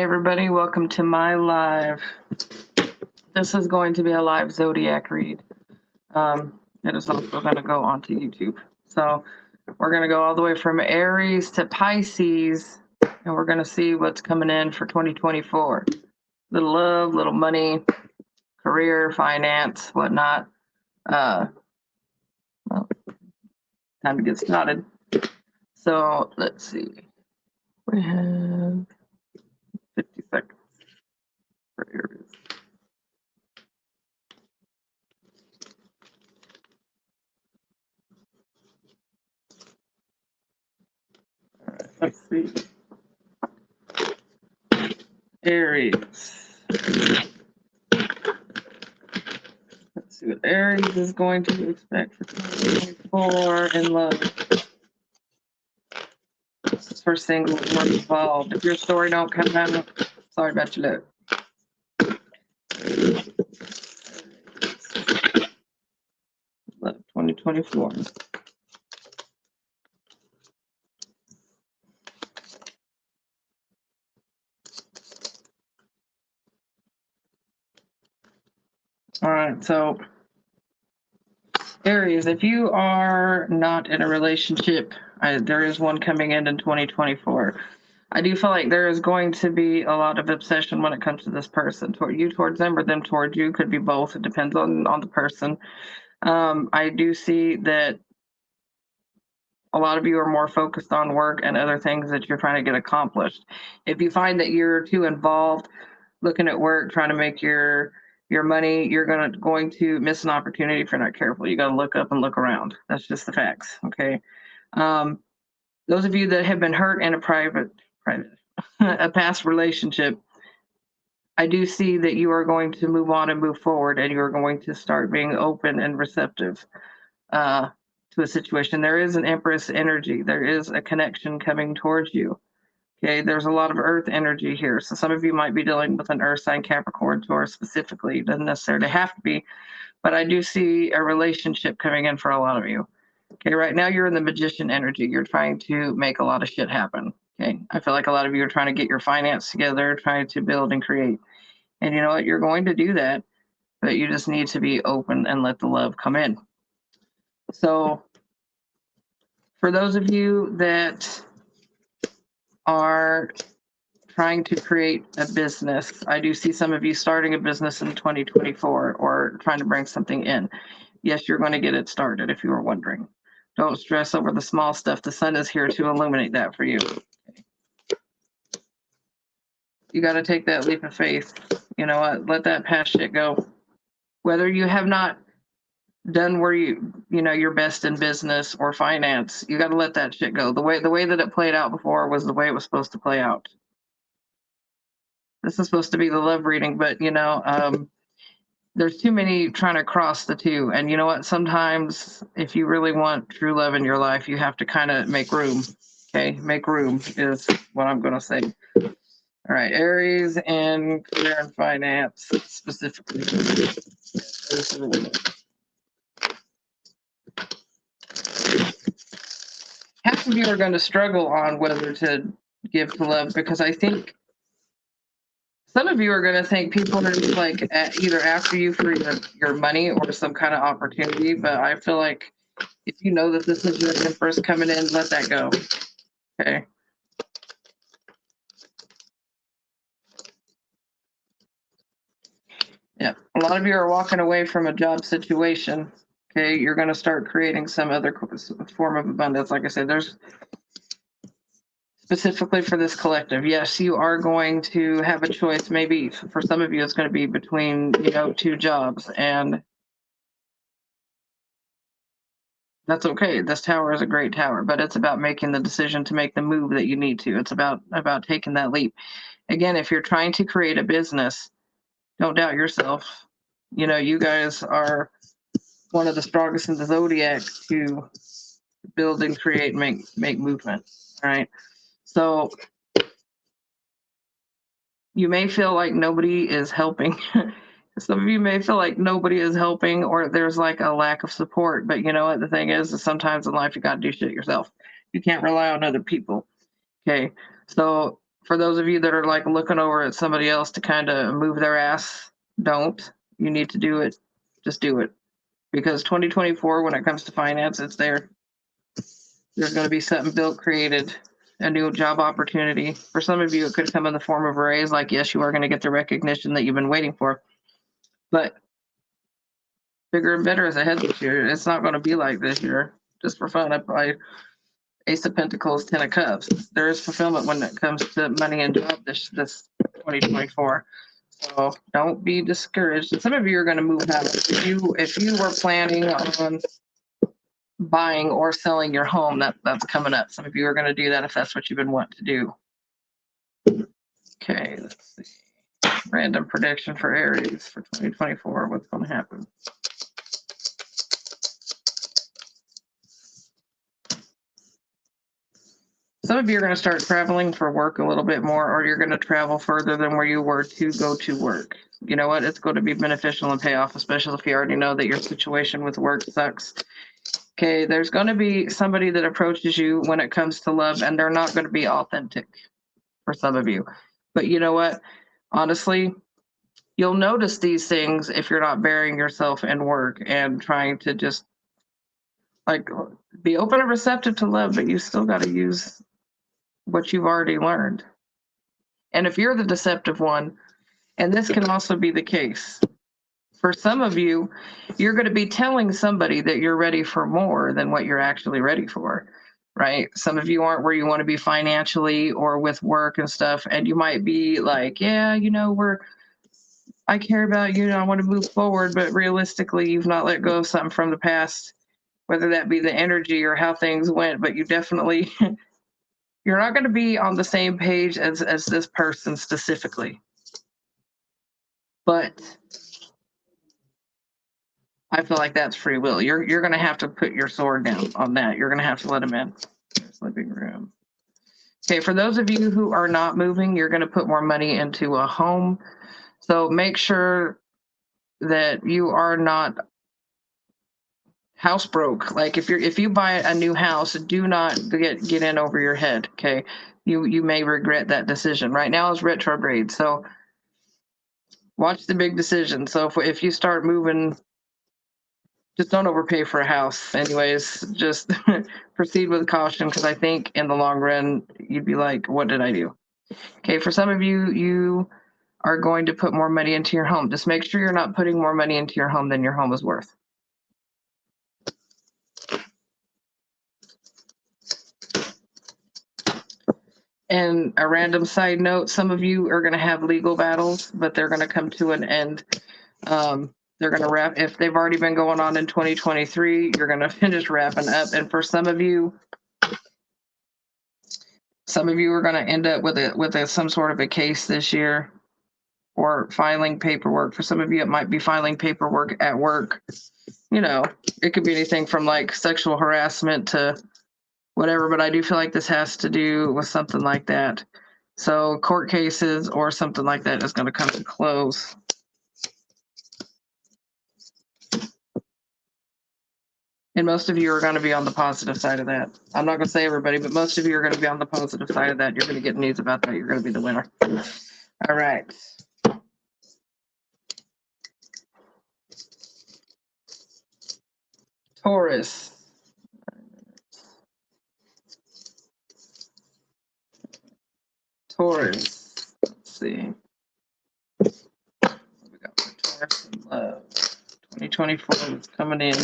Hey everybody, welcome to my live. This is going to be a live zodiac read. It is also going to go onto YouTube. So we're going to go all the way from Aries to Pisces, and we're going to see what's coming in for 2024. Little love, little money, career, finance, whatnot. Well, time to get started. So let's see. We have 50 seconds for Aries. Let's see. Aries. Let's see what Aries is going to expect for 2024 in love. This is for single or involved. If your story don't come out, sorry about your luck. Love 2024. All right, so Aries, if you are not in a relationship, there is one coming in 2024. I do feel like there is going to be a lot of obsession when it comes to this person, toward you towards them, or them towards you. Could be both. It depends on the person. I do see that a lot of you are more focused on work and other things that you're trying to get accomplished. If you find that you're too involved looking at work, trying to make your money, you're going to miss an opportunity if you're not careful. You got to look up and look around. That's just the facts. Okay. Those of you that have been hurt in a past relationship, I do see that you are going to move on and move forward, and you're going to start being open and receptive to a situation. There is an Empress energy. There is a connection coming towards you. Okay, there's a lot of Earth energy here. So some of you might be dealing with an Earth sign, Capricorn, Taurus specifically. It doesn't necessarily have to be, but I do see a relationship coming in for a lot of you. Okay, right now you're in the Magician energy. You're trying to make a lot of shit happen. Okay, I feel like a lot of you are trying to get your finance together, trying to build and create. And you know what? You're going to do that, but you just need to be open and let the love come in. So for those of you that are trying to create a business, I do see some of you starting a business in 2024 or trying to bring something in. Yes, you're going to get it started if you were wondering. Don't stress over the small stuff. The sun is here to illuminate that for you. You got to take that leap of faith. You know what? Let that past shit go. Whether you have not done where you know your best in business or finance, you got to let that shit go. The way that it played out before was the way it was supposed to play out. This is supposed to be the love reading, but there's too many trying to cross the two. And you know what? Sometimes if you really want true love in your life, you have to kind of make room. Okay, make room is what I'm going to say. All right, Aries and career and finance specifically. Half of you are going to struggle on whether to give to love, because I think some of you are going to think people are like either after you for your money or some kind of opportunity. But I feel like if you know that this is your Empress coming in, let that go. Okay. Yeah, a lot of you are walking away from a job situation. Okay, you're going to start creating some other form of abundance. Like I said, there's specifically for this collective. Yes, you are going to have a choice. Maybe for some of you, it's going to be between, two jobs, and that's okay. This tower is a great tower, but it's about making the decision to make the move that you need to. It's about taking that leap. Again, if you're trying to create a business, don't doubt yourself. You guys are one of the strongest in the zodiac to build and create, make movement. All right. So you may feel like nobody is helping. Some of you may feel like nobody is helping, or there's like a lack of support. But you know what? The thing is sometimes in life you got to do shit yourself. You can't rely on other people. Okay. So for those of you that are like looking over at somebody else to kind of move their ass, don't. You need to do it. Just do it. Because 2024, when it comes to finance, it's there. There's going to be something built, created, a new job opportunity. For some of you, it could come in the form of a raise. Like, yes, you are going to get the recognition that you've been waiting for. But bigger and better is ahead this year. It's not going to be like this year. Just for fun, I Ace of Pentacles, 10 of Cups. There is fulfillment when it comes to money and job this 2024. So don't be discouraged. And some of you are going to move out. If you were planning on buying or selling your home, that's coming up. Some of you are going to do that if that's what you've been wanting to do. Okay, let's see. Random prediction for Aries for 2024. What's going to happen? Some of you are going to start traveling for work a little bit more, or you're going to travel further than where you were to go to work. You know what? It's going to be beneficial and pay off, especially if you already know that your situation with work sucks. Okay, there's going to be somebody that approaches you when it comes to love, and they're not going to be authentic for some of you. But you know what? Honestly, you'll notice these things if you're not burying yourself in work and trying to just like be open and receptive to love, but you still got to use what you've already learned. And if you're the deceptive one, and this can also be the case, for some of you, you're going to be telling somebody that you're ready for more than what you're actually ready for, right? Some of you aren't where you want to be financially or with work and stuff, and you might be like, yeah, you know, I care about you and I want to move forward, but realistically, you've not let go of something from the past, whether that be the energy or how things went, but you definitely, you're not going to be on the same page as this person specifically. But I feel like that's free will. You're going to have to put your sword down on that. You're going to have to let them in. Living room. Okay, for those of you who are not moving, you're going to put more money into a home. So make sure that you are not house broke. Like if you buy a new house, do not get in over your head. Okay, you may regret that decision. Right now is retrograde, so watch the big decision. So if you start moving, just don't overpay for a house. Anyways, just proceed with caution, because I think in the long run you'd be like, what did I do? Okay, for some of you, you are going to put more money into your home. Just make sure you're not putting more money into your home than your home is worth. And a random side note, some of you are going to have legal battles, but they're going to come to an end. They're going to wrap, if they've already been going on in 2023, you're going to finish wrapping up. And for some of you are going to end up with some sort of a case this year, or filing paperwork. For some of you, it might be filing paperwork at work. You know, it could be anything from like sexual harassment to whatever, but I do feel like this has to do with something like that. So court cases or something like that is going to come to close. And most of you are going to be on the positive side of that. I'm not going to say everybody, but most of you are going to be on the positive side of that. You're going to get news about that. You're going to be the winner. All right. Taurus. Taurus. Let's see. What we got for Taurus and love. 2024 is coming in.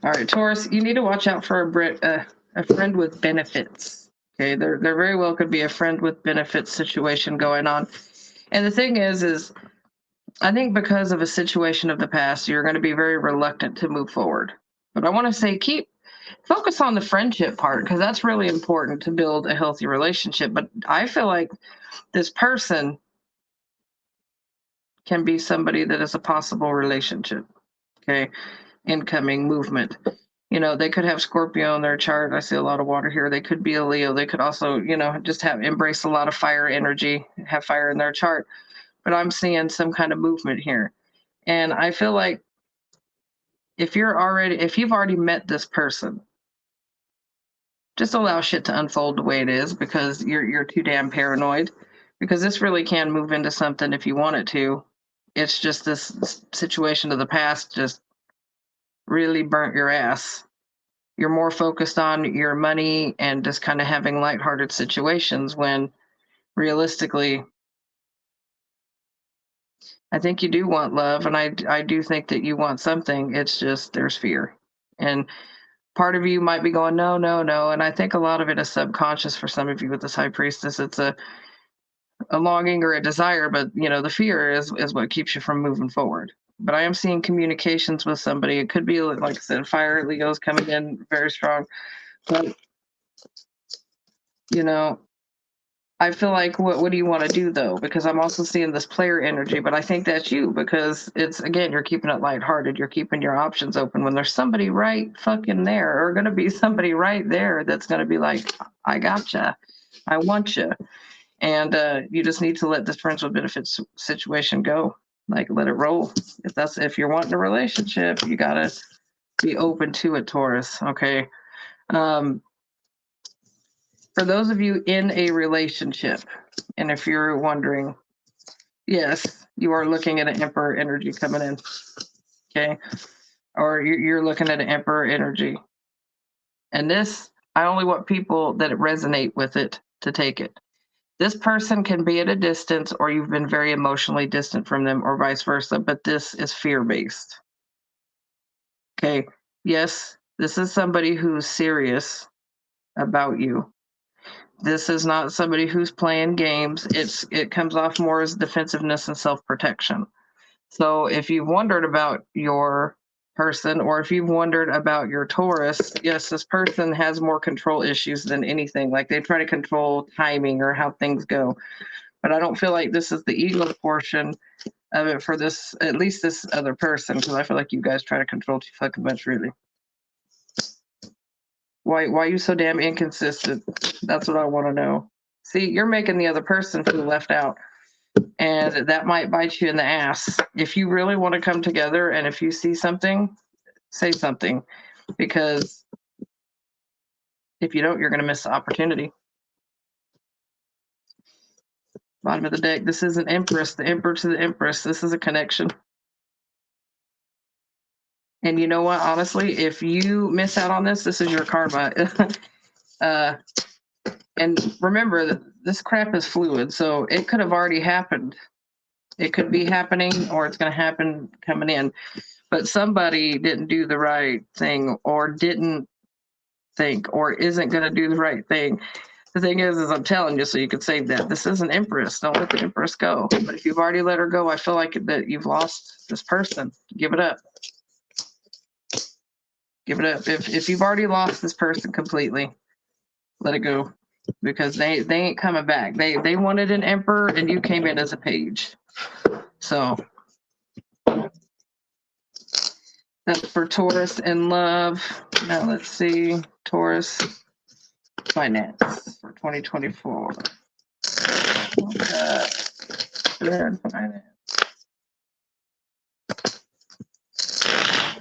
All right, Taurus, you need to watch out for a friend with benefits. Okay, there very well could be a friend with benefits situation going on. And the thing is I think because of a situation of the past, you're going to be very reluctant to move forward. But I want to say focus on the friendship part, because that's really important to build a healthy relationship. But I feel like this person can be somebody that is a possible relationship. Okay. Incoming movement. They could have Scorpio in their chart. I see a lot of water here. They could be a Leo. They could also, just embrace a lot of fire energy, have fire in their chart. But I'm seeing some kind of movement here. And I feel like if you've already met this person, just allow shit to unfold the way it is, because you're too damn paranoid, because this really can move into something if you want it to. It's just this situation of the past just really burnt your ass. You're more focused on your money and just kind of having lighthearted situations, when realistically, I think you do want love, and I do think that you want something. It's just there's fear. And part of you might be going, no, no, no. And I think a lot of it is subconscious for some of you with this high priestess. It's a longing or a desire, but the fear is what keeps you from moving forward. But I am seeing communications with somebody. It could be, like I said, fire Leo's coming in very strong. But I feel like, what do you want to do though? Because I'm also seeing this player energy, but I think that's you, because it's, again, you're keeping it lighthearted. You're keeping your options open when there's somebody right fucking there, or going to be somebody right there that's going to be like, I gotcha, I want you. And you just need to let this friends with benefits situation go. Like, let it roll. If you're wanting a relationship, you got to be open to it, Taurus. Okay. For those of you in a relationship, and if you're wondering, yes, you are looking at an Emperor energy coming in, okay? Or you're looking at an Emperor energy. And this, I only want people that resonate with it to take it. This person can be at a distance, or you've been very emotionally distant from them, or vice versa, but this is fear-based. Okay, yes, this is somebody who's serious about you. This is not somebody who's playing games. It comes off more as defensiveness and self-protection. So if you've wondered about your person, or if you've wondered about your Taurus, yes, this person has more control issues than anything. Like, they try to control timing or how things go. But I don't feel like this is the ego portion of it for this, at least this other person, because I feel like you guys try to control too fucking much, really. Why are you so damn inconsistent? That's what I want to know. See, you're making the other person feel left out, and that might bite you in the ass. If you really want to come together, and if you see something, say something, because if you don't, you're going to miss the opportunity. Bottom of the deck, this is an Empress, the Emperor to the Empress. This is a connection. And you know what? Honestly, if you miss out on this is your karma. And remember that this crap is fluid, so it could have already happened. It could be happening, or it's going to happen coming in. But somebody didn't do the right thing, or didn't think, or isn't going to do the right thing. The thing is I'm telling you so you could save that. This is an Empress. Don't let the Empress go. But if you've already let her go, I feel like that you've lost this person. Give it up. Give it up. If you've already lost this person completely, let it go, because they ain't coming back. They wanted an Emperor, and you came in as a page. So that's for Taurus and love. Now let's see, Taurus finance for 2024. Finance.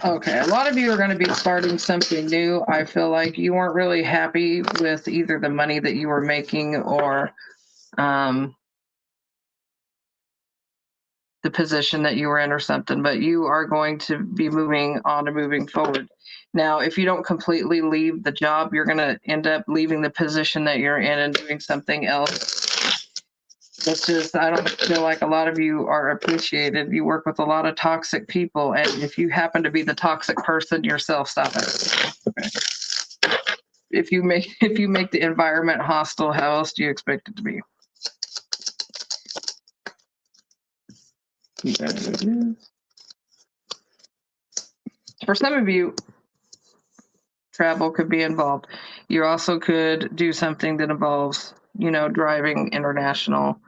Okay, a lot of you are going to be starting something new. I feel like you weren't really happy with either the money that you were making, or the position that you were in, or something, but you are going to be moving on and moving forward. Now, if you don't completely leave the job, you're going to end up leaving the position that you're in and doing something else. That's just, I don't feel like a lot of you are appreciated. You work with a lot of toxic people, and if you happen to be the toxic person yourself, stop it. Okay. If you make the environment hostile, how else do you expect it to be? For some of you, Travel could be involved. You also could do something that involves, driving international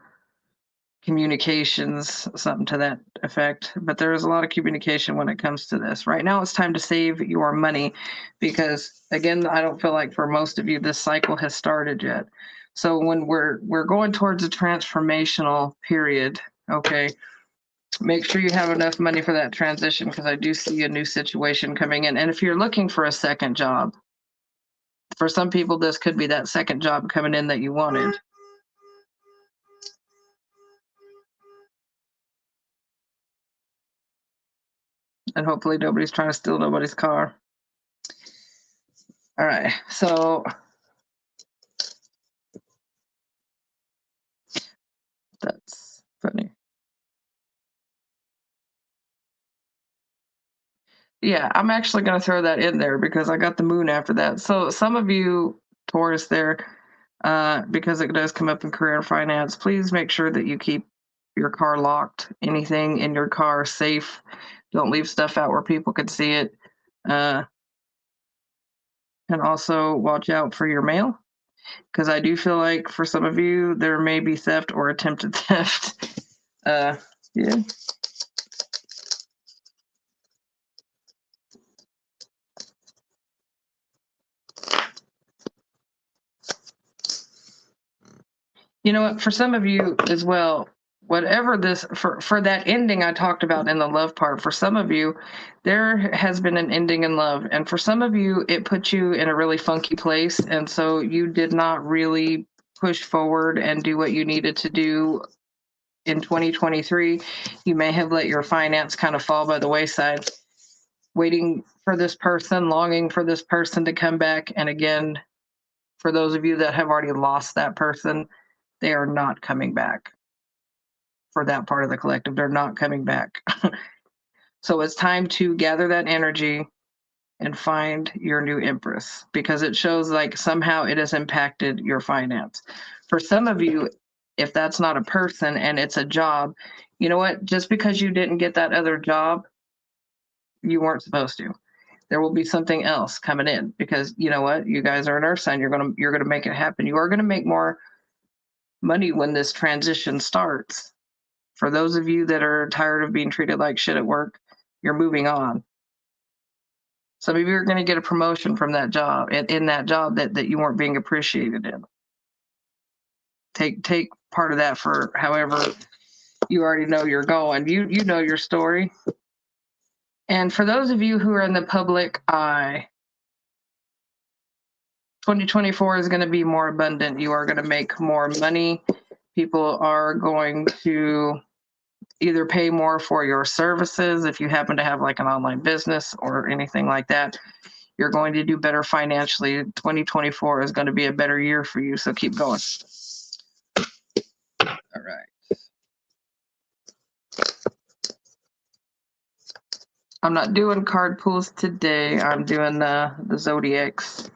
communications, something to that effect. But there is a lot of communication when it comes to this. Right now, it's time to save your money because, again, I don't feel like for most of you this cycle has started yet. So when we're going towards a transformational period, okay, make sure you have enough money for that transition because I do see a new situation coming in. And if you're looking for a second job, for some people, this could be that second job coming in that you wanted. And hopefully nobody's trying to steal nobody's car. All right, so that's funny. Yeah, I'm actually going to throw that in there because I got the moon after that. So some of you Taurus there, because it does come up in career and finance, please make sure that you keep your car locked, anything in your car safe. Don't leave stuff out where people could see it. And also watch out for your mail because I do feel like for some of you, there may be theft or attempted theft. Yeah. You know what, for some of you as well, whatever this, for that ending I talked about in the love part, for some of you, there has been an ending in love. And for some of you, it put you in a really funky place. And so you did not really push forward and do what you needed to do in 2023. You may have let your finance kind of fall by the wayside, waiting for this person, longing for this person to come back. And again, for those of you that have already lost that person, they are not coming back. For that part of the collective, they're not coming back. So it's time to gather that energy and find your new empress because it shows like somehow it has impacted your finance. For some of you, if that's not a person and it's a job, you know what? Just because you didn't get that other job, you weren't supposed to. There will be something else coming in because you know what? You guys are an earth sign. You're gonna make it happen. You are gonna make more money when this transition starts. For those of you that are tired of being treated like shit at work, you're moving on. Some of you are going to get a promotion from that job, in that job that you weren't being appreciated in. Take part of that for however you already know you're going. You know your story. And for those of you who are in the public eye, 2024 is going to be more abundant. You are going to make more money. People are going to either pay more for your services if you happen to have like an online business or anything like that. You're going to do better financially. 2024 is going to be a better year for you, so keep going. All right. I'm not doing card pulls today. I'm doing the Zodiacs.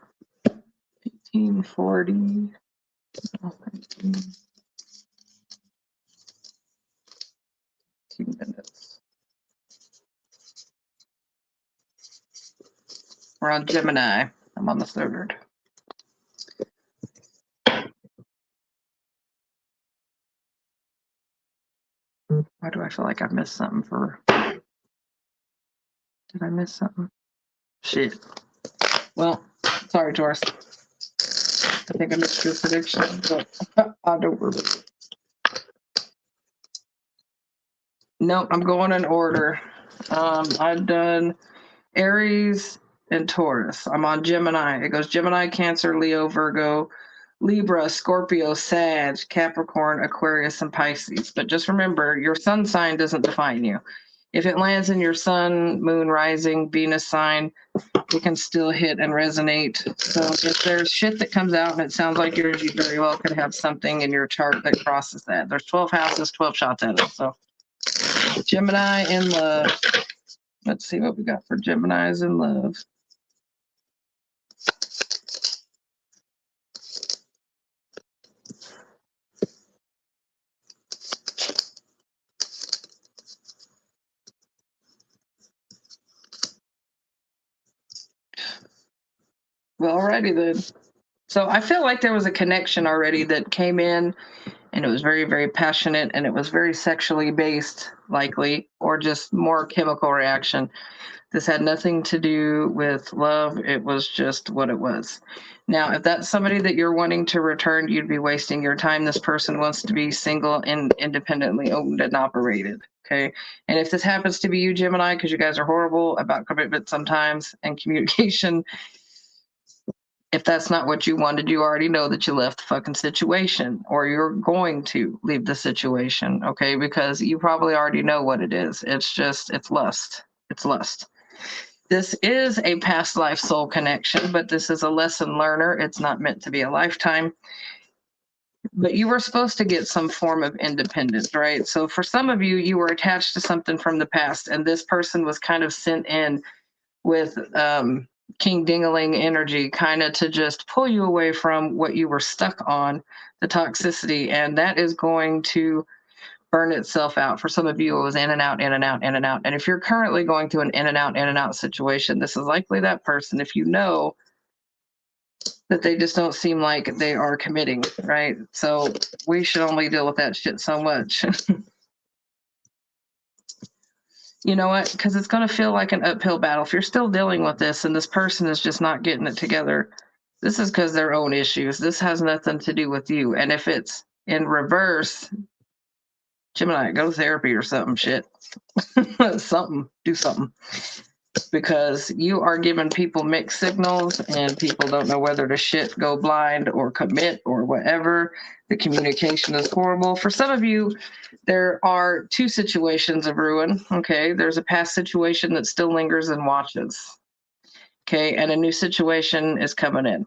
1840. 2 minutes. We're on Gemini. I'm on the 3rd. Why do I feel like I missed something for... Did I miss something? Shit. Well, sorry, Taurus. I think I missed your prediction, but I don't remember. Nope, I'm going in order. I've done Aries and Taurus. I'm on Gemini. It goes Gemini, Cancer, Leo, Virgo, Libra, Scorpio, Sag, Capricorn, Aquarius, and Pisces. But just remember, your sun sign doesn't define you. If it lands in your sun, moon, rising, Venus sign, it can still hit and resonate. So if there's shit that comes out and it sounds like yours, you very well could have something in your chart that crosses that. There's 12 houses, 12 shots at it. So Gemini in love. Let's see what we got for Geminis in love. Well, alrighty then. So I feel like there was a connection already that came in, and it was very, very passionate, and it was very sexually based, likely, or just more chemical reaction. This had nothing to do with love. It was just what it was. Now, if that's somebody that you're wanting to return, you'd be wasting your time. This person wants to be single and independently owned and operated. Okay. And if this happens to be you, Gemini, because you guys are horrible about commitment sometimes and communication, if that's not what you wanted, you already know that you left the fucking situation, or you're going to leave the situation. Okay. Because you probably already know what it is. It's lust. It's lust. This is a past life soul connection, but this is a lesson learner. It's not meant to be a lifetime. But you were supposed to get some form of independence, right? So for some of you, you were attached to something from the past, and this person was kind of sent in with King Dingaling energy, kind of to just pull you away from what you were stuck on, the toxicity. And that is going to burn itself out. For some of you, it was in and out, in and out, in and out. And if you're currently going through an in and out situation, this is likely that person, if you know that they just don't seem like they are committing, right? So we should only deal with that shit so much. You know what? Because it's going to feel like an uphill battle. If you're still dealing with this and this person is just not getting it together, this is because their own issues. This has nothing to do with you. And if it's in reverse, Gemini, go to therapy or something, shit. Something, do something. Because you are giving people mixed signals and people don't know whether to shit, go blind, or commit, or whatever. The communication is horrible. For some of you, there are two situations of ruin. Okay. There's a past situation that still lingers and watches. Okay. And a new situation is coming in.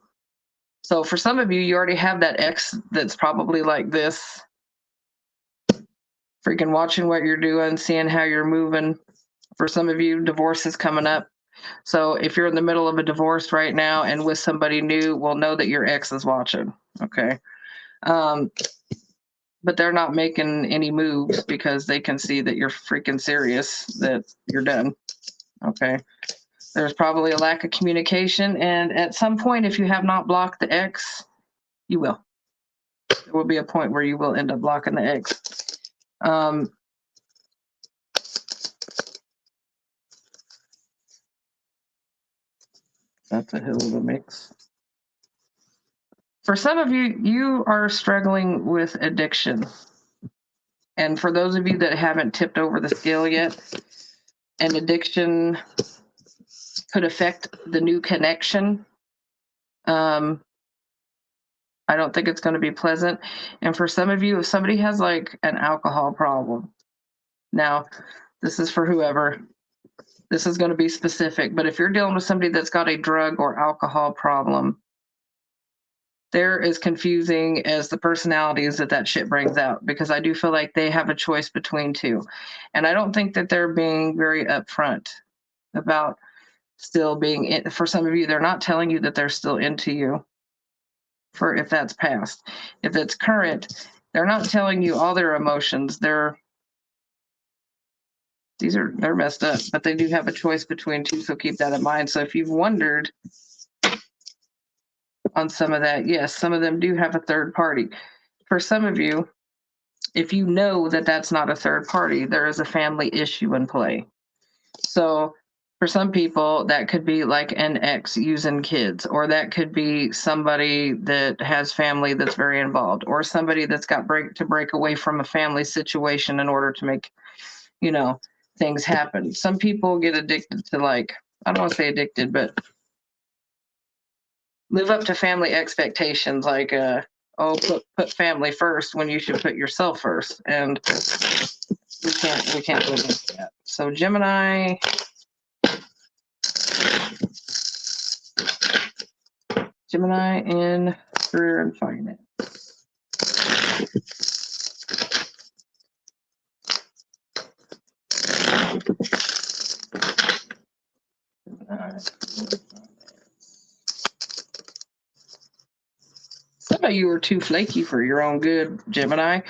So for some of you, you already have that ex that's probably like this, freaking watching what you're doing, seeing how you're moving. For some of you, divorce is coming up. So if you're in the middle of a divorce right now and with somebody new, we'll know that your ex is watching. Okay. But they're not making any moves because they can see that you're freaking serious, that you're done. Okay. There's probably a lack of communication. And at some point, if you have not blocked the ex, you will. There will be a point where you will end up blocking the ex. That's a hell of a mix. For some of you, you are struggling with addiction. And for those of you that haven't tipped over the scale yet, an addiction could affect the new connection. I don't think it's going to be pleasant. And for some of you, if somebody has like an alcohol problem, now this is for whoever, this is going to be specific, but if you're dealing with somebody that's got a drug or alcohol problem, they're as confusing as the personalities that shit brings out, because I do feel like they have a choice between two. And I don't think that they're being very upfront about still being in. For some of you, they're not telling you that they're still into you, for if that's past. If it's current, they're not telling you all their emotions. They're messed up, but they do have a choice between two, so keep that in mind. So if you've wondered on some of that, yes, some of them do have a third party. For some of you, if you know that that's not a third party, there is a family issue in play. So for some people, that could be like an ex using kids, or that could be somebody that has family that's very involved, or somebody that's got to break away from a family situation in order to make, things happen. Some people get addicted to, like, I don't want to say addicted, but live up to family expectations, like put family first when you should put yourself first. And we can't go against that. So Gemini, in career and finance. Some of you are too flaky for your own good, Gemini.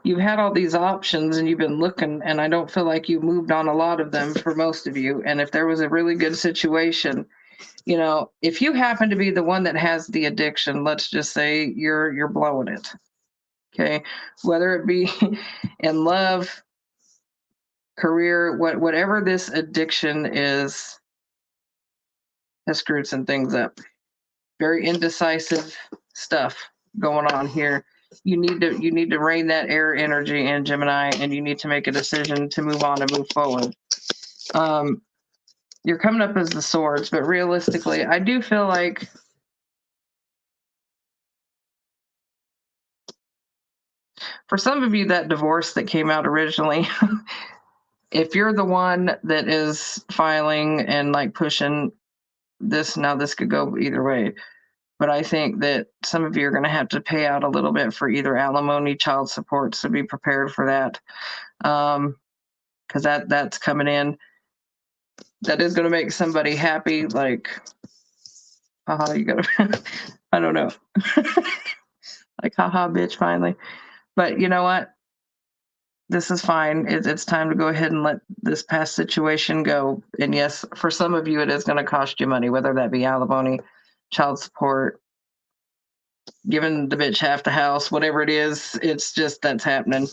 You've had all these options and you've been looking, and I don't feel like you moved on a lot of them for most of you. And if there was a really good situation You know, if you happen to be the one that has the addiction, let's just say you're blowing it. Okay. Whether it be in love, career, whatever this addiction is, has screwed some things up. Very indecisive stuff going on here. You need to rein that air energy in, Gemini, and you need to make a decision to move on and move forward. You're coming up as the swords, but realistically, I do feel like for some of you, that divorce that came out originally, if you're the one that is filing and like pushing this, now this could go either way. But I think that some of you are going to have to pay out a little bit for either alimony, child support, so be prepared for that. Because that's coming in. That is going to make somebody happy. Like, haha, you got to, I don't know. Like, haha, bitch, finally. But you know what? This is fine. It's time to go ahead and let this past situation go. And yes, for some of you, it is going to cost you money, whether that be alimony, child support, giving the bitch half the house, whatever it is. It's just that's happening.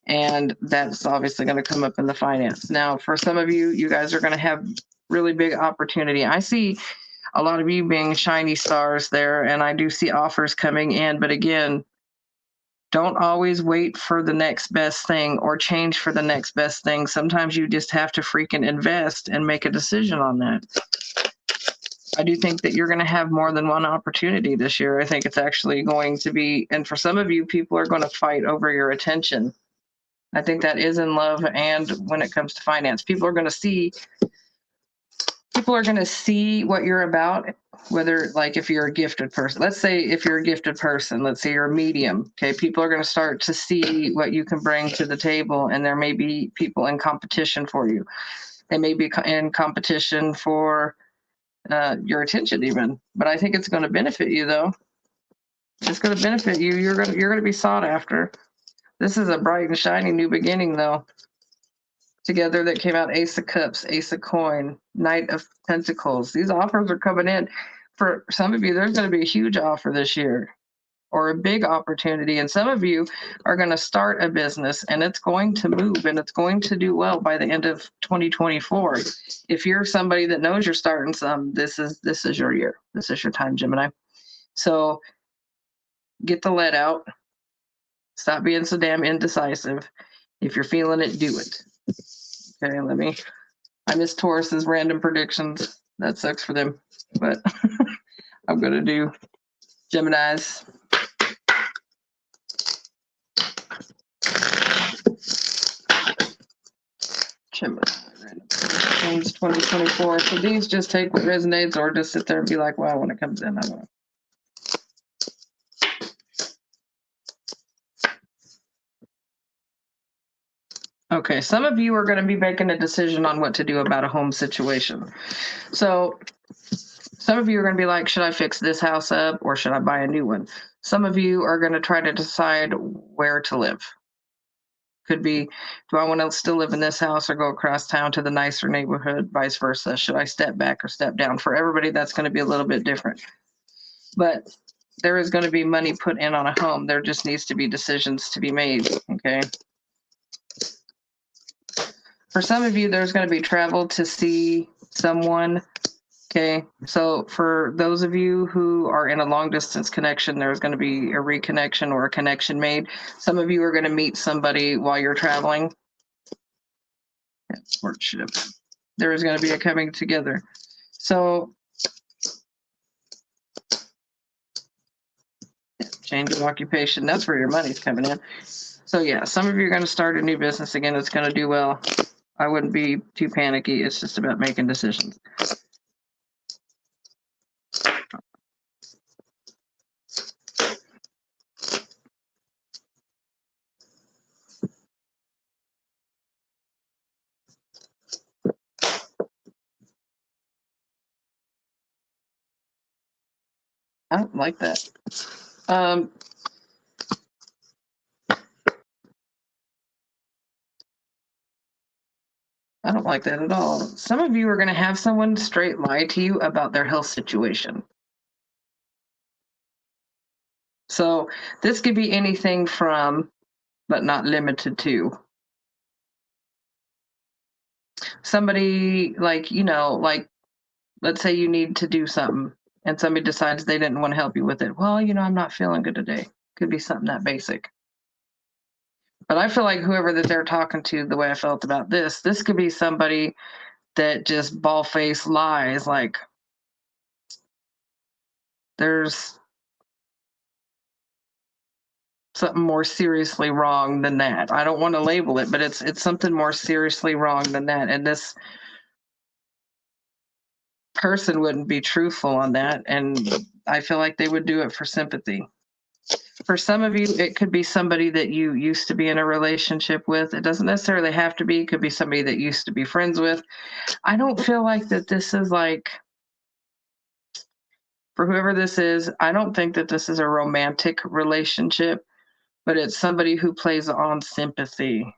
And that's obviously going to come up in the finance. Now, for some of you, you guys are going to have really big opportunity. I see a lot of you being shiny stars there, and I do see offers coming in. But again, don't always wait for the next best thing or change for the next best thing. Sometimes you just have to freaking invest and make a decision on that. I do think that you're going to have more than one opportunity this year. I think it's actually going to be, and for some of you, people are going to fight over your attention. I think that is in love and when it comes to finance. People are going to see what you're about, whether like if you're a gifted person. Let's say if you're a gifted person, let's say you're a medium, okay? People are going to start to see what you can bring to the table, and there may be people in competition for you. They may be in competition for your attention even, but I think it's going to benefit you though. It's going to benefit you. You're going to be sought after. This is a bright and shiny new beginning though. Together that came out Ace of Cups, Ace of Coin, Knight of Pentacles. These offers are coming in. For some of you, there's going to be a huge offer this year or a big opportunity. And some of you are going to start a business and it's going to move and it's going to do well by the end of 2024. If you're somebody that knows you're starting some, this is your year. This is your time, Gemini. So get the lead out. Stop being so damn indecisive. If you're feeling it, do it. Okay, I miss Taurus's random predictions. That sucks for them, but I'm going to do Gemini's. Gemini, random predictions 2024. So these just take what resonates or just sit there and be like, wow, when it comes in, I want to. Okay, some of you are going to be making a decision on what to do about a home situation. So some of you are going to be like, should I fix this house up or should I buy a new one? Some of you are going to try to decide where to live. Could be, do I want to still live in this house or go across town to the nicer neighborhood, vice versa? Should I step back or step down? For everybody, that's going to be a little bit different. But there is going to be money put in on a home. There just needs to be decisions to be made, okay? For some of you, there's going to be travel to see someone. Okay, so for those of you who are in a long distance connection, there's going to be a reconnection or a connection made. Some of you are going to meet somebody while you're traveling. Courtship. There is going to be a coming together. So change of occupation, that's where your money's coming in. So yeah, some of you are going to start a new business again. It's going to do well. I wouldn't be too panicky. It's just about making decisions. I don't like that. I don't like that at all. Some of you are going to have someone straight lie to you about their health situation. So this could be anything from, but not limited to, somebody like, like, let's say you need to do something and somebody decides they didn't want to help you with it. Well, I'm not feeling good today. Could be something that basic. But I feel like whoever that they're talking to, the way I felt about this could be somebody that just ball-faced lies. Like, there's something more seriously wrong than that. I don't want to label it, but it's something more seriously wrong than that. And this person wouldn't be truthful on that. And I feel like they would do it for sympathy. For some of you, it could be somebody that you used to be in a relationship with. It doesn't necessarily have to be. It could be somebody that used to be friends with. I don't feel like that this is like, for whoever this is, I don't think that this is a romantic relationship, but it's somebody who plays on sympathy.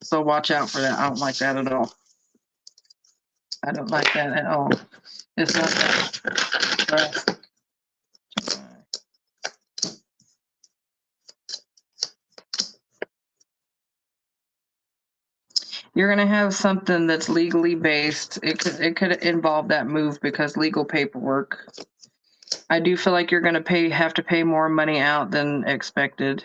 So watch out for that. I don't like that at all. I don't like that at all. It's not that. You're going to have something that's legally based. It could involve that move because legal paperwork. I do feel like you're going to have to pay more money out than expected.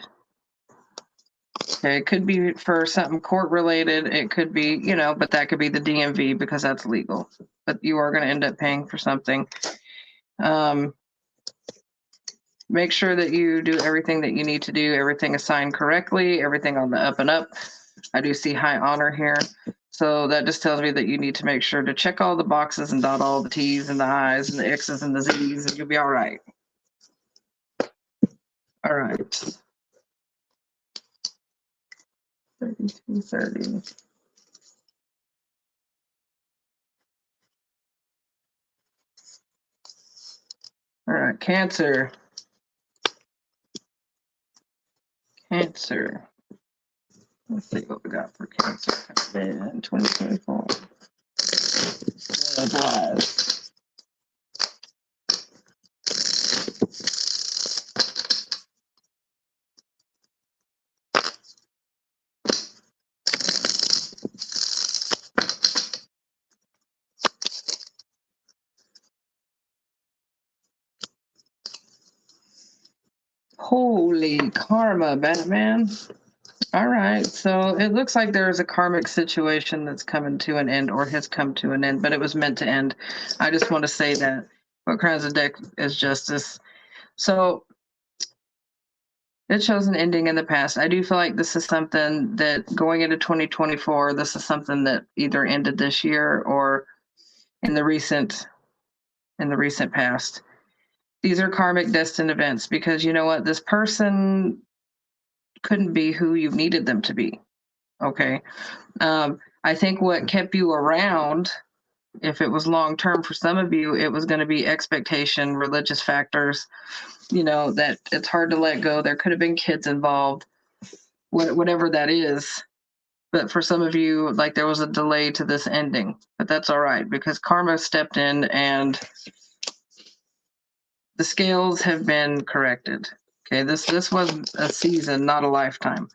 Okay, it could be for something court related. It could be, but that could be the DMV because that's legal. But you are going to end up paying for something. Make sure that you do everything that you need to do. Everything is signed correctly. Everything on the up and up. I do see high honor here. So that just tells me that you need to make sure to check all the boxes and dot all the T's and the I's and the X's and the Z's, and you'll be all right. All right. 3230. All right, Cancer. Cancer. Let's see what we got for Cancer in 2024. Holy karma, Batman. All right, so it looks like there's a karmic situation that's coming to an end or has come to an end, but it was meant to end. I just want to say that what crowns the deck is justice. So it shows an ending in the past. I do feel like this is something that going into 2024, this is something that either ended this year or in the recent past. These are karmic destined events because you know what? This person couldn't be who you needed them to be. Okay. I think what kept you around, if it was long term for some of you, it was going to be expectation, religious factors, that it's hard to let go. There could have been kids involved, whatever that is. But for some of you, like there was a delay to this ending, but that's all right because karma stepped in and the scales have been corrected. Okay, this was a season, not a lifetime.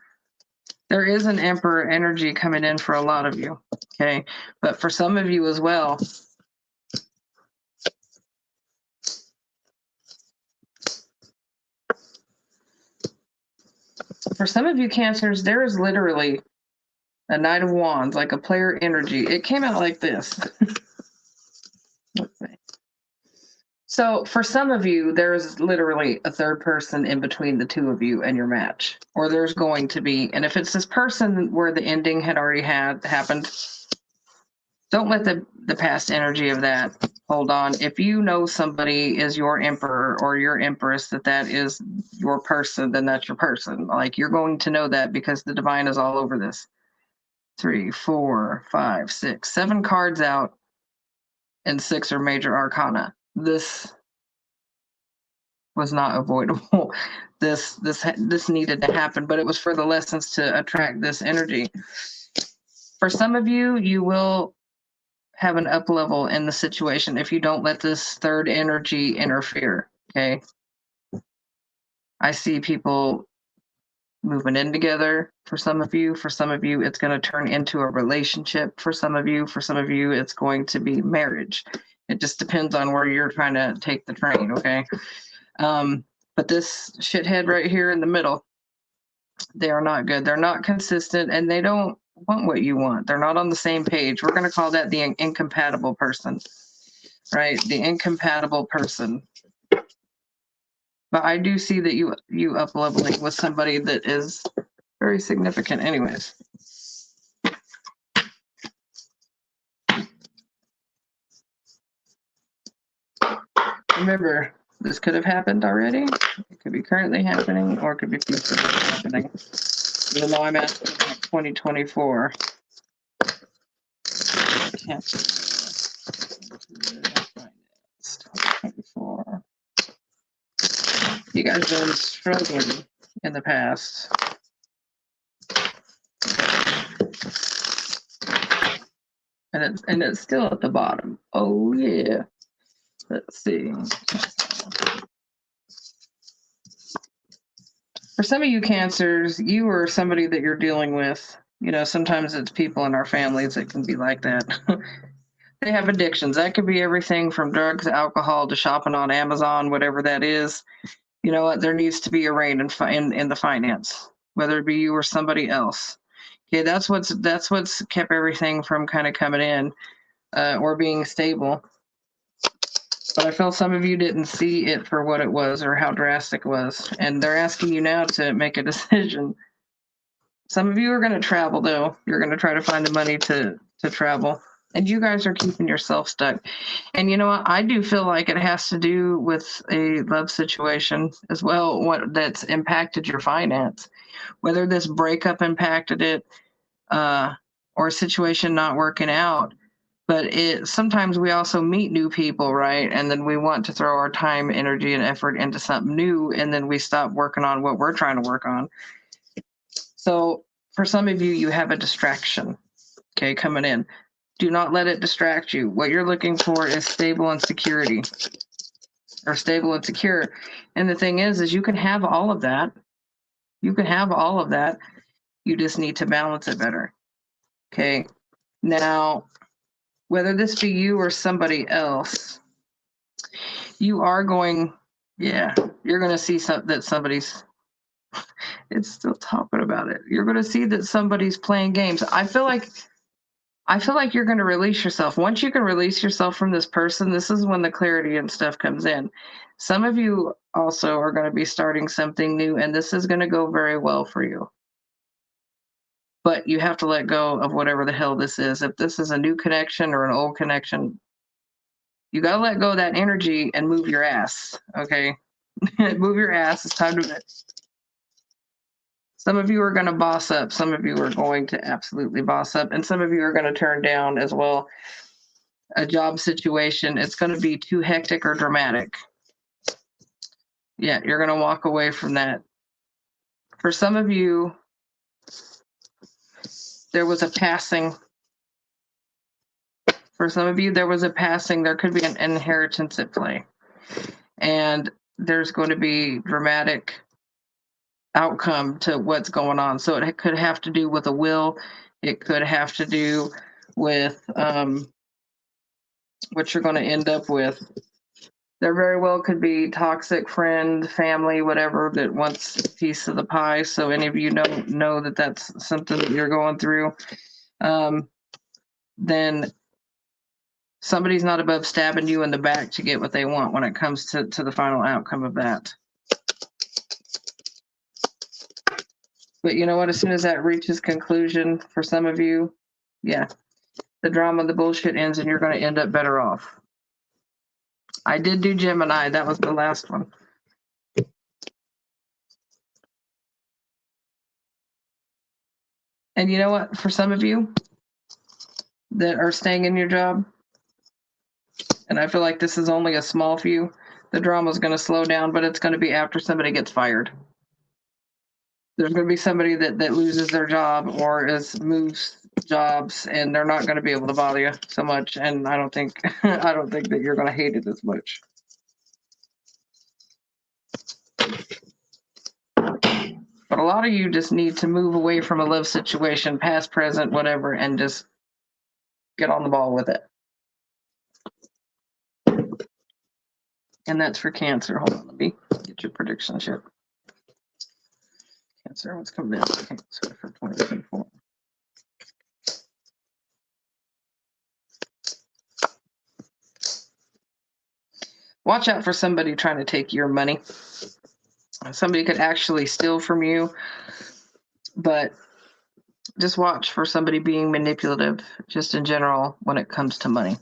There is an emperor energy coming in for a lot of you, okay? But for some of you as well, for some of you Cancers, there is literally a Knight of Wands, like a player energy. It came out like this. Let's see. So for some of you, there is literally a third person in between the two of you and your match, or there's going to be. And if it's this person where the ending had already happened, don't let the past energy of that hold on. If you know somebody is your emperor or your empress, that is your person, then that's your person. Like you're going to know that because the divine is all over this. 3, 4, 5, 6, 7 cards out, and 6 are major arcana. This was not avoidable. This needed to happen, but it was for the lessons to attract this energy. For some of you, you will have an up level in the situation if you don't let this third energy interfere. Okay. I see people moving in together for some of you. For some of you, it's going to turn into a relationship. For some of you, it's going to be marriage. It just depends on where you're trying to take the train. Okay. But this shithead right here in the middle, they are not good. They're not consistent, and they don't want what you want. They're not on the same page. We're going to call that the incompatible person, right? The incompatible person. But I do see that you up leveling with somebody that is very significant anyways. Remember, this could have happened already. It could be currently happening, or it could be future happening. Even though I'm at 2024. Cancer. 2024. You guys have been struggling in the past. And it's still at the bottom. Oh yeah. Let's see. For some of you Cancers, you or somebody that you're dealing with, you know, sometimes it's people in our families that can be like that. They have addictions. That could be everything from drugs, alcohol, to shopping on Amazon, whatever that is. You know what? There needs to be a rein in the finance, whether it be you or somebody else. Okay, that's what's kept everything from kind of coming in or being stable. But I feel some of you didn't see it for what it was or how drastic it was, and they're asking you now to make a decision. Some of you are going to travel, though. You're going to try to find the money to travel. And you guys are keeping yourself stuck. And you know what? I do feel like it has to do with a love situation as well, that's impacted your finance. Whether this breakup impacted it or a situation not working out. But sometimes we also meet new people, right? And then we want to throw our time, energy, and effort into something new, and then we stop working on what we're trying to work on. So for some of you, you have a distraction, okay, coming in. Do not let it distract you. What you're looking for is stable and security, or stable and secure. And the thing is you can have all of that. You can have all of that. You just need to balance it better. Okay. Now, whether this be you or somebody else, you are going, you're going to see that somebody's, it's still talking about it. You're going to see that somebody's playing games. I feel like you're going to release yourself. Once you can release yourself from this person, this is when the clarity and stuff comes in. Some of you also are going to be starting something new, and this is going to go very well for you. But you have to let go of whatever the hell this is. If this is a new connection or an old connection, you got to let go of that energy and move your ass, okay? Move your ass. It's time to. Some of you are going to boss up. Some of you are going to absolutely boss up. And some of you are going to turn down as well a job situation. It's going to be too hectic or dramatic. Yeah, you're going to walk away from that. For some of you, there was a passing. For some of you, there was a passing. There could be an inheritance at play. And there's going to be dramatic outcome to what's going on. So it could have to do with a will. It could have to do with what you're going to end up with. There very well could be toxic friend, family, whatever, that wants a piece of the pie. So any of you know that that's something that you're going through. Then somebody's not above stabbing you in the back to get what they want when it comes to the final outcome of that. But you know what? As soon as that reaches conclusion for some of you, the drama, the bullshit ends, and you're going to end up better off. I did do Gemini. That was the last one. And you know what? For some of you that are staying in your job, and I feel like this is only a small few, the drama is going to slow down, but it's going to be after somebody gets fired. There's going to be somebody that loses their job or moves jobs, and they're not going to be able to bother you so much. And I don't think I don't think that you're going to hate it as much. But a lot of you just need to move away from a love situation, past, present, whatever, and just get on the ball with it. And that's for Cancer. Hold on, let me get your prediction sheet. Cancer, what's coming in? Cancer for 2024. Watch out for somebody trying to take your money. Somebody could actually steal from you, but just watch for somebody being manipulative, just in general, when it comes to money.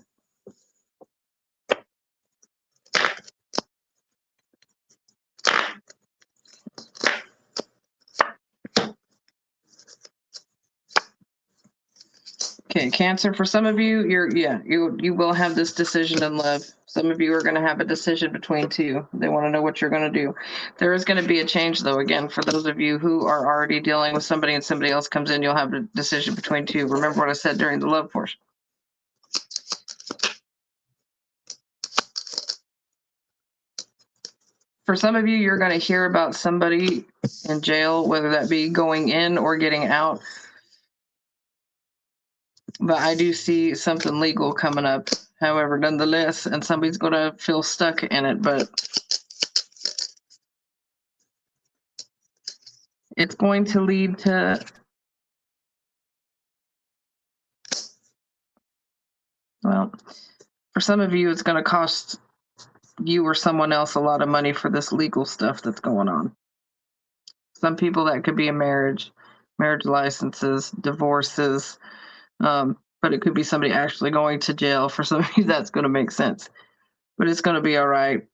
Okay, Cancer, for some of you, you will have this decision in love. Some of you are going to have a decision between two. They want to know what you're going to do. There is going to be a change, though. Again, for those of you who are already dealing with somebody and somebody else comes in, you'll have a decision between two. Remember what I said during the love portion. For some of you, you're going to hear about somebody in jail, whether that be going in or getting out. But I do see something legal coming up, however, nonetheless, and somebody's going to feel stuck in it, but it's going to lead to, well, for some of you, it's going to cost you or someone else a lot of money for this legal stuff that's going on. Some people, that could be a marriage licenses, divorces, but it could be somebody actually going to jail. For some of you, that's going to make sense, but it's going to be all right.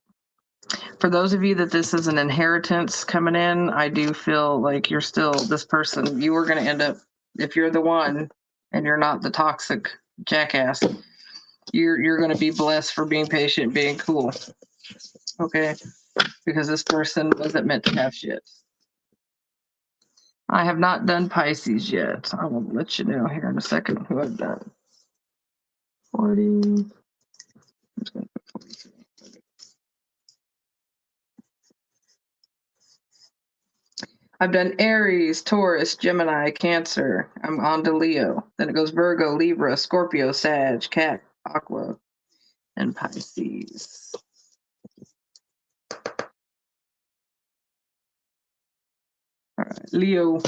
For those of you that this is an inheritance coming in, I do feel like you're still this person. You are going to end up, if you're the one and you're not the toxic jackass, you're going to be blessed for being patient, being cool. Okay? Because this person wasn't meant to have shit. I have not done Pisces yet. I will let you know here in a second who I've done. 40. I'm just going to put 43. I've done Aries, Taurus, Gemini, Cancer. I'm on to Leo. Then it goes Virgo, Libra, Scorpio, Sag, Cat, Aqua, and Pisces. All right, Leo.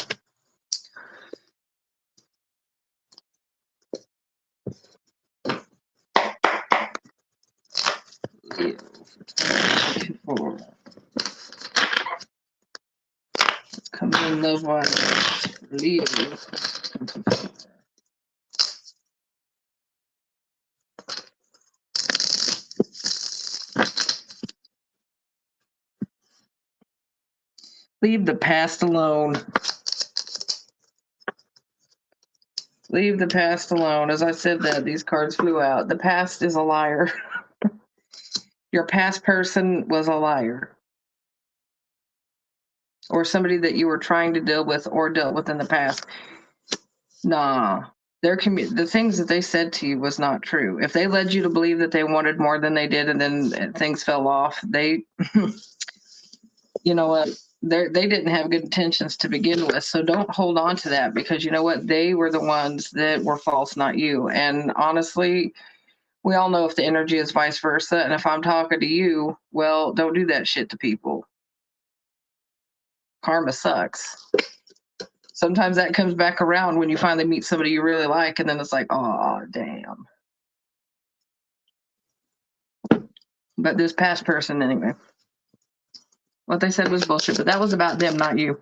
Leo for 2024. Let's come in love-wise. Leo. Leave the past alone. Leave the past alone. As I said that, these cards flew out. The past is a liar. Your past person was a liar. Or somebody that you were trying to deal with or dealt with in the past. Nah. The things that they said to you was not true. If they led you to believe that they wanted more than they did and then things fell off, they, you know what? They didn't have good intentions to begin with. So don't hold on to that, because you know what? They were the ones that were false, not you. And honestly, we all know if the energy is vice versa. And if I'm talking to you, well, don't do that shit to people. Karma sucks. Sometimes that comes back around when you finally meet somebody you really like, and then it's like, oh, damn. But this past person, anyway, what they said was bullshit, but that was about them, not you.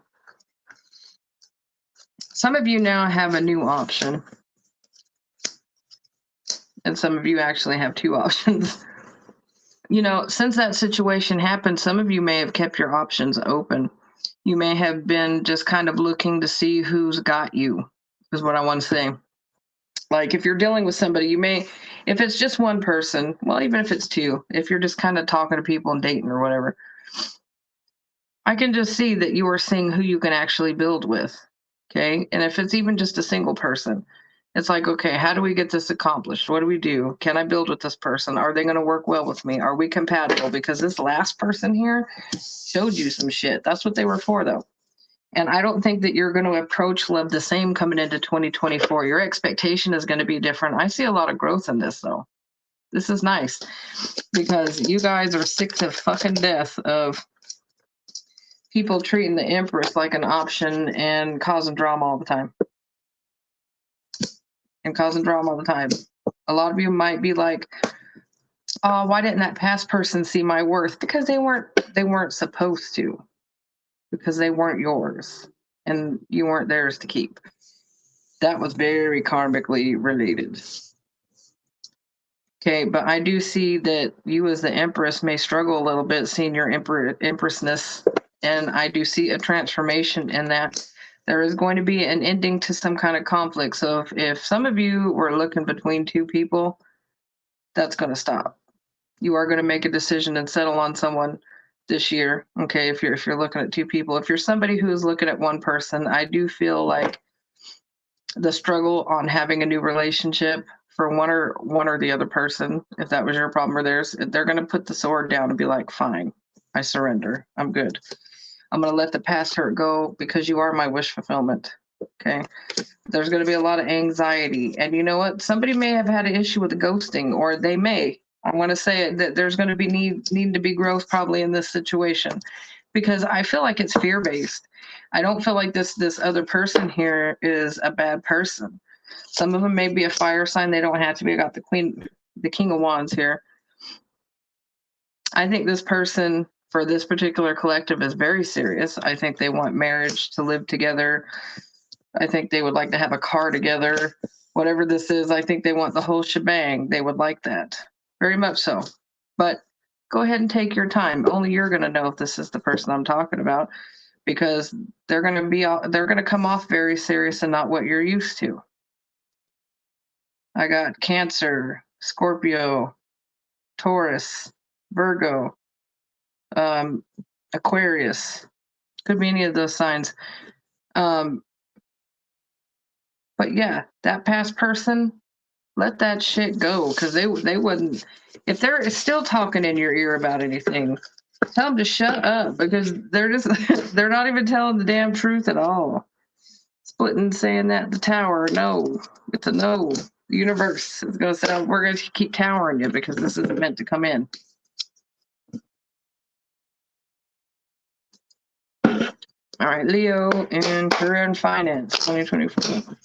Some of you now have a new option. And some of you actually have two options. You know, since that situation happened, some of you may have kept your options open. You may have been just kind of looking to see who's got you, is what I want to say. Like if you're dealing with somebody, you may, if it's just one person, well, even if it's two, if you're just kind of talking to people and dating or whatever, I can just see that you are seeing who you can actually build with. Okay. And if it's even just a single person, It's like, okay, how do we get this accomplished? What do we do? Can I build with this person? Are they going to work well with me? Are we compatible? Because this last person here showed you some shit. That's what they were for, though. And I don't think that you're going to approach love the same coming into 2024. Your expectation is going to be different. I see a lot of growth in this, though. This is nice because you guys are sick to fucking death of people treating the Empress like an option and causing drama all the time. A lot of you might be like, oh, why didn't that past person see my worth? Because they weren't supposed to, because they weren't yours and you weren't theirs to keep. That was very karmically related. Okay, but I do see that you as the Empress may struggle a little bit seeing your Empressness, and I do see a transformation in that. There is going to be an ending to some kind of conflict. So if some of you were looking between two people, that's going to stop. You are going to make a decision and settle on someone this year. Okay, if you're looking at two people, if you're somebody who is looking at one person, I do feel like the struggle on having a new relationship for one or the other person, if that was your problem or theirs, they're going to put the sword down and be like, fine, I surrender. I'm good. I'm going to let the past hurt go because you are my wish fulfillment. Okay. There's going to be a lot of anxiety. And you know what? Somebody may have had an issue with the ghosting, or they may. I want to say it, that there's going to be need to be growth probably in this situation, because I feel like it's fear-based. I don't feel like this other person here is a bad person. Some of them may be a fire sign. They don't have to be. I got the King of Wands here. I think this person for this particular collective is very serious. I think they want marriage, to live together. I think they would like to have a car together. Whatever this is, I think they want the whole shebang. They would like that. Very much so. But go ahead and take your time. Only you're going to know if this is the person I'm talking about, because they're going to come off very serious and not what you're used to. I got Cancer, Scorpio, Taurus, Virgo, Aquarius. Could be any of those signs. But yeah, that past person, let that shit go, because they wouldn't. If they're still talking in your ear about anything, tell them to shut up, because they're not even telling the damn truth at all. Splitting saying that the tower, no, it's a no. The universe is going to say, we're going to keep towering you because this isn't meant to come in. All right, Leo in career and finance, 2024.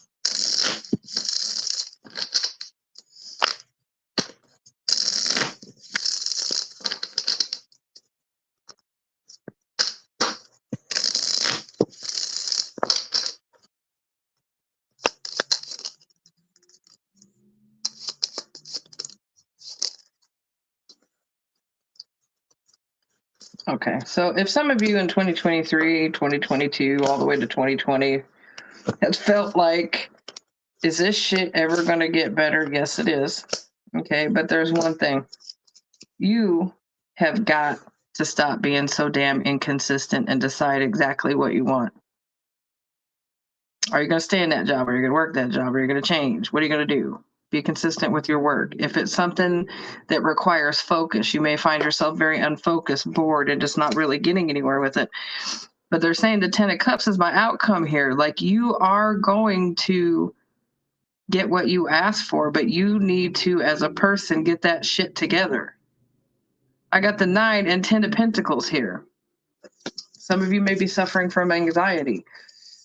Okay, so if some of you in 2023, 2022, all the way to 2020 has felt like, is this shit ever going to get better? Yes, it is. Okay, but there's one thing. You have got to stop being so damn inconsistent and decide exactly what you want. Are you going to stay in that job? Are you going to work that job? Are you going to change? What are you going to do? Be consistent with your work. If it's something that requires focus, you may find yourself very unfocused, bored, and just not really getting anywhere with it. But they're saying the 10 of Cups is my outcome here. Like, you are going to get what you asked for, but you need to, as a person, get that shit together. I got the 9 and 10 of Pentacles here. Some of you may be suffering from anxiety.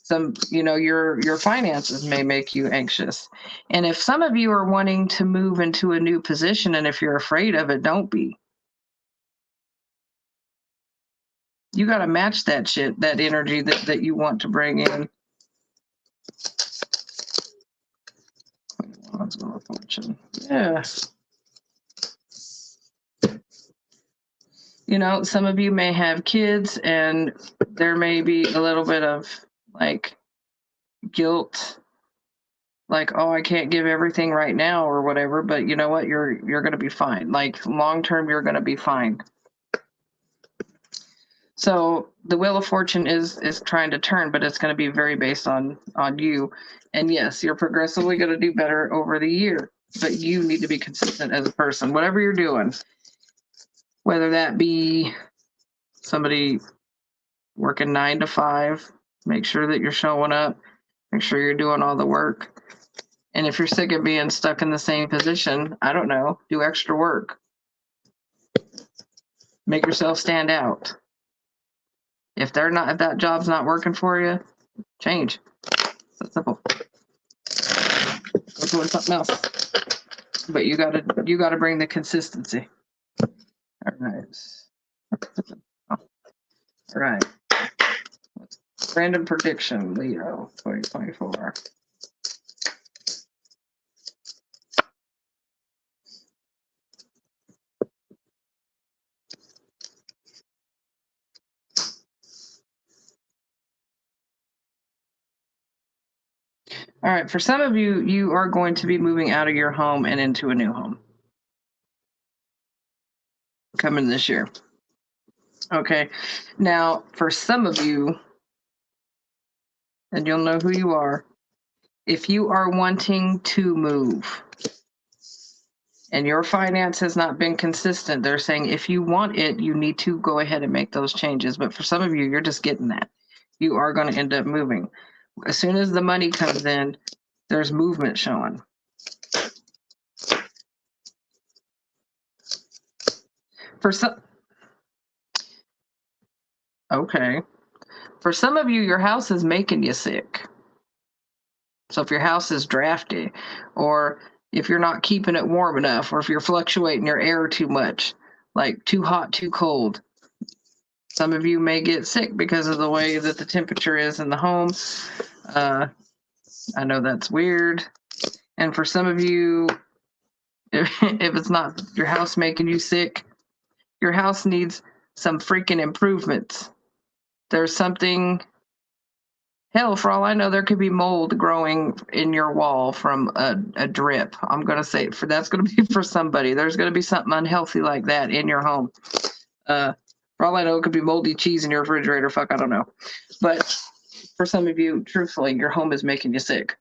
Some, your finances may make you anxious. And if some of you are wanting to move into a new position, and if you're afraid of it, don't be. You got to match that shit, that energy that you want to bring in. Yeah. Some of you may have kids, and there may be a little bit of like guilt, like, oh, I can't give everything right now or whatever, but you know what? You're going to be fine. Like, long term, you're going to be fine. So the Wheel of Fortune is trying to turn, but it's going to be very based on you. And yes, you're progressively going to do better over the year, but you need to be consistent as a person, whatever you're doing, whether that be somebody working 9 to 5, make sure that you're showing up, make sure you're doing all the work. And if you're sick of being stuck in the same position, I don't know, do extra work. Make yourself stand out. If that job's not working for you, change. It's that simple. Go doing something else. But you gotta bring the consistency. All right. All right. Random prediction, Leo, 2024. All right, for some of you, you are going to be moving out of your home and into a new home coming this year. Okay, now for some of you, and you'll know who you are, if you are wanting to move and your finance has not been consistent, they're saying if you want it, you need to go ahead and make those changes. But for some of you, you're just getting that. You are going to end up moving. As soon as the money comes in, there's movement showing. For some, okay. For some of you, your house is making you sick. So if your house is drafty, or if you're not keeping it warm enough, or if you're fluctuating your air too much, like too hot, too cold, some of you may get sick because of the way that the temperature is in the home. I know that's weird. And for some of you, if it's not your house making you sick, your house needs some freaking improvements. There's something, hell, for all I know, there could be mold growing in your wall from a drip. I'm going to say that's going to be for somebody. There's going to be something unhealthy like that in your home. For all I know, it could be moldy cheese in your refrigerator. Fuck, I don't know. But for some of you, truthfully, your home is making you sick.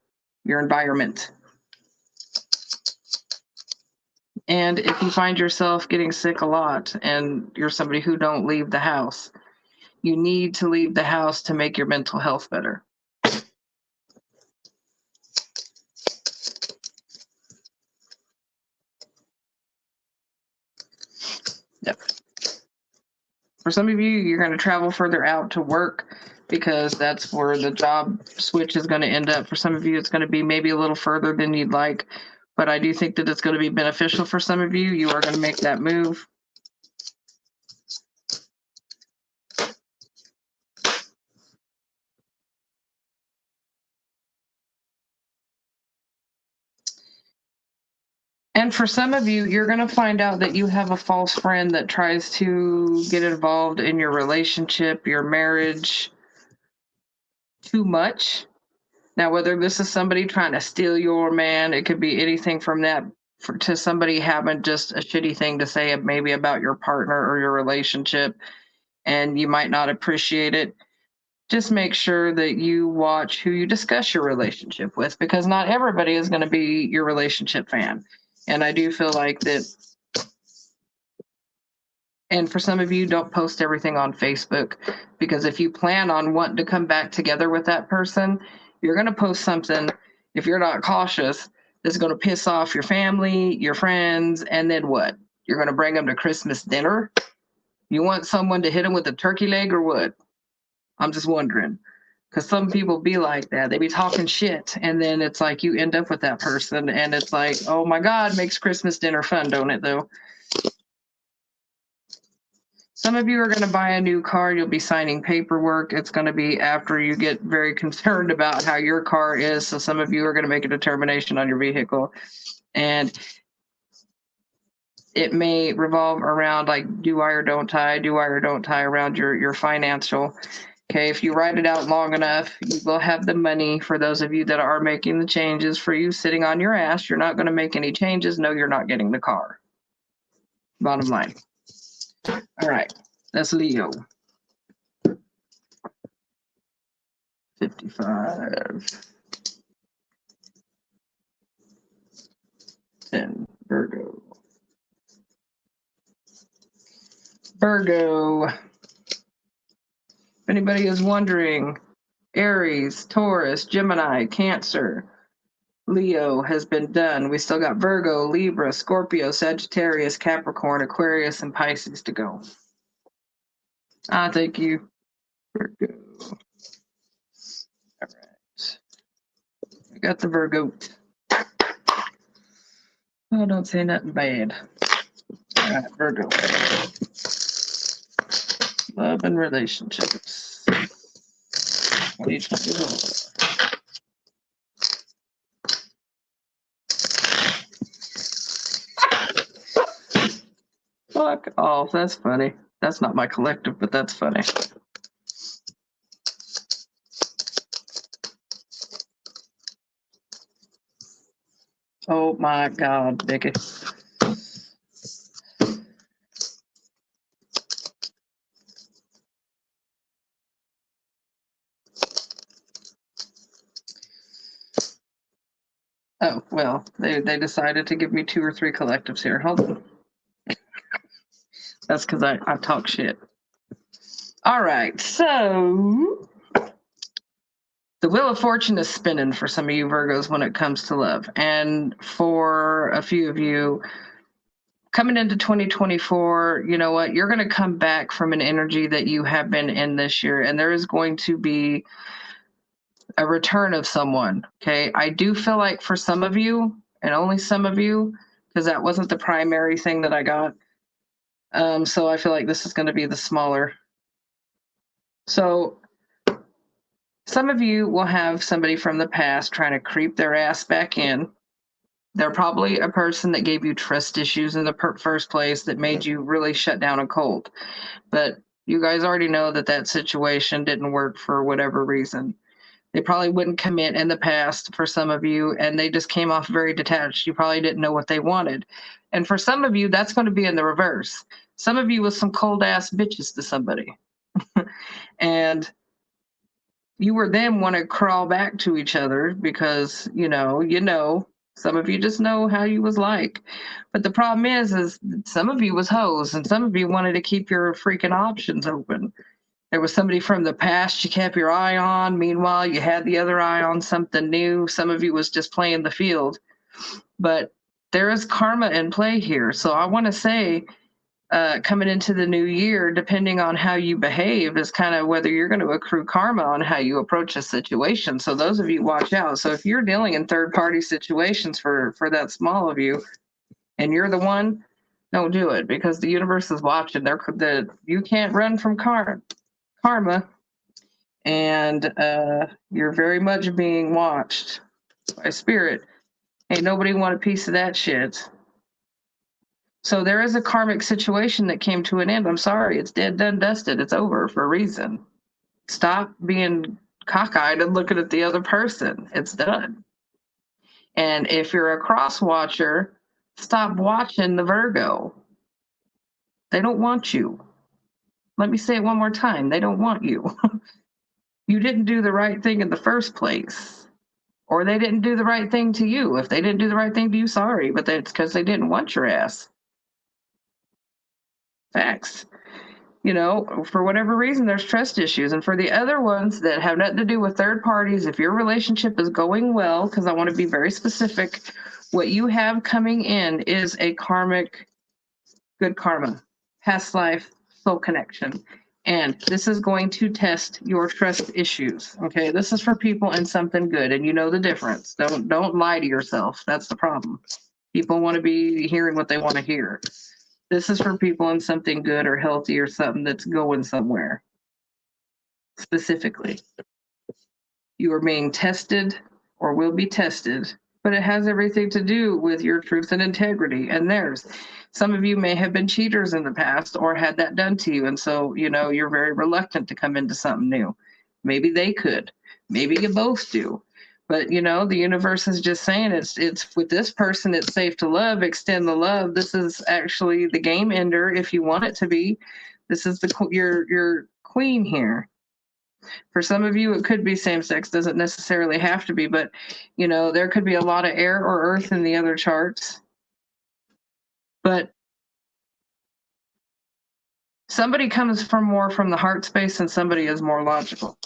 Your environment. And if you find yourself getting sick a lot and you're somebody who don't leave the house, you need to leave the house to make your mental health better. Yep. For some of you, you're going to travel further out to work because that's where the job switch is going to end up. For some of you, it's going to be maybe a little further than you'd like, but I do think that it's going to be beneficial for some of you. You are going to make that move. And for some of you, you're going to find out that you have a false friend that tries to get involved in your relationship, your marriage, too much. Now, whether this is somebody trying to steal your man, it could be anything from that to somebody having just a shitty thing to say maybe about your partner or your relationship, and you might not appreciate it. Just make sure that you watch who you discuss your relationship with, because not everybody is going to be your relationship fan. And I do feel like that. And for some of you, don't post everything on Facebook, because if you plan on wanting to come back together with that person, you're going to post something, if you're not cautious, that's going to piss off your family, your friends, and then what? You're going to bring them to Christmas dinner? You want someone to hit them with a turkey leg or what? I'm just wondering. Because some people be like that. They be talking shit, and then it's like you end up with that person, and it's like, oh my God, makes Christmas dinner fun, don't it, though? Some of you are going to buy a new car. You'll be signing paperwork. It's going to be after you get very concerned about how your car is. So some of you are going to make a determination on your vehicle. And it may revolve around like do I or don't tie around your financial. Okay, if you write it out long enough, you will have the money. For those of you that are making the changes, for you sitting on your ass, you're not going to make any changes. No, you're not getting the car. Bottom line. All right, that's Leo. 55. 10, Virgo. Virgo. If anybody is wondering, Aries, Taurus, Gemini, Cancer, Leo has been done. We still got Virgo, Libra, Scorpio, Sagittarius, Capricorn, Aquarius, and Pisces to go. Thank you, Virgo. All right. We got the Virgo. Oh, don't say nothing bad. All right, Virgo. Love and relationships. 2024. Fuck off. That's funny. That's not my collective, but that's funny. Oh my God, Vicky. Oh, well, they decided to give me 2 or 3 collectives here. Hold on. That's because I talk shit. All right, so the Wheel of Fortune is spinning for some of you Virgos when it comes to love. And for a few of you, coming into 2024, you know what? You're going to come back from an energy that you have been in this year, and there is going to be a return of someone, okay? I do feel like for some of you, and only some of you, because that wasn't the primary thing that I got, so I feel like this is going to be the smaller. So some of you will have somebody from the past trying to creep their ass back in. They're probably a person that gave you trust issues in the first place that made you really shut down and cold. But you guys already know that that situation didn't work for whatever reason. They probably wouldn't commit in the past for some of you, and they just came off very detached. You probably didn't know what they wanted. And for some of you, that's going to be in the reverse. Some of you was some cold ass bitches to somebody. And you were then want to crawl back to each other because, you know, some of you just know how you was like. But the problem is some of you was hoes, and some of you wanted to keep your freaking options open. There was somebody from the past you kept your eye on. Meanwhile, you had the other eye on something new. Some of you was just playing the field. But there is karma in play here. So I want to say, coming into the new year, depending on how you behave, is kind of whether you're going to accrue karma on how you approach a situation. So those of you watch out. So if you're dealing in third-party situations for that small of you, and you're the one, don't do it, because the universe is watching. You can't run from karma, and you're very much being watched by spirit. Ain't nobody want a piece of that shit. So there is a karmic situation that came to an end. I'm sorry, it's dead, done, dusted. It's over for a reason. Stop being cockeyed and looking at the other person. It's done. And if you're a cross watcher, stop watching the Virgo. They don't want you. Let me say it one more time. They don't want you. You didn't do the right thing in the first place. Or they didn't do the right thing to you. If they didn't do the right thing to you, sorry, but that's because they didn't want your ass. Facts. You know, for whatever reason, there's trust issues. And for the other ones that have nothing to do with third parties, if your relationship is going well, because I want to be very specific, what you have coming in is a karmic, good karma, past life, soul connection. And this is going to test your trust issues. Okay, this is for people in something good, and you know the difference. Don't lie to yourself. That's the problem. People want to be hearing what they want to hear. This is for people in something good or healthy or something that's going somewhere. Specifically, you are being tested or will be tested, but it has everything to do with your truth and integrity and theirs. Some of you may have been cheaters in the past or had that done to you. And so, you know, you're very reluctant to come into something new. Maybe they could, maybe you both do. But, you know, the universe is just saying it's with this person, it's safe to love, extend the love. This is actually the game ender if you want it to be. This is your queen here. For some of you, it could be same sex, doesn't necessarily have to be, but you know, there could be a lot of air or earth in the other charts. But somebody comes from more from the heart space and somebody is more logical.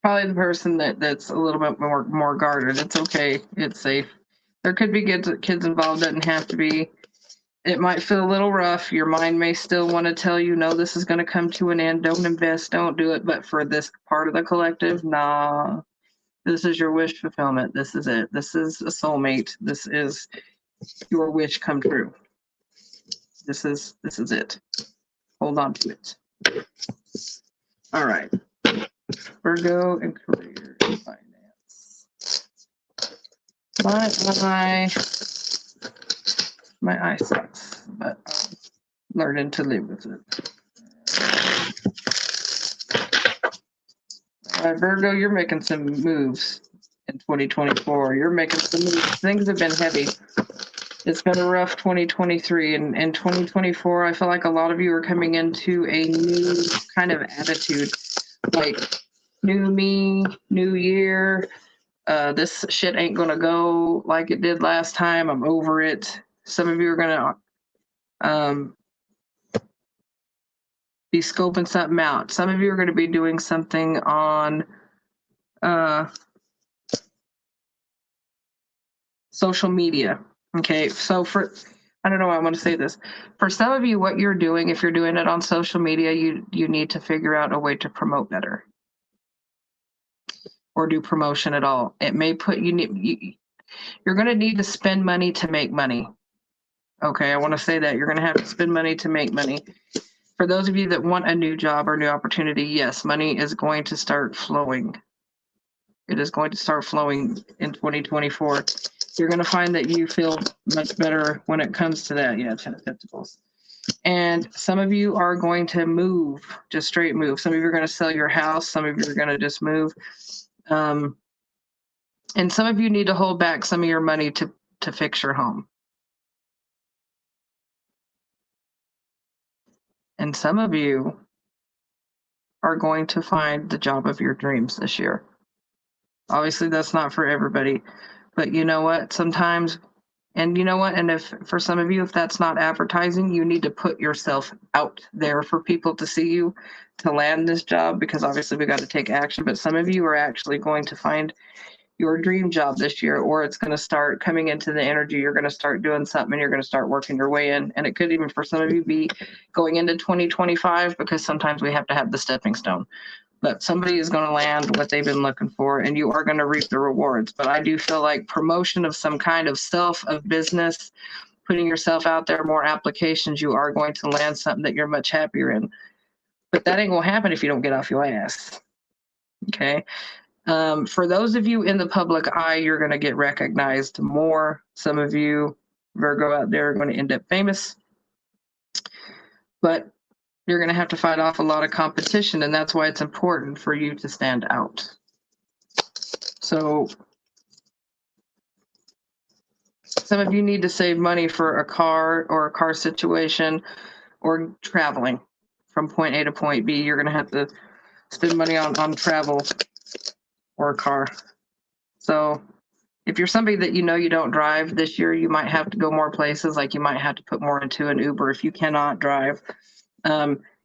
Probably the person that's a little bit more guarded. It's okay. It's safe. There could be kids involved. Doesn't have to be. It might feel a little rough. Your mind may still want to tell you, no, this is going to come to an end. Don't invest. Don't do it. But for this part of the collective, nah. This is your wish fulfillment. This is it. This is a soulmate. This is your wish come true. This is it. Hold on to it. All right. Virgo and career and finance. My eye sucks, but I'm learning to live with it. All right, Virgo, you're making some moves in 2024. You're making some moves. Things have been heavy. It's been a rough 2023, and in 2024, I feel like a lot of you are coming into a new kind of attitude, like new me, new year. This shit ain't gonna go like it did last time. I'm over it. Some of you are gonna be scoping something out. Some of you are gonna be doing something on social media. Okay, so I don't know why I want to say this. For some of you, what you're doing, if you're doing it on social media, you need to figure out a way to promote better, or do promotion at all. It may put you're going to need to spend money to make money. Okay, I want to say that you're going to have to spend money to make money. For those of you that want a new job or new opportunity, yes, money is going to start flowing. It is going to start flowing in 2024. You're going to find that you feel much better when it comes to that. Yeah, 10 of Pentacles. And some of you are going to move, just straight move. Some of you are going to sell your house. Some of you are going to just move. And some of you need to hold back some of your money to fix your home. And some of you are going to find the job of your dreams this year. Obviously, that's not for everybody. But you know what? Sometimes, and you know what? And if for some of you, if that's not advertising, you need to put yourself out there for people to see you to land this job, because obviously we got to take action. But some of you are actually going to find your dream job this year, or it's going to start coming into the energy. You're going to start doing something and you're going to start working your way in. And it could even for some of you be going into 2025, because sometimes we have to have the stepping stone. But somebody is going to land what they've been looking for, and you are going to reap the rewards. But I do feel like promotion of some kind of of business, putting yourself out there, more applications, you are going to land something that you're much happier in. But that ain't going to happen if you don't get off your ass. Okay. For those of you in the public eye, you're going to get recognized more. Some of you, Virgo out there, are going to end up famous. But you're going to have to fight off a lot of competition, and that's why it's important for you to stand out. So some of you need to save money for a car or a car situation or traveling from point A to point B. You're going to have to spend money on travel or a car. So if you're somebody that you know you don't drive this year, you might have to go more places. Like you might have to put more into an Uber if you cannot drive.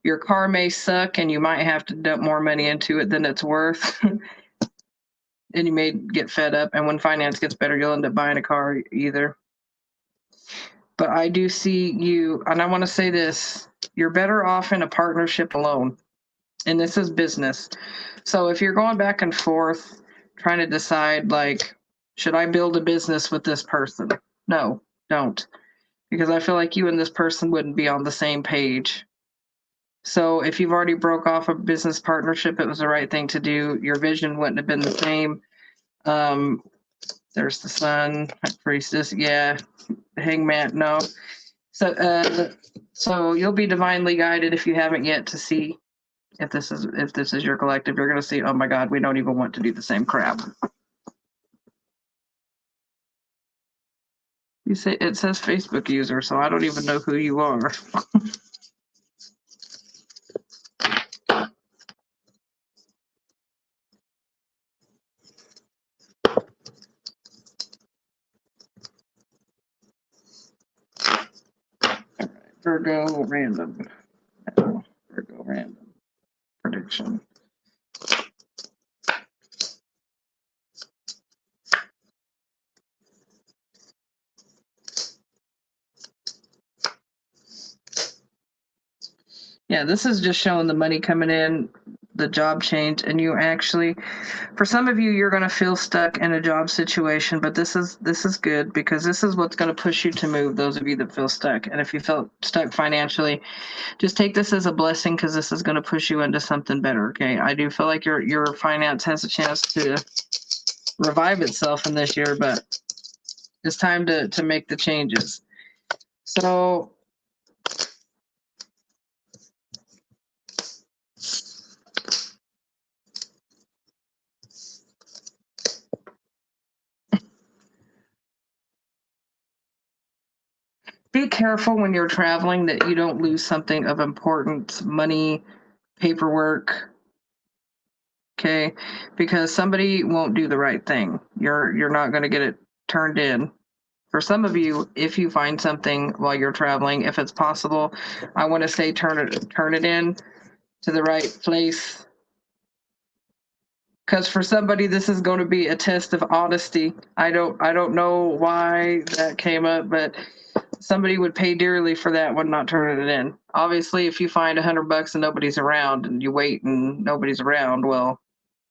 Your car may suck and you might have to dump more money into it than it's worth. And you may get fed up. And when finance gets better, you'll end up buying a car either. But I do see you, and I want to say this, you're better off in a partnership alone. And this is business. So if you're going back and forth trying to decide, like, should I build a business with this person? No, don't. Because I feel like you and this person wouldn't be on the same page. So if you've already broke off a business partnership, it was the right thing to do. Your vision wouldn't have been the same. There's the Sun, Priestess, yeah, Hangman, no. So you'll be divinely guided if you haven't yet to see if this is your collective. You're gonna see, oh my God, we don't even want to do the same crap. You say it says Facebook user, so I don't even know who you are. Virgo random. Virgo random prediction. Yeah, this is just showing the money coming in, the job change, and you actually, for some of you, you're going to feel stuck in a job situation, but this is good because this is what's going to push you to move, those of you that feel stuck. And if you felt stuck financially, just take this as a blessing because this is going to push you into something better, okay? I do feel like your finance has a chance to revive itself in this year, but it's time to make the changes. So be careful when you're traveling that you don't lose something of importance, money, paperwork, okay? Because somebody won't do the right thing. You're not going to get it turned in. For some of you, if you find something while you're traveling, if it's possible, I want to say turn it in to the right place. Because for somebody, this is going to be a test of honesty. I don't know why that came up, but somebody would pay dearly for that one not turning it in. Obviously, if you find $100 and nobody's around and you wait and nobody's around, well,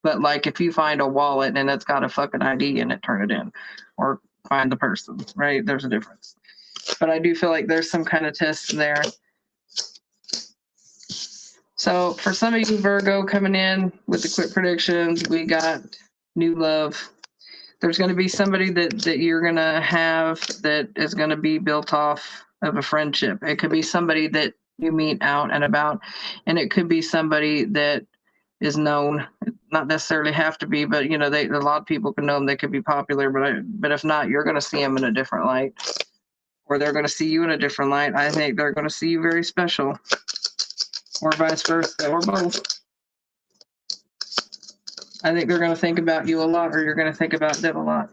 but like if you find a wallet and it's got a fucking ID in it, turn it in or find the person, right? There's a difference. But I do feel like there's some kind of test in there. So for some of you Virgo coming in with the quick predictions, we got new love. There's going to be somebody that you're going to have that is going to be built off of a friendship. It could be somebody that you meet out and about, and it could be somebody that is known. Not necessarily have to be, but you know, a lot of people can know them. They could be popular, but if not, you're going to see them in a different light, or they're going to see you in a different light. I think they're going to see you very special, or vice versa, or both. I think they're going to think about you a lot, or you're going to think about them a lot.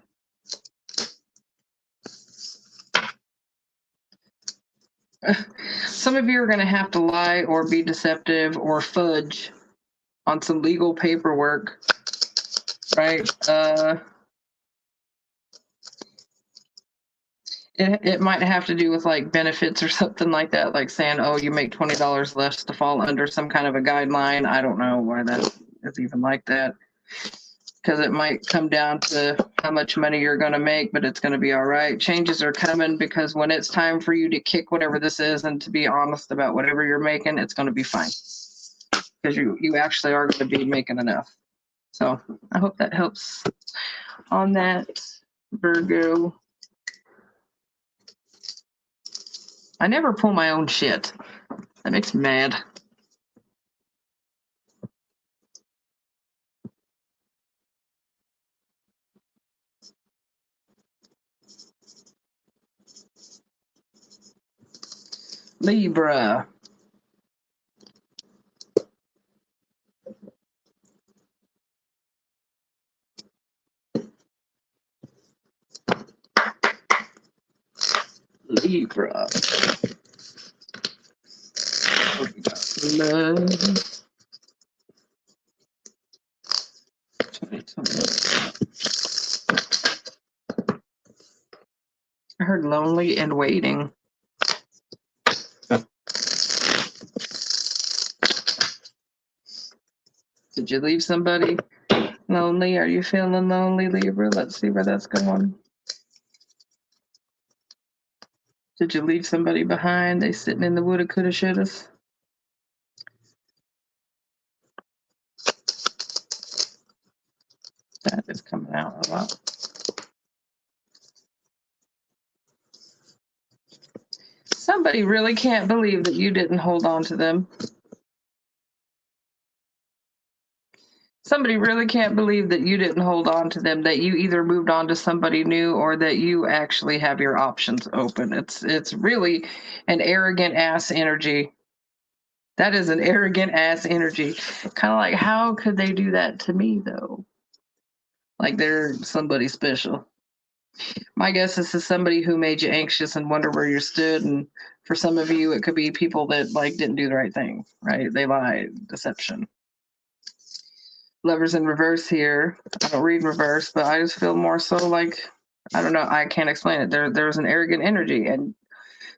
Some of you are going to have to lie or be deceptive or fudge on some legal paperwork, right? It might have to do with like benefits or something like that, like saying, oh, you make $20 less to fall under some kind of a guideline. I don't know why that is even like that. Because it might come down to how much money you're going to make, but it's going to be all right. Changes are coming because when it's time for you to kick whatever this is and to be honest about whatever you're making, it's going to be fine. Because you actually are going to be making enough. So I hope that helps on that, Virgo. I never pull my own shit. That makes me mad. Libra. Libra. Love. 2020. I heard lonely and waiting. Did you leave somebody lonely? Are you feeling lonely, Libra? Let's see where that's going. Did you leave somebody behind? They sitting in the woulda, coulda, shouldas? That is coming out a lot. Somebody really can't believe that you didn't hold on to them. Somebody really can't believe that you didn't hold on to them, that you either moved on to somebody new or that you actually have your options open. It's really an arrogant ass energy. That is an arrogant ass energy. Kind of like, how could they do that to me though? Like they're somebody special. My guess is somebody who made you anxious and wonder where you stood. And for some of you, it could be people that like didn't do the right thing, right? They lied, deception. Lovers in reverse here. I don't read reverse, but I just feel more so like, I don't know, I can't explain it. There's an arrogant energy. And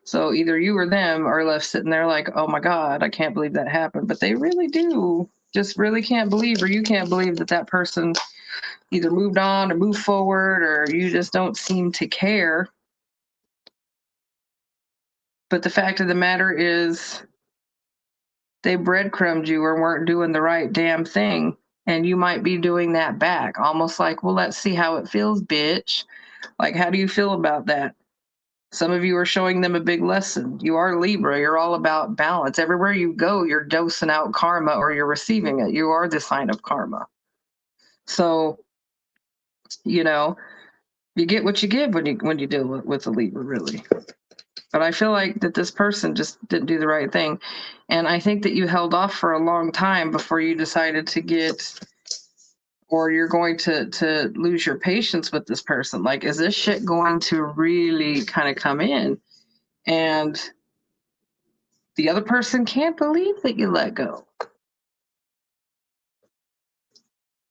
so either you or them are left sitting there like, oh my God, I can't believe that happened. But they really do just really can't believe, or you can't believe that that person either moved on or moved forward, or you just don't seem to care. But the fact of the matter is, they breadcrumbed you or weren't doing the right damn thing. And you might be doing that back, almost like, well, let's see how it feels, bitch. Like, how do you feel about that? Some of you are showing them a big lesson. You are Libra. You're all about balance. Everywhere you go, you're dosing out karma or you're receiving it. You are the sign of karma. So, you know, you get what you give when you deal with a Libra, really. But I feel like that this person just didn't do the right thing. And I think that you held off for a long time before you decided to get, or you're going to lose your patience with this person. Like, is this shit going to really kind of come in? And the other person can't believe that you let go.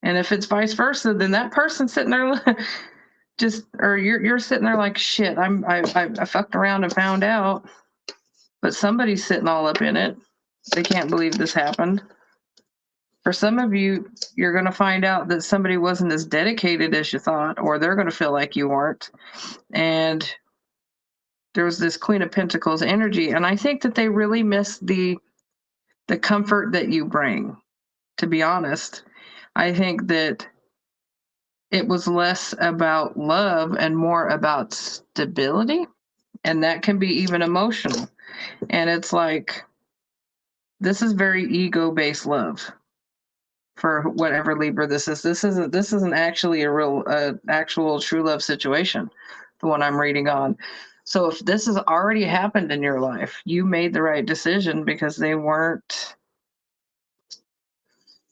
And if it's vice versa, then that person sitting there just, or you're sitting there like, shit, I fucked around and found out, but somebody's sitting all up in it. They can't believe this happened. For some of you, you're going to find out that somebody wasn't as dedicated as you thought, or they're going to feel like you weren't. And there was this Queen of Pentacles energy. And I think that they really miss the comfort that you bring, to be honest. I think that it was less about love and more about stability. And that can be even emotional. And it's like, this is very ego-based love for whatever Libra this is. This isn't actually a real, actual true love situation, the one I'm reading on. So if this has already happened in your life, you made the right decision because they weren't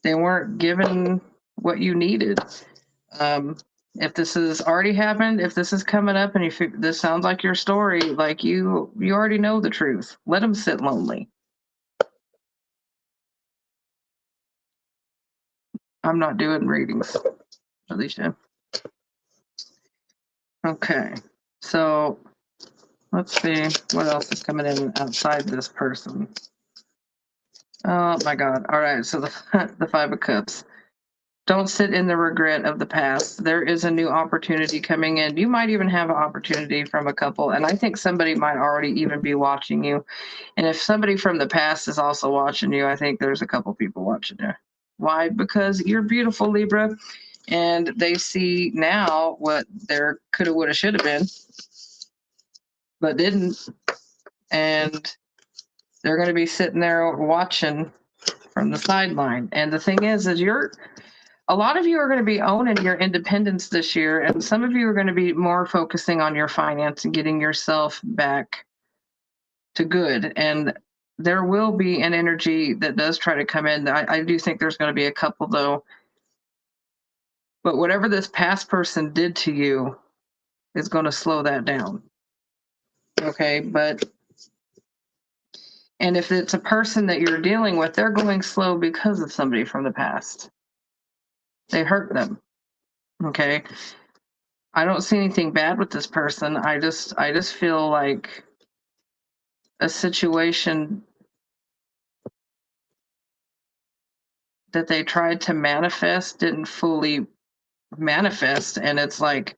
given what you needed. If this has already happened, if this is coming up and this sounds like your story, like you already know the truth. Let them sit lonely. I'm not doing readings, Alicia. Okay, so let's see what else is coming in outside this person. Oh my God. All right, so the Five of Cups. Don't sit in the regret of the past. There is a new opportunity coming in. You might even have an opportunity from a couple, and I think somebody might already even be watching you. And if somebody from the past is also watching you, I think there's a couple people watching you. Why? Because you're beautiful, Libra, and they see now what there coulda, woulda, shoulda been, but didn't. And they're going to be sitting there watching from the sideline. And the thing is a lot of you are going to be owning your independence this year, and some of you are going to be more focusing on your finance and getting yourself back to good. And there will be an energy that does try to come in. I do think there's going to be a couple, though. But whatever this past person did to you is going to slow that down. Okay, and if it's a person that you're dealing with, they're going slow because of somebody from the past. They hurt them. Okay. I don't see anything bad with this person. I just feel like a situation that they tried to manifest didn't fully manifest, and it's like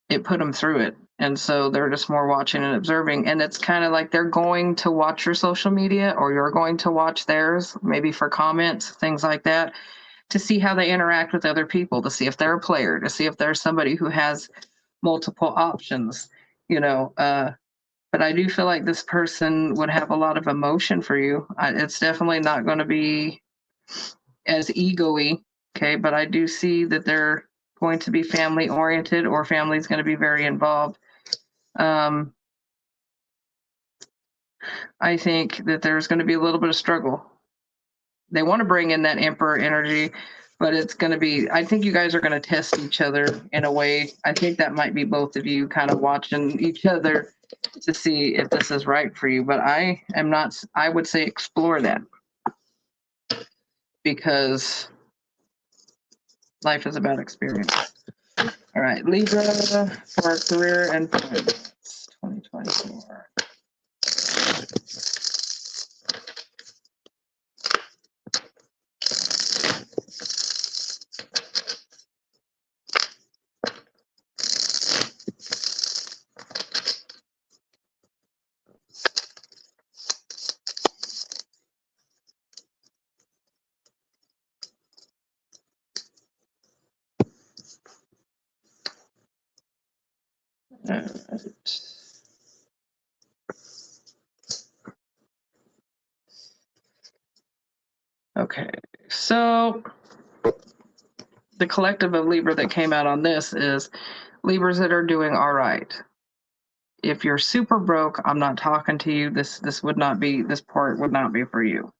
it put them through it. And so they're just more watching and observing. And it's kind of like they're going to watch your social media, or you're going to watch theirs, maybe for comments, things like that, to see how they interact with other people, to see if they're a player, to see if there's somebody who has multiple options, but I do feel like this person would have a lot of emotion for you. It's definitely not going to be as ego-y, okay? But I do see that they're going to be family oriented, or family's going to be very involved. I think that there's going to be a little bit of struggle. They want to bring in that Emperor energy, but it's going to be, I think you guys are going to test each other in a way. I think that might be both of you kind of watching each other to see if this is right for you. But I am not, I would say explore that, because life is about experience. All right, Libra for career and finance, 2024. All right. Okay, so the collective of Libra that came out on this is Libras that are doing all right. If you're super broke, I'm not talking to you. This would not be, this part would not be for you.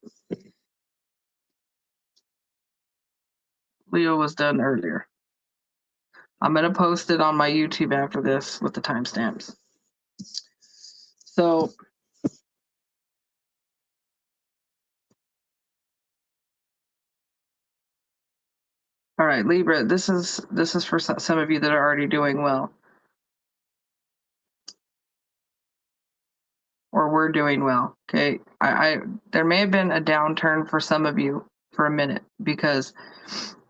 Leo was done earlier. I'm going to post it on my YouTube after this with the timestamps. So all right, Libra, this is for some of you that are already doing well, or we're doing well. Okay, I there may have been a downturn for some of you for a minute, because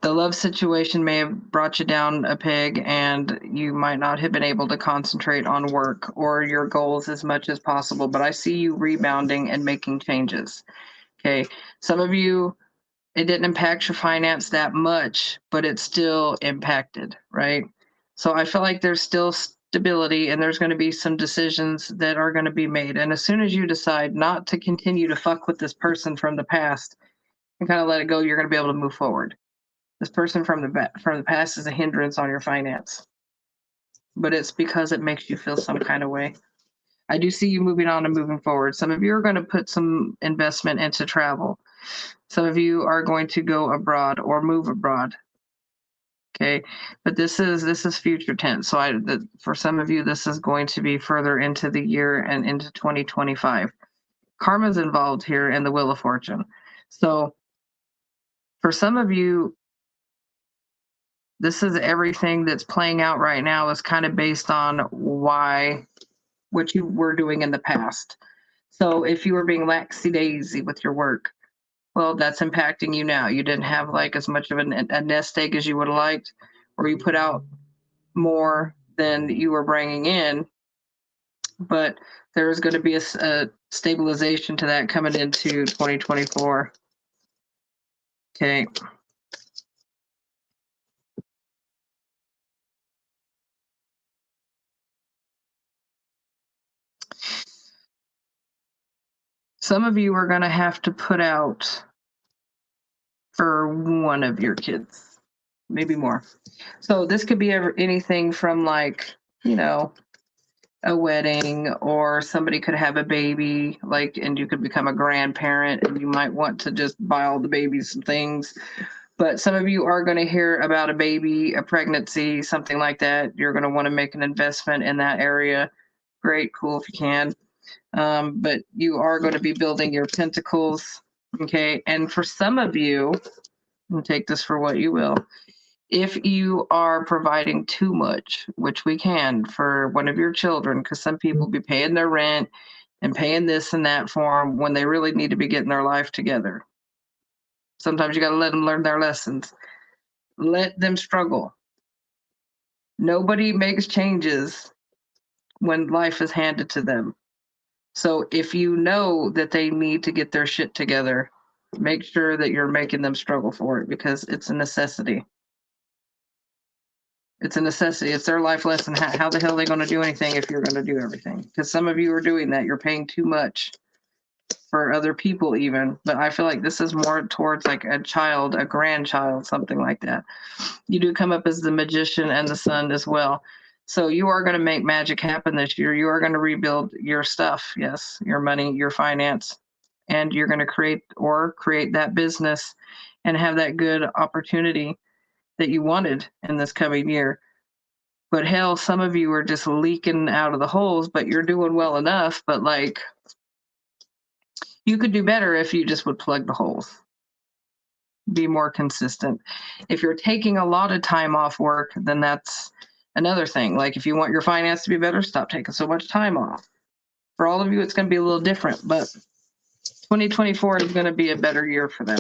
the love situation may have brought you down a peg, and you might not have been able to concentrate on work or your goals as much as possible. But I see you rebounding and making changes. Okay, some of you, it didn't impact your finance that much, but it still impacted, right? So I feel like there's still stability, and there's going to be some decisions that are going to be made. And as soon as you decide not to continue to fuck with this person from the past and kind of let it go, you're going to be able to move forward. This person from the past is a hindrance on your finance, but it's because it makes you feel some kind of way. I do see you moving on and moving forward. Some of you are going to put some investment into travel. Some of you are going to go abroad or move abroad. Okay, but this is future tense. So for some of you, this is going to be further into the year and into 2025. Karma's involved here in the Wheel of Fortune. So for some of you, this is everything that's playing out right now is kind of based on what you were doing in the past. So if you were being laxy-daisy with your work, well, that's impacting you now. You didn't have like as much of a nest egg as you would have liked, or you put out more than you were bringing in. But there is going to be a stabilization to that coming into 2024. Okay. Some of you are going to have to put out for one of your kids, maybe more. So this could be anything from like, a wedding, or somebody could have a baby, like, and you could become a grandparent, and you might want to just buy all the babies some things. But some of you are going to hear about a baby, a pregnancy, something like that. You're going to want to make an investment in that area. Great, cool if you can. But you are going to be building your pentacles. Okay. And for some of you, and take this for what you will, if you are providing too much, which we can for one of your children, because some people be paying their rent and paying this and that for them when they really need to be getting their life together. Sometimes you got to let them learn their lessons. Let them struggle. Nobody makes changes when life is handed to them. So if you know that they need to get their shit together, make sure that you're making them struggle for it, because it's a necessity. It's a necessity. It's their life lesson. How the hell are they going to do anything if you're going to do everything? Because some of you are doing that. You're paying too much for other people even. But I feel like this is more towards like a child, a grandchild, something like that. You do come up as the Magician and the Sun as well. So you are going to make magic happen this year. You are going to rebuild your stuff. Yes, your money, your finance. And you're going to create that business and have that good opportunity that you wanted in this coming year. But hell, some of you are just leaking out of the holes, but you're doing well enough. But like, you could do better if you just would plug the holes. Be more consistent. If you're taking a lot of time off work, then that's another thing. Like if you want your finance to be better, stop taking so much time off. For all of you, it's going to be a little different, but 2024 is going to be a better year for them.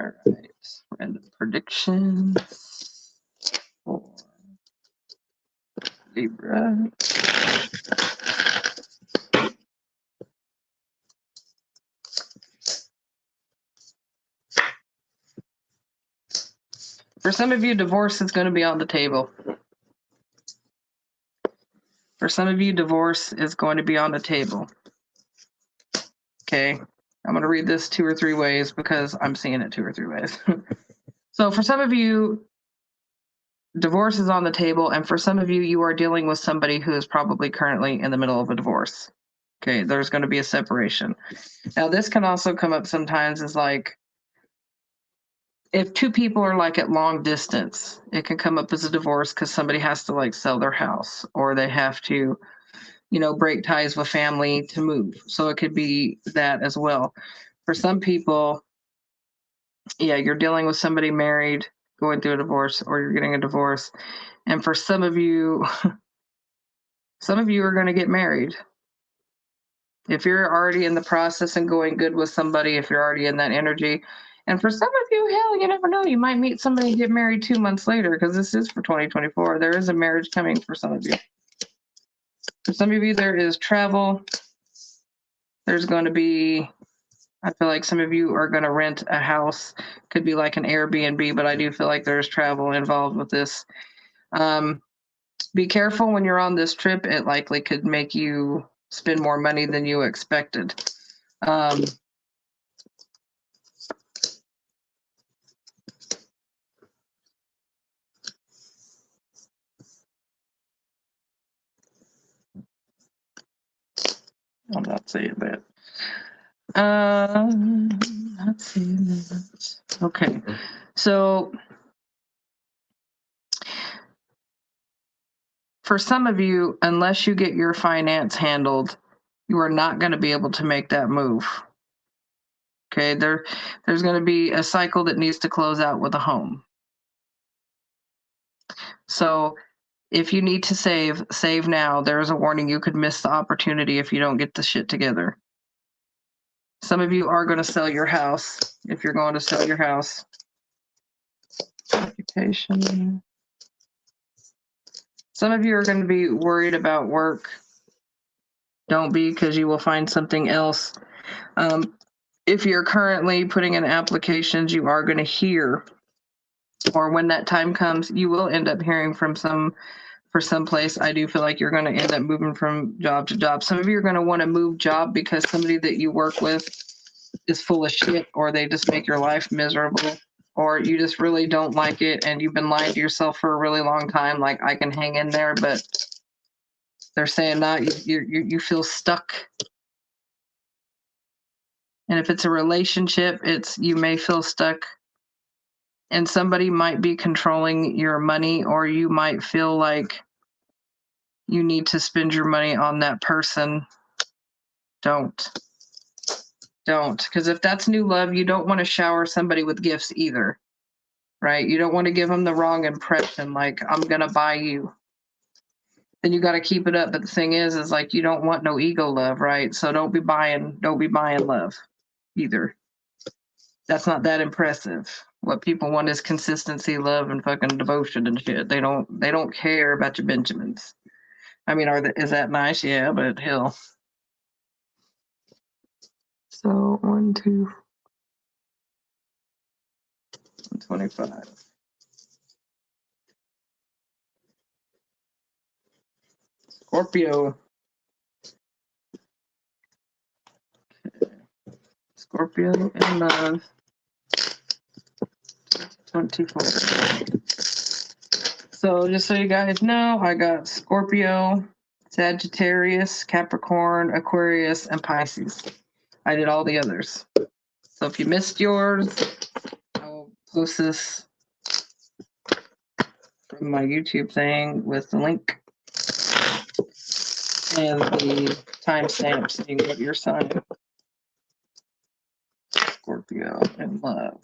All right, random predictions for Libra. For some of you, divorce is going to be on the table. For some of you, divorce is going to be on the table. Okay, I'm going to read this 2 or 3 ways because I'm seeing it 2 or 3 ways. So for some of you, divorce is on the table, and for some of you, you are dealing with somebody who is probably currently in the middle of a divorce. Okay, there's going to be a separation. Now, this can also come up sometimes as like, if 2 people are like at long distance, it can come up as a divorce because somebody has to like sell their house, or they have to, you know, break ties with family to move. So it could be that as well. For some people, yeah, you're dealing with somebody married, going through a divorce, or you're getting a divorce. And for some of you are going to get married. If you're already in the process and going good with somebody, if you're already in that energy. And for some of you, hell, you never know. You might meet somebody and get married 2 months later, because this is for 2024. There is a marriage coming for some of you. For some of you, there is travel. There's going to be, I feel like some of you are going to rent a house. Could be like an Airbnb, but I do feel like there's travel involved with this. Be careful when you're on this trip. It likely could make you spend more money than you expected. I'm not saying that. Not saying that. Okay, so for some of you, unless you get your finance handled, you are not going to be able to make that move. Okay, there's going to be a cycle that needs to close out with a home. So if you need to save now. There is a warning you could miss the opportunity if you don't get the shit together. Some of you are going to sell your house if you're going to sell your house. Occupation. Some of you are going to be worried about work. Don't be, because you will find something else. If you're currently putting in applications, you are going to hear, or when that time comes, you will end up hearing from some place. I do feel like you're going to end up moving from job to job. Some of you are going to want to move job because somebody that you work with is full of shit, or they just make your life miserable, or you just really don't like it and you've been lying to yourself for a really long time. Like, I can hang in there, but they're saying not. You feel stuck. And if it's a relationship, you may feel stuck, and somebody might be controlling your money, or you might feel like you need to spend your money on that person. Don't, because if that's new love, you don't want to shower somebody with gifts either, right? You don't want to give them the wrong impression, like, I'm gonna buy you. Then you got to keep it up. But the thing is like, you don't want no ego love, right? So don't be buying love either. That's not that impressive. What people want is consistency, love, and fucking devotion and shit. They don't care about your Benjamins. I mean, is that nice? Yeah, but hell. So 1, 2, 25. Scorpio. Scorpio in love. 24. So just so you guys know, I got Scorpio, Sagittarius, Capricorn, Aquarius, and Pisces. I did all the others. So if you missed yours, I will post this from my YouTube thing with the link and the timestamp saying what your sign. Scorpio in love.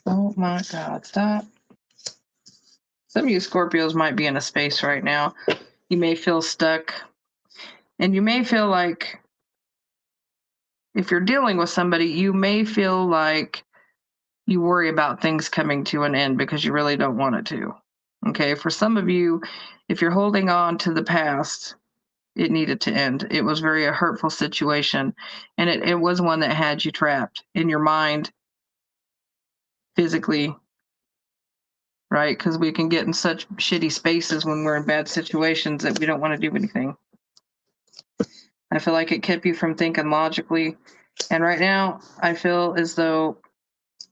Oh my God, stop. Some of you Scorpios might be in a space right now. You may feel stuck. And you may feel like, if you're dealing with somebody, you may feel like you worry about things coming to an end because you really don't want it to. Okay, for some of you, if you're holding on to the past, it needed to end. It was very a hurtful situation, and it was one that had you trapped in your mind, physically, right? Because we can get in such shitty spaces when we're in bad situations that we don't want to do anything. I feel like it kept you from thinking logically. And right now, I feel as though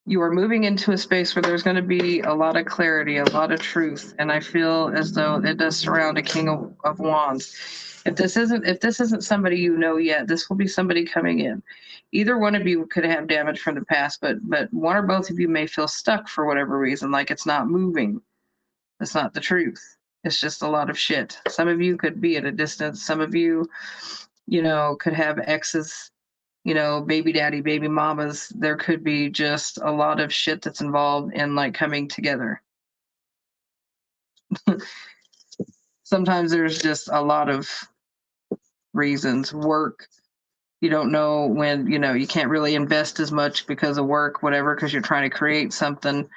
you are moving into a space where there's going to be a lot of clarity, a lot of truth. And I feel as though it does surround a King of Wands. If this isn't somebody you know yet, this will be somebody coming in. Either one of you could have damage from the past, but one or both of you may feel stuck for whatever reason, like it's not moving. It's not the truth. It's just a lot of shit. Some of you could be at a distance. Some of you, could have exes, baby daddy, baby mamas. There could be just a lot of shit that's involved in like coming together. Sometimes there's just a lot of reasons. Work, you don't know when, you can't really invest as much because of work, whatever, because you're trying to create something.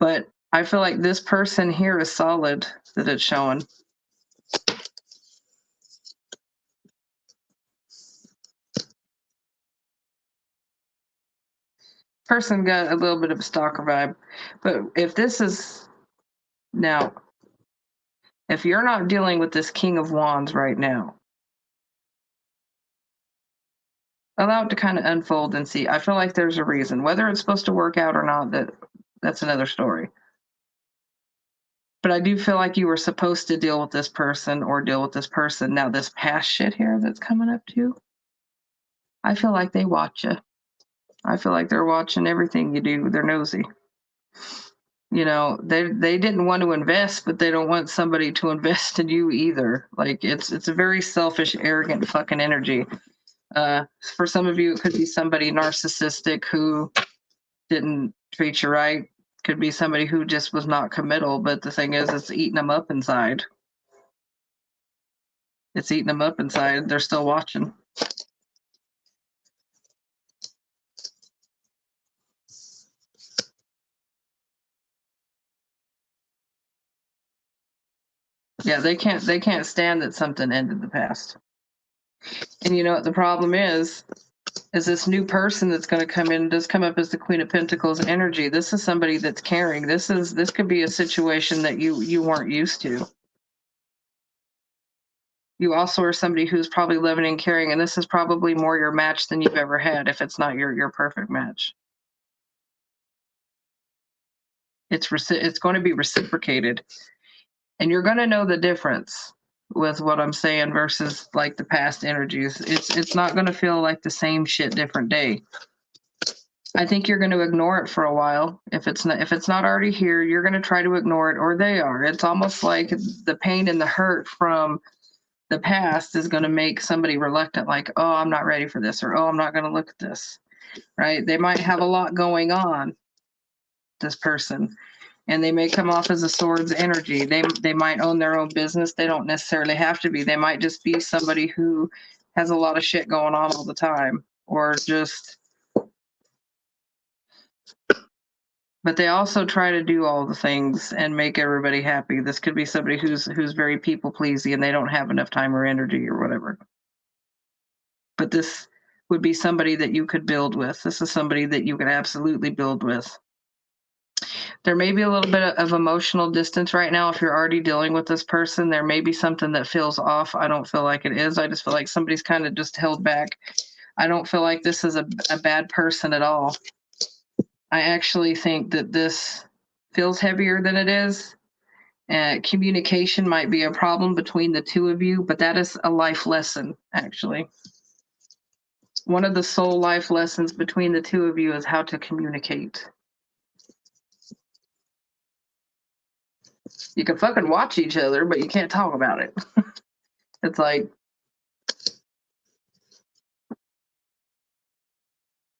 But I feel like this person here is solid that it's showing. Person got a little bit of a stalker vibe. But if this is now, if you're not dealing with this King of Wands right now, allow it to kind of unfold and see. I feel like there's a reason. Whether it's supposed to work out or not, that's another story. But I do feel like you were supposed to deal with this person or deal with this person. Now, this past shit here that's coming up too, I feel like they watch you. I feel like they're watching everything you do. They're nosy. They didn't want to invest, but they don't want somebody to invest in you either. Like it's a very selfish, arrogant fucking energy. For some of you, it could be somebody narcissistic who didn't treat you right. Could be somebody who just was not committal. But the thing is, it's eating them up inside. It's eating them up inside. They're still watching. Yeah, they can't stand that something ended the past. And what the problem is this new person that's going to come in does come up as the Queen of Pentacles energy. This is somebody that's caring. This could be a situation that you weren't used to. You also are somebody who's probably loving and caring, and this is probably more your match than you've ever had, if it's not your perfect match. It's going to be reciprocated, and you're going to know the difference with what I'm saying versus like the past energies. It's not going to feel like the same shit different day. I think you're going to ignore it for a while. If it's not already here, you're going to try to ignore it, or they are. It's almost like the pain and the hurt from the past is going to make somebody reluctant, like, oh, I'm not ready for this, or oh, I'm not going to look at this, right? They might have a lot going on, this person, and they may come off as a swords energy. They might own their own business. They don't necessarily have to be. They might just be somebody who has a lot of shit going on all the time, or just, but they also try to do all the things and make everybody happy. This could be somebody who's very people pleasing, and they don't have enough time or energy or whatever. But this would be somebody that you could build with. This is somebody that you can absolutely build with. There may be a little bit of emotional distance right now. If you're already dealing with this person, there may be something that feels off. I don't feel like it is. I just feel like somebody's kind of just held back. I don't feel like this is a bad person at all. I actually think that this feels heavier than it is. Communication might be a problem between the two of you, but that is a life lesson, actually. One of the soul life lessons between the two of you is how to communicate. You can fucking watch each other, but you can't talk about it. It's like,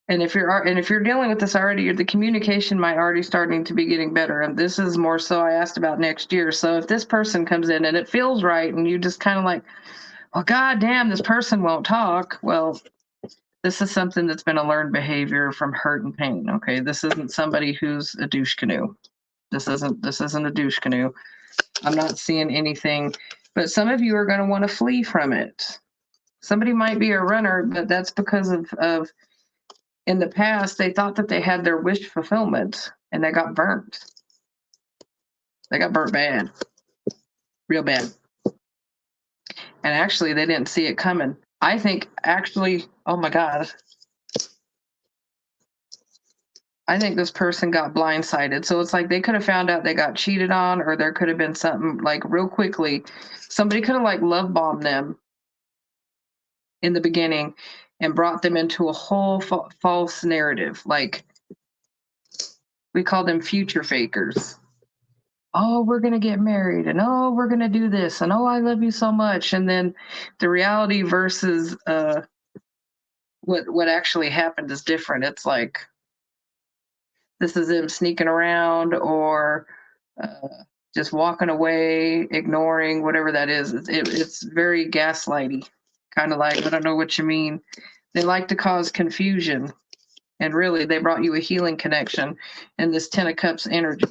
and if you're dealing with this already, the communication might already starting to be getting better. And this is more so I asked about next year. So if this person comes in and it feels right, and you just kind of like, well, God damn, this person won't talk. Well, this is something that's been a learned behavior from hurt and pain. Okay, this isn't somebody who's a douche canoe. This isn't a douche canoe. I'm not seeing anything, but some of you are going to want to flee from it. Somebody might be a runner, but that's because of in the past, they thought that they had their wish fulfillment and they got burnt. They got burnt bad, real bad. And actually, they didn't see it coming. I think actually, oh my God. I think this person got blindsided. So it's like they could have found out they got cheated on, or there could have been something like real quickly. Somebody could have like love bombed them in the beginning and brought them into a whole false narrative. Like we call them future fakers. Oh, we're going to get married, and oh, we're going to do this, and oh, I love you so much. And then the reality versus what actually happened is different. It's like this is them sneaking around or just walking away, ignoring whatever that is. It's very gaslighty, kind of like, I don't know what you mean. They like to cause confusion, and really they brought you a healing connection and this 10 of Cups energy.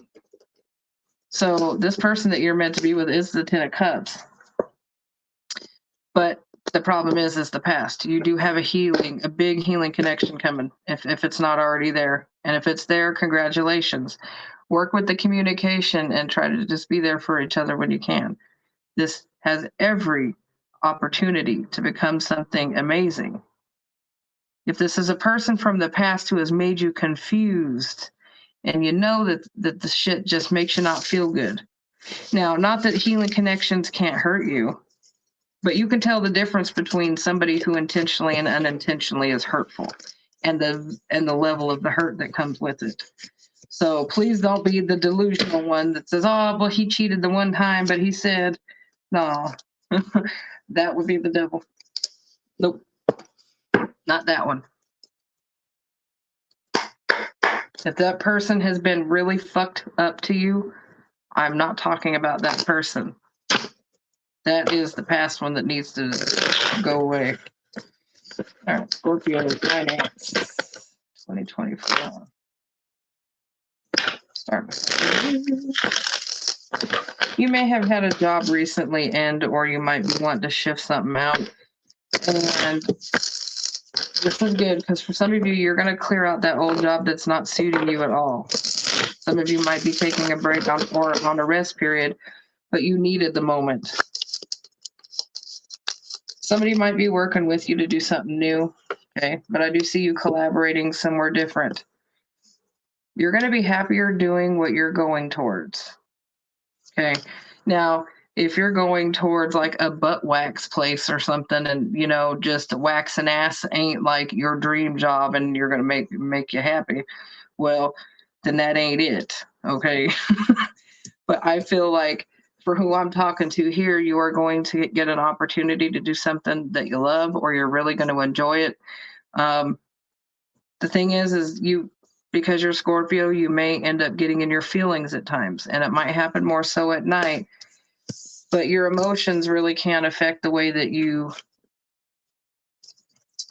So this person that you're meant to be with is the 10 of Cups. But the problem is the past. You do have a big healing connection coming if it's not already there. And if it's there, congratulations. Work with the communication and try to just be there for each other when you can. This has every opportunity to become something amazing. If this is a person from the past who has made you confused, and you know that the shit just makes you not feel good. Now, not that healing connections can't hurt you, but you can tell the difference between somebody who intentionally and unintentionally is hurtful, and the level of the hurt that comes with it. So please don't be the delusional one that says, oh, well, he cheated the one time, but he said, no, that would be the devil. Nope, not that one. If that person has been really fucked up to you, I'm not talking about that person. That is the past one that needs to go away. All right, Scorpio finance 2024. Start with you may have had a job recently end, or you might want to shift something out. And this is good because for some of you, you're going to clear out that old job that's not suiting you at all. Some of you might be taking a break on a rest period, but you needed the moment. Somebody might be working with you to do something new, okay? But I do see you collaborating somewhere different. You're going to be happier doing what you're going towards, okay? Now, if you're going towards like a butt wax place or something, and you know, just waxing ass ain't like your dream job and you're gonna make you happy, well, then that ain't it, okay? But I feel like for who I'm talking to here, you are going to get an opportunity to do something that you love, or you're really going to enjoy it. The thing is you, because you're Scorpio, you may end up getting in your feelings at times, and it might happen more so at night. But your emotions really can affect the way that you,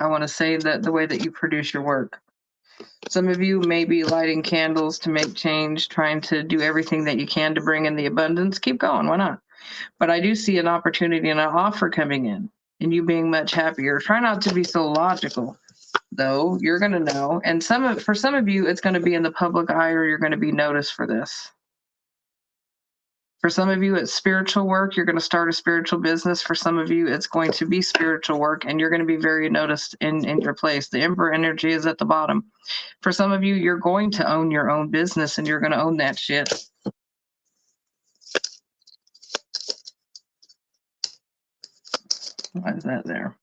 I want to say that the way that you produce your work. Some of you may be lighting candles to make change, trying to do everything that you can to bring in the abundance. Keep going, why not? But I do see an opportunity and an offer coming in, and you being much happier. Try not to be so logical, though. You're going to know. And for some of you, it's going to be in the public eye, or you're going to be noticed for this. For some of you, it's spiritual work. You're going to start a spiritual business. For some of you, it's going to be spiritual work, and you're going to be very noticed in your place. The Emperor energy is at the bottom. For some of you, you're going to own your own business, and you're going to own that shit. Why is that there?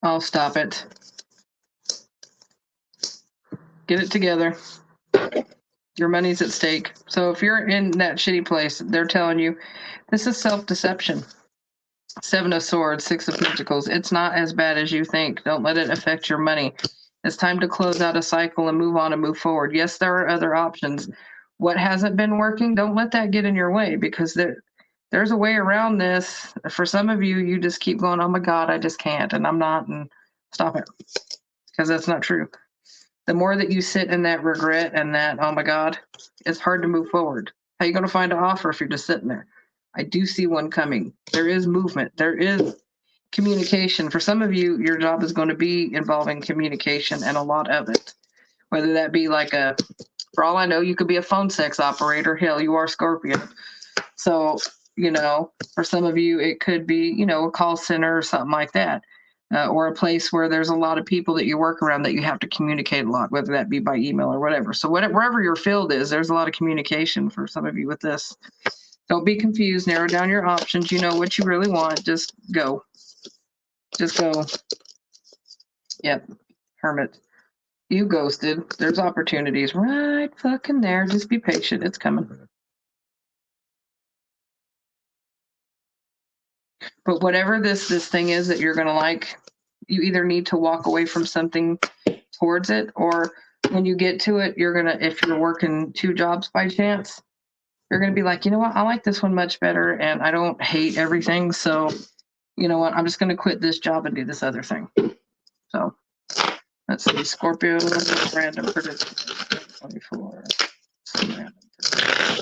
I'll stop it. Get it together. Your money's at stake. So if you're in that shitty place, they're telling you this is self-deception. 7 of Swords, 6 of Pentacles. It's not as bad as you think. Don't let it affect your money. It's time to close out a cycle and move on and move forward. Yes, there are other options. What hasn't been working, don't let that get in your way, because there's a way around this. For some of you, you just keep going, oh my God, I just can't, and I'm not, and stop it, because that's not true. The more that you sit in that regret and that, oh my God, it's hard to move forward. How are you going to find an offer if you're just sitting there? I do see one coming. There is movement. There is communication. For some of you, your job is going to be involving communication, and a lot of it. Whether that be like for all I know, you could be a phone sex operator. Hell, you are Scorpio. So, for some of you, it could be, a call center or something like that. Or a place where there's a lot of people that you work around that you have to communicate a lot, whether that be by email or whatever. So wherever your field is, there's a lot of communication for some of you with this. Don't be confused. Narrow down your options. You know what you really want. Just go. Just go. Yep. Hermit. You ghosted. There's opportunities right fucking there. Just be patient. It's coming. But whatever this thing is that you're going to like, you either need to walk away from something towards it, or when you get to it, you're going to, if you're working 2 jobs by chance, you're going to be like, you know what, I like this one much better, and I don't hate everything. So, you know what, I'm just going to quit this job and do this other thing. So, let's see, Scorpio, random prediction, 24, some random prediction.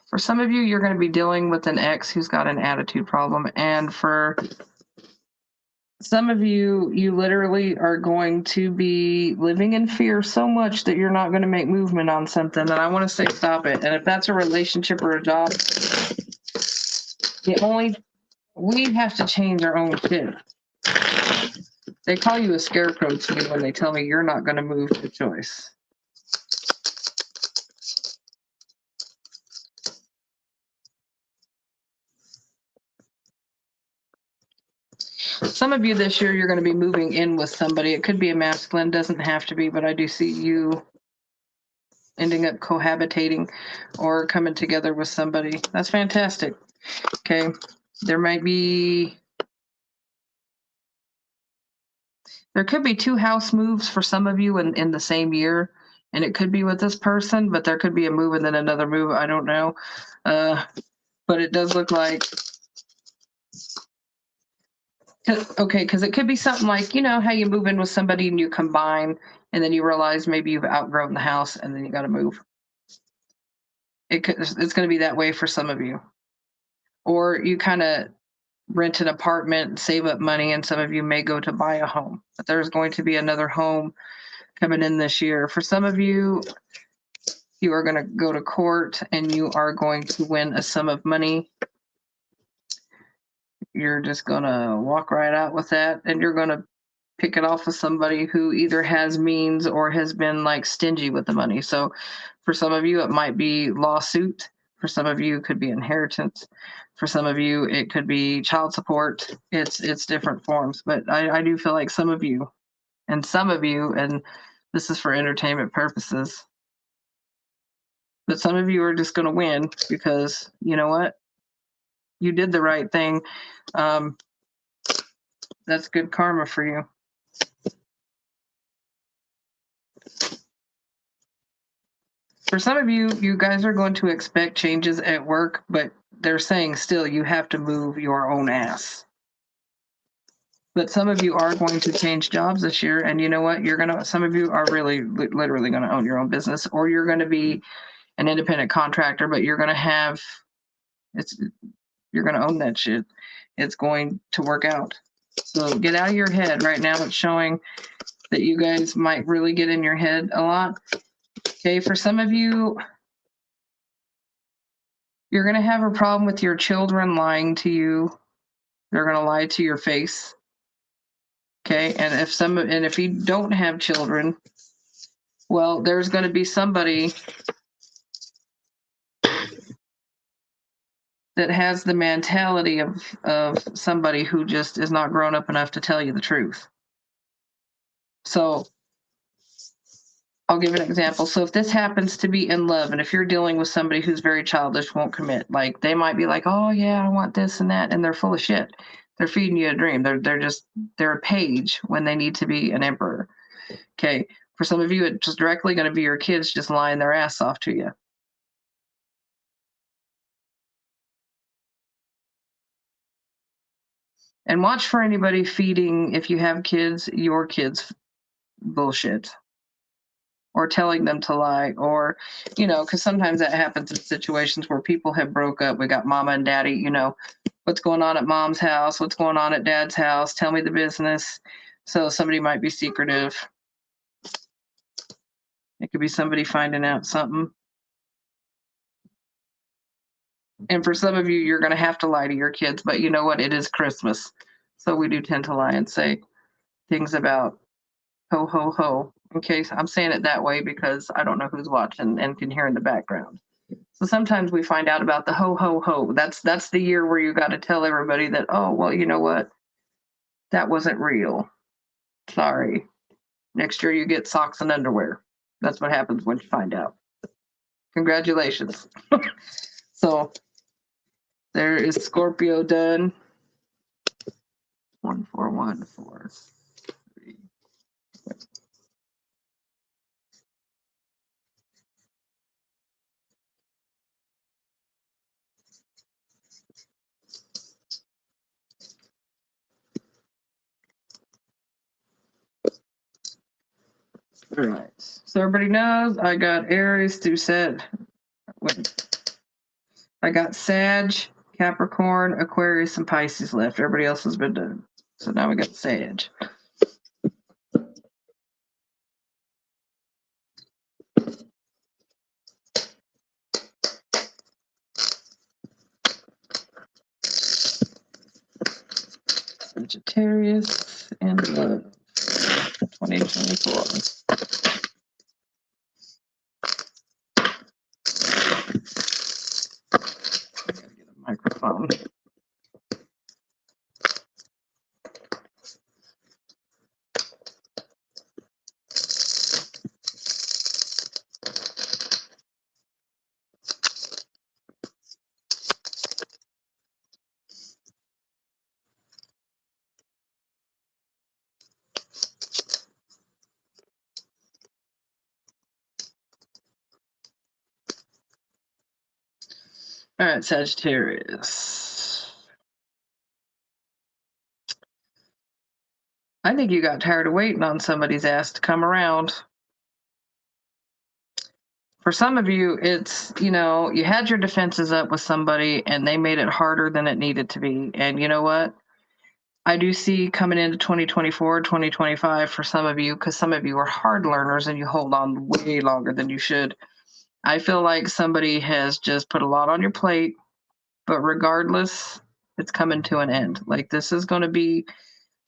For some of you, you're going to be dealing with an ex who's got an attitude problem. And for some of you, you literally are going to be living in fear so much that you're not going to make movement on something. And I want to say, stop it. And if that's a relationship or a job, we have to change our own shit. They call you a scarecrow to me when they tell me you're not going to move to choice. Some of you this year, you're going to be moving in with somebody. It could be a masculine, doesn't have to be, but I do see you ending up cohabitating or coming together with somebody. That's fantastic. Okay. There could be 2 house moves for some of you in the same year, and it could be with this person, but there could be a move and then another move. I don't know. But it does look like, okay, because it could be something like, how you move in with somebody and you combine, and then you realize maybe you've outgrown the house and then you got to move. It's going to be that way for some of you. Or you kind of rent an apartment, save up money, and some of you may go to buy a home. But there's going to be another home coming in this year. For some of you, you are going to go to court and you are going to win a sum of money. You're just going to walk right out with that, and you're going to pick it off with somebody who either has means or has been like stingy with the money. So for some of you, it might be lawsuit. For some of you, it could be inheritance. For some of you, it could be child support. It's different forms. But I do feel like some of you, and this is for entertainment purposes, but some of you are just going to win because, you know what? You did the right thing. That's good karma for you. For some of you, you guys are going to expect changes at work, but they're saying still you have to move your own ass. But some of you are going to change jobs this year, and you know what? Some of you are really literally going to own your own business, or you're going to be an independent contractor, but you're going to own that shit. It's going to work out. So get out of your head. Right now it's showing that you guys might really get in your head a lot. Okay, for some of you, you're going to have a problem with your children lying to you. They're going to lie to your face. Okay, and if you don't have children, well, there's going to be somebody that has the mentality of somebody who just is not grown up enough to tell you the truth. So I'll give an example. So if this happens to be in love, and if you're dealing with somebody who's very childish, won't commit, like they might be like, oh yeah, I want this and that, and they're full of shit. They're feeding you a dream. They're a page when they need to be an emperor. Okay. For some of you, it's just directly going to be your kids just lying their ass off to you. And watch for anybody feeding, if you have kids, your kids bullshit, or telling them to lie, or, because sometimes that happens in situations where people have broke up. We got mama and daddy, what's going on at mom's house, what's going on at dad's house, tell me the business. So somebody might be secretive. It could be somebody finding out something. And for some of you, you're going to have to lie to your kids, but you know what? It is Christmas. So we do tend to lie and say things about ho, ho, ho. In case I'm saying it that way because I don't know who's watching and can hear in the background. So sometimes we find out about the ho, ho, ho. That's the year where you got to tell everybody that, oh, well, you know what? That wasn't real. Sorry. Next year you get socks and underwear. That's what happens when you find out. Congratulations. So there is Scorpio done. 1, 4, 1, 4, 3. All right. So everybody knows I got Aries through I got Sag, Capricorn, Aquarius, and Pisces left. Everybody else has been done. So now we got Sag. Sagittarius and 2024. I gotta get a microphone. All right, Sagittarius. I think you got tired of waiting on somebody's ass to come around. For some of you, it's, you had your defenses up with somebody and they made it harder than it needed to be. And you know what? I do see coming into 2024, 2025 for some of you, because some of you are hard learners and you hold on way longer than you should. I feel like somebody has just put a lot on your plate, but regardless, it's coming to an end. Like this is going to be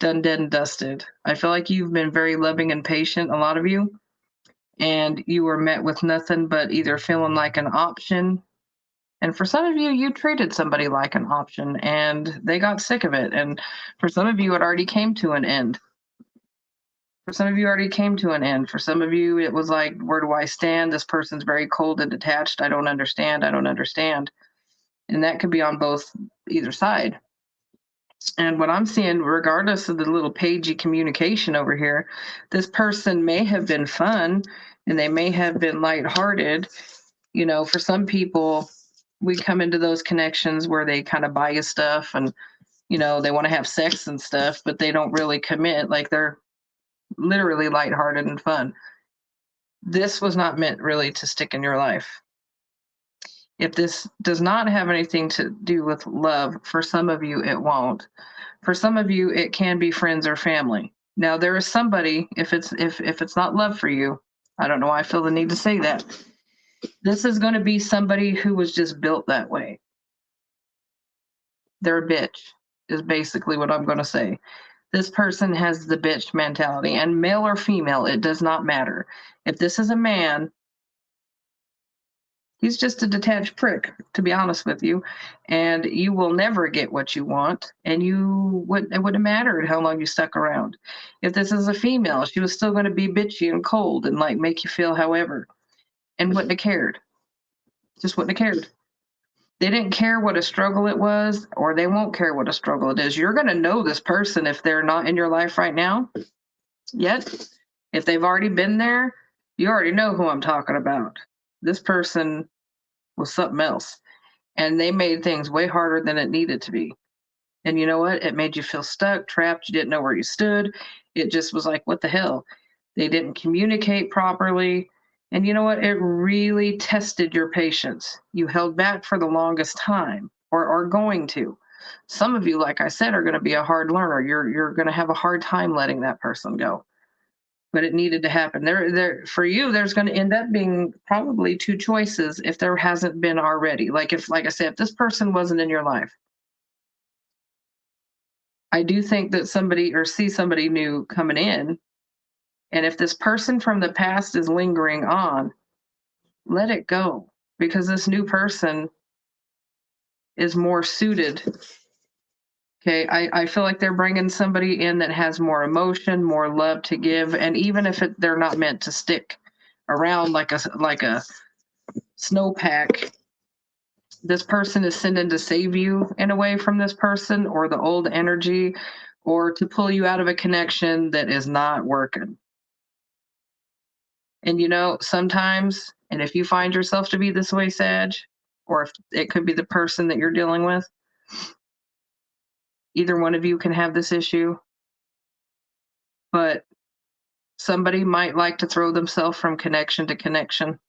done, dead, and dusted. I feel like you've been very loving and patient, a lot of you, and you were met with nothing but either feeling like an option. And for some of you, you treated somebody like an option and they got sick of it. And for some of you, it already came to an end. For some of you, already came to an end. For some of you, it was like, where do I stand? This person's very cold and detached. I don't understand. I don't understand. And that could be on either side. And what I'm seeing, regardless of the little pagey communication over here, this person may have been fun and they may have been lighthearted. For some people, we come into those connections where they kind of buy you stuff and, they want to have sex and stuff, but they don't really commit. Like they're literally lighthearted and fun. This was not meant really to stick in your life. If this does not have anything to do with love, for some of you, it won't. For some of you, it can be friends or family. Now, there is somebody, if it's not love for you, I don't know why I feel the need to say that. This is going to be somebody who was just built that way. They're a bitch, is basically what I'm going to say. This person has the bitch mentality, and male or female, it does not matter. If this is a man, he's just a detached prick, to be honest with you, and you will never get what you want, and it wouldn't have mattered how long you stuck around. If this is a female, she was still going to be bitchy and cold and like make you feel however, and wouldn't have cared. Just wouldn't have cared. They didn't care what a struggle it was, or they won't care what a struggle it is. You're going to know this person if they're not in your life right now yet. If they've already been there, you already know who I'm talking about. This person was something else, and they made things way harder than it needed to be. And you know what? It made you feel stuck, trapped. You didn't know where you stood. It just was like, what the hell? They didn't communicate properly. And you know what? It really tested your patience. You held back for the longest time, or are going to. Some of you, like I said, are going to be a hard learner. You're going to have a hard time letting that person go. But it needed to happen. There for you, there's going to end up being probably two choices if there hasn't been already. Like I said, if this person wasn't in your life, I do think that see somebody new coming in. And if this person from the past is lingering on, let it go, because this new person is more suited. Okay, I feel like they're bringing somebody in that has more emotion, more love to give, and even if they're not meant to stick around like a snowpack, this person is sending to save you in a way from this person or the old energy, or to pull you out of a connection that is not working. And you know, sometimes, and if you find yourself to be this way, Sag, or if it could be the person that you're dealing with, either one of you can have this issue, but somebody might like to throw themselves from connection to connection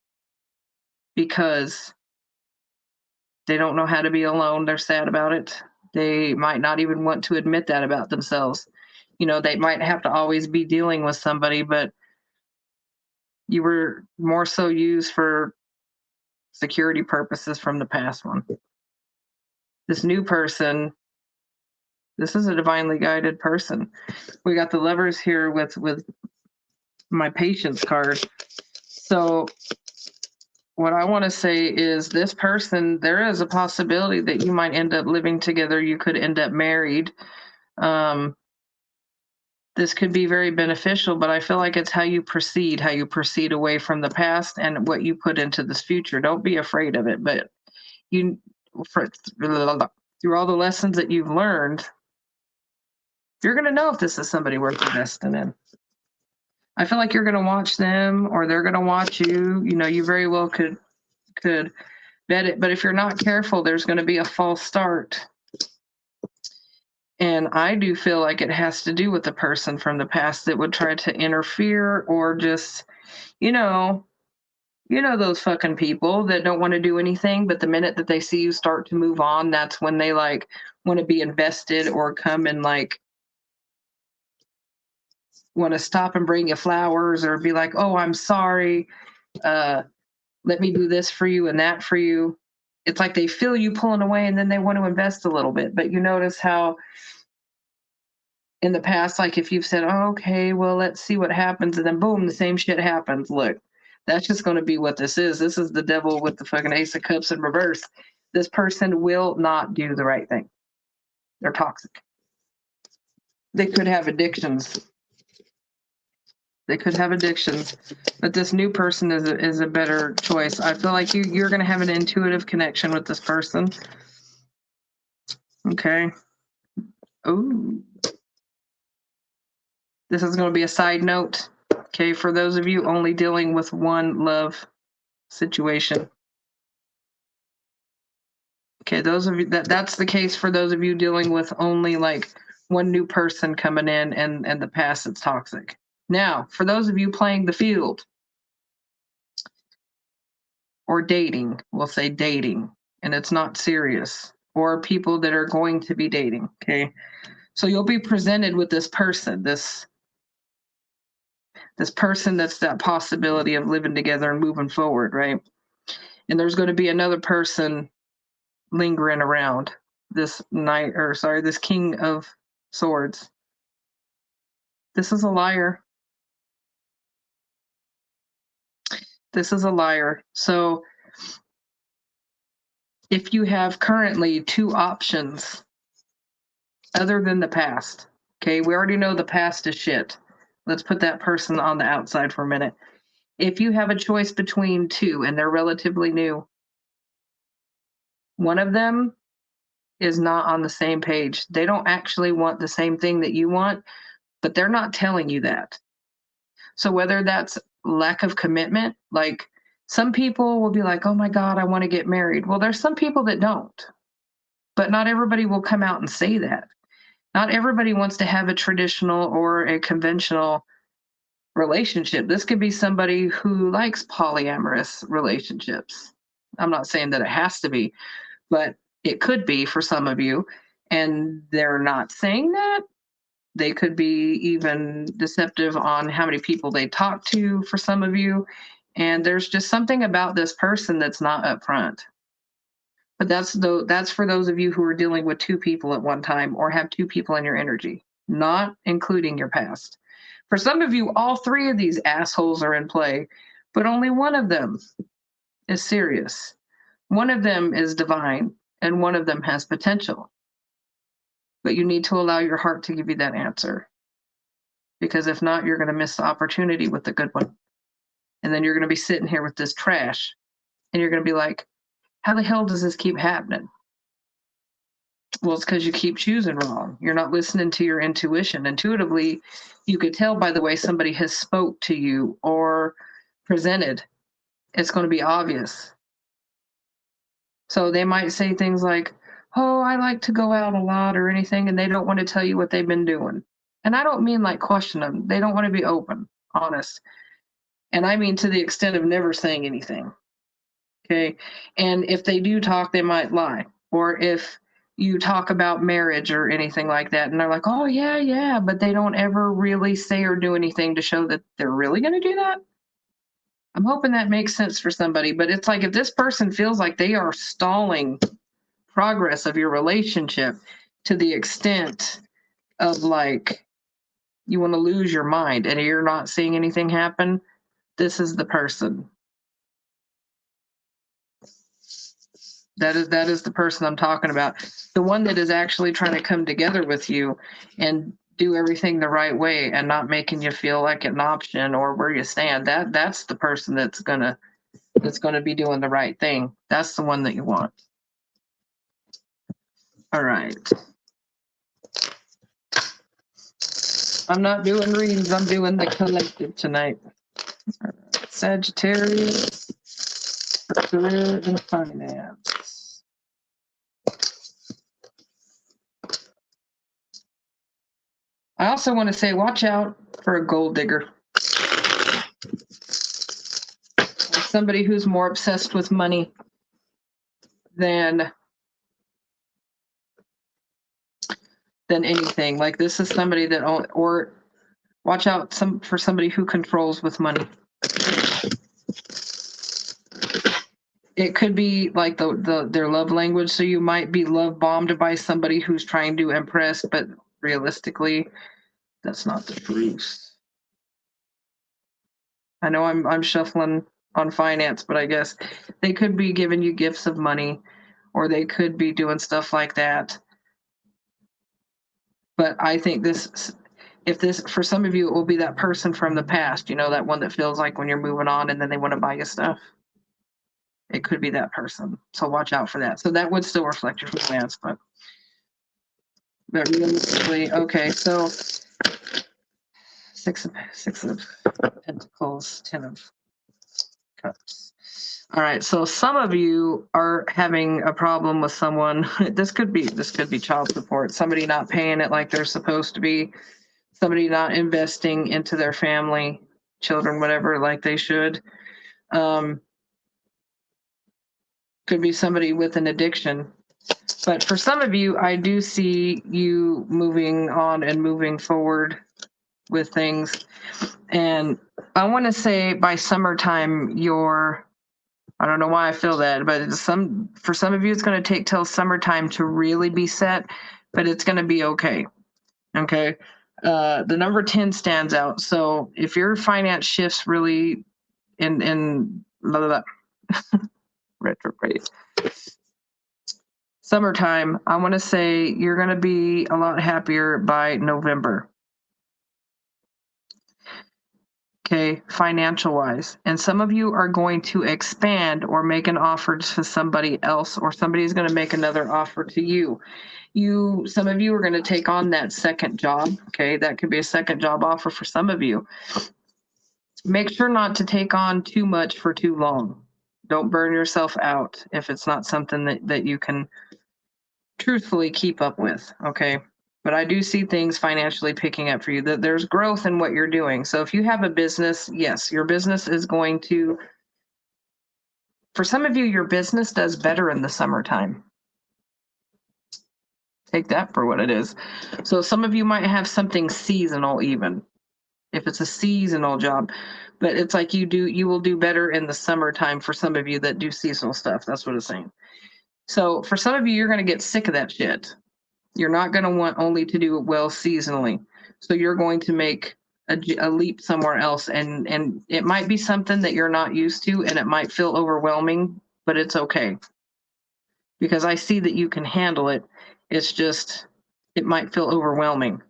because they don't know how to be alone. They're sad about it. They might not even want to admit that about themselves. You know, they might have to always be dealing with somebody, but you were more so used for security purposes from the past one. This new person, this is a divinely guided person. We got the Lovers here with my patience card. So what I want to say is this person, there is a possibility that you might end up living together. You could end up married. This could be very beneficial, but I feel like it's how you proceed away from the past and what you put into this future. Don't be afraid of it, but through all the lessons that you've learned, you're going to know if this is somebody worth investing in. I feel like you're going to watch them or they're going to watch you. You know, you very well could bet it, but if you're not careful, there's going to be a false start. And I do feel like it has to do with the person from the past that would try to interfere or just, you know those fucking people that don't want to do anything, but the minute that they see you start to move on, that's when they like want to be invested or come and like want to stop and bring you flowers or be like, oh, I'm sorry. Let me do this for you and that for you. It's like they feel you pulling away and then they want to invest a little bit. But you notice how in the past, like if you've said, oh, okay, well, let's see what happens. And then boom, the same shit happens. Look, that's just going to be what this is. This is the devil with the fucking Ace of Cups in reverse. This person will not do the right thing. They're toxic. They could have addictions. But this new person is a better choice. I feel like you're going to have an intuitive connection with this person. Okay. Oh, this is going to be a side note. Okay, for those of you only dealing with one love situation. Okay, those of you that's the case for those of you dealing with only like one new person coming in and the past it's toxic. Now, for those of you playing the field, or dating. We'll say dating, and it's not serious, or people that are going to be dating. Okay. So you'll be presented with this person, this person that's that possibility of living together and moving forward, right? And there's going to be another person lingering around, this this King of Swords. This is a liar. This is a liar. So if you have currently two options other than the past, okay, we already know the past is shit. Let's put that person on the outside for a minute. If you have a choice between two and they're relatively new, one of them is not on the same page. They don't actually want the same thing that you want, but they're not telling you that. So whether that's lack of commitment, like some people will be like, oh my God, I want to get married. Well, there's some people that don't, but not everybody will come out and say that. Not everybody wants to have a traditional or a conventional relationship. This could be somebody who likes polyamorous relationships. I'm not saying that it has to be, but it could be for some of you. And they're not saying that. They could be even deceptive on how many people they talk to for some of you. And there's just something about this person that's not upfront. But that's for those of you who are dealing with two people at one time or have two people in your energy, not including your past. For some of you, all three of these assholes are in play, but only one of them is serious. One of them is divine, and one of them has potential. But you need to allow your heart to give you that answer. Because if not, you're going to miss the opportunity with the good one. And then you're going to be sitting here with this trash, and you're going to be like, how the hell does this keep happening? Well, it's because you keep choosing wrong. You're not listening to your intuition. Intuitively, you could tell by the way somebody has spoke to you or presented. It's going to be obvious. So they might say things like, oh, I like to go out a lot or anything, and they don't want to tell you what they've been doing. And I don't mean like question them. They don't want to be open, honest. And I mean to the extent of never saying anything. Okay. And if they do talk, they might lie. Or if you talk about marriage or anything like that, and they're like, oh, yeah, but they don't ever really say or do anything to show that they're really going to do that. I'm hoping that makes sense for somebody. But it's like if this person feels like they are stalling progress of your relationship to the extent of like you want to lose your mind and you're not seeing anything happen, this is the person. That is the person I'm talking about. The one that is actually trying to come together with you and do everything the right way and not making you feel like an option or where you stand. That's the person that's gonna be doing the right thing. That's the one that you want. All right. I'm not doing readings, I'm doing the collective tonight. All right. Sagittarius for career and finance. I also want to say, watch out for a gold digger. Somebody who's more obsessed with money than anything. Like this is somebody that, or watch out for somebody who controls with money. It could be like their love language. So you might be love bombed by somebody who's trying to impress, but realistically, that's not the truth. I know I'm shuffling on finance, but I guess they could be giving you gifts of money, or they could be doing stuff like that. But I think for some of you, it will be that person from the past, that one that feels like when you're moving on and then they want to buy you stuff. It could be that person. So watch out for that. So that would still reflect your finance, but realistically, okay, so six of Pentacles, 10 of Cups. All right, so some of you are having a problem with someone. This could be child support, somebody not paying it like they're supposed to be, somebody not investing into their family, children, whatever, like they should. Could be somebody with an addiction. But for some of you, I do see you moving on and moving forward with things. And I want to say by summertime, I don't know why I feel that, but for some of you, it's going to take till summertime to really be set, but it's going to be okay. Okay. The number 10 stands out. So if your finance shifts really in blah, blah, blah, retrograde, summertime, I want to say you're going to be a lot happier by November. Okay, financial wise. And some of you are going to expand or make an offer to somebody else, or somebody is going to make another offer to you. Some of you are going to take on that second job. Okay, that could be a second job offer for some of you. Make sure not to take on too much for too long. Don't burn yourself out if it's not something that you can truthfully keep up with. Okay. But I do see things financially picking up for you. That there's growth in what you're doing. So if you have a business, yes, your business is going to, for some of you, your business does better in the summertime. Take that for what it is. So some of you might have something seasonal even, if it's a seasonal job, but it's like you will do better in the summertime for some of you that do seasonal stuff. That's what it's saying. So for some of you, you're going to get sick of that shit. You're not going to want only to do it well seasonally. So you're going to make a leap somewhere else. And it might be something that you're not used to, and it might feel overwhelming, but it's okay. Because I see that you can handle it. It's just, it might feel overwhelming.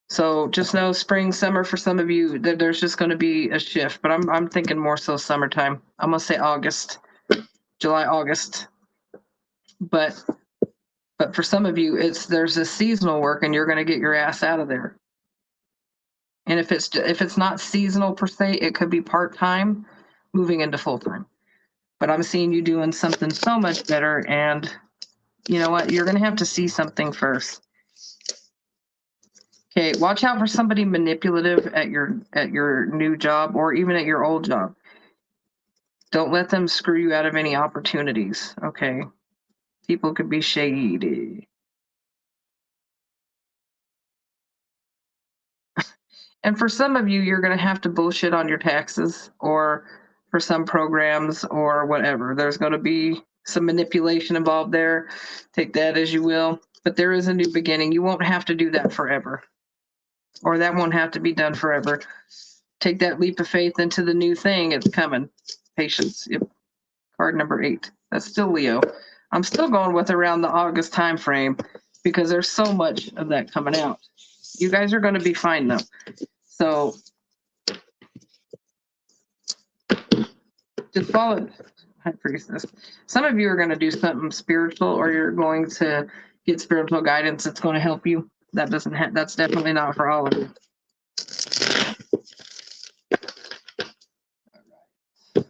So just know spring, summer for some of you, there's just going to be a shift. But I'm thinking more so summertime. I'm going to say August, July, August. But for some of you, there's a seasonal work, and you're going to get your ass out of there. And if it's not seasonal per se, it could be part-time, moving into full-time. But I'm seeing you doing something so much better, and you know what? You're going to have to see something first. Okay, watch out for somebody manipulative at your new job or even at your old job. Don't let them screw you out of any opportunities. Okay, people could be shady. And for some of you, you're going to have to bullshit on your taxes or for some programs or whatever. There's going to be some manipulation involved there. Take that as you will. But there is a new beginning. You won't have to do that forever. Or that won't have to be done forever. Take that leap of faith into the new thing. It's coming. Patience. Yep. Card number 8. That's still Leo. I'm still going with around the August time frame because there's so much of that coming out. You guys are going to be fine though. So just follow High Priestess. Some of you are going to do something spiritual, or you're going to get spiritual guidance that's going to help you. That's definitely not for all of you.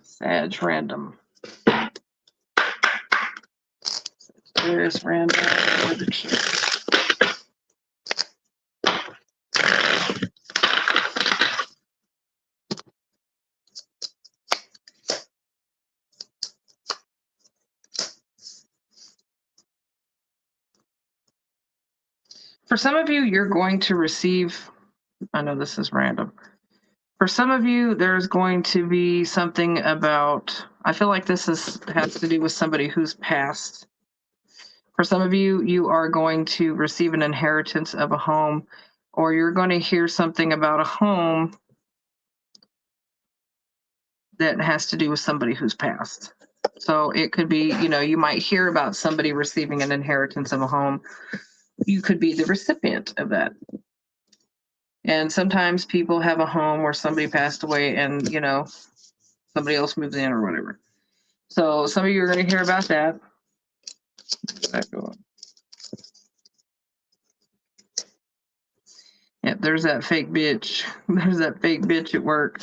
Sag random. Sagittarius random. For some of you, you're going to receive, I know this is random. For some of you, there's going to be something about, I feel like this has to do with somebody who's passed. For some of you, you are going to receive an inheritance of a home, or you're going to hear something about a home that has to do with somebody who's passed. So it could be, you might hear about somebody receiving an inheritance of a home. You could be the recipient of that. And sometimes people have a home where somebody passed away and, somebody else moves in or whatever. So some of you are going to hear about that. Yep, there's that fake bitch. There's that fake bitch at work.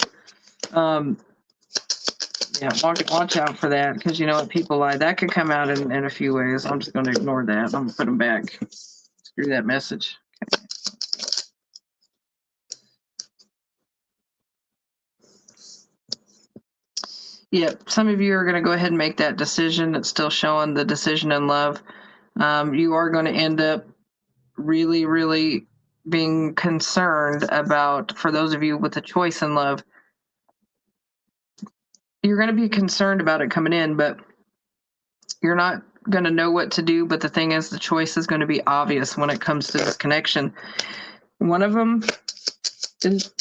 Yeah, watch out for that, because you know what, people lie. That could come out in a few ways. I'm just going to ignore that. I'm going to put them back. Screw that message. Okay. Yep, some of you are going to go ahead and make that decision. It's still showing the decision in love. You are going to end up really, really being concerned about, for those of you with a choice in love, you're going to be concerned about it coming in, but you're not going to know what to do. But the thing is, the choice is going to be obvious when it comes to this connection. One of them is,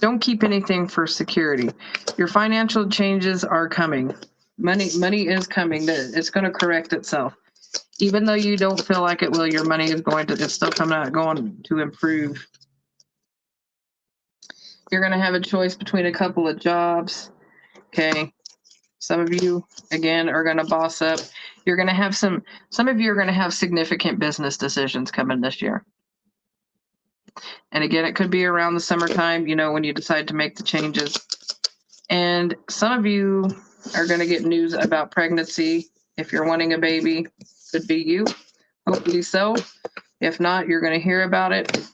don't keep anything for security. Your financial changes are coming. Money is coming. It's going to correct itself. Even though you don't feel like it will, your money is it's still going to improve. You're going to have a choice between a couple of jobs. Okay. Some of you, again, are going to boss up. You're going to have some of you are going to have significant business decisions coming this year. And again, it could be around the summertime, when you decide to make the changes. And some of you are going to get news about pregnancy. If you're wanting a baby, could be you. Hopefully so. If not, you're going to hear about it.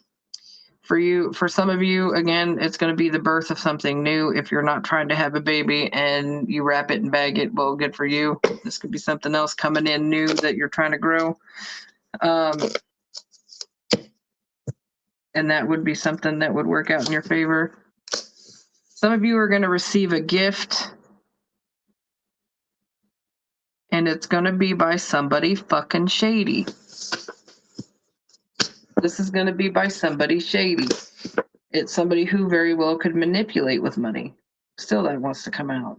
For some of you, again, it's going to be the birth of something new. If you're not trying to have a baby and you wrap it and bag it, well, good for you. This could be something else coming in new that you're trying to grow. And that would be something that would work out in your favor. Some of you are going to receive a gift. And it's going to be by somebody fucking shady. This is going to be by somebody shady. It's somebody who very well could manipulate with money. Still, that wants to come out.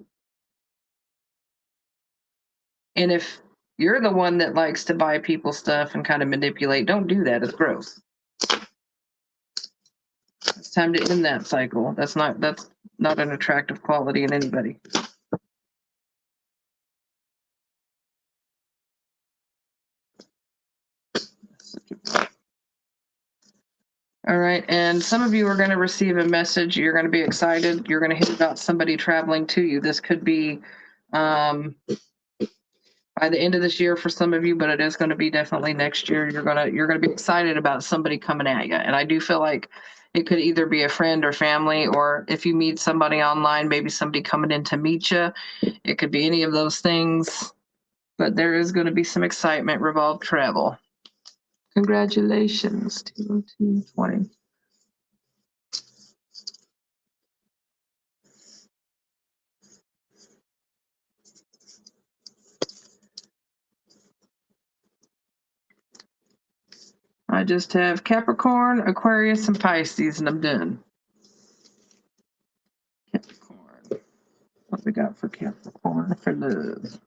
And if you're the one that likes to buy people stuff and kind of manipulate, don't do that. It's gross. It's time to end that cycle. That's not an attractive quality in anybody. All right, and some of you are going to receive a message. You're going to be excited. You're going to hear about somebody traveling to you. This could be by the end of this year for some of you, but it is going to be definitely next year. You're going to be excited about somebody coming at you. And I do feel like it could either be a friend or family, or if you meet somebody online, maybe somebody coming in to meet you. It could be any of those things, but there is going to be some excitement, revolve travel. Congratulations, 20220. I just have Capricorn, Aquarius, and Pisces, and I'm done. Capricorn. What we got for Capricorn for love?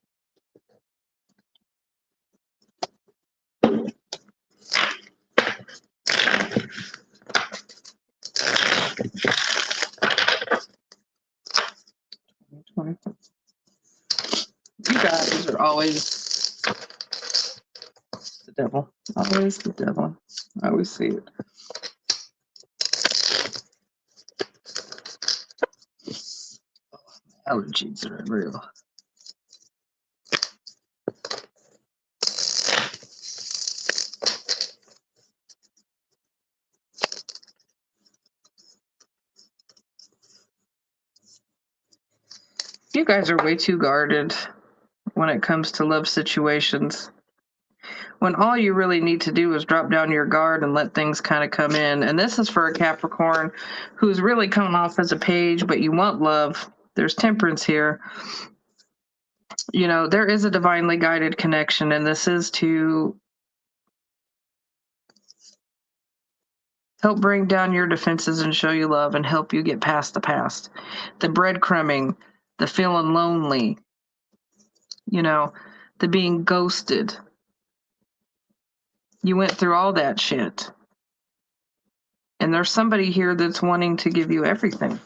You guys are always the devil. Always the devil. I always see it. Allergies are real. You guys are way too guarded when it comes to love situations. When all you really need to do is drop down your guard and let things kind of come in. And this is for a Capricorn who's really coming off as a page, but you want love. There's temperance here. There is a divinely guided connection, and this is to help bring down your defenses and show you love and help you get past the past. The breadcrumbing, the feeling lonely, the being ghosted. You went through all that shit. And there's somebody here that's wanting to give you everything.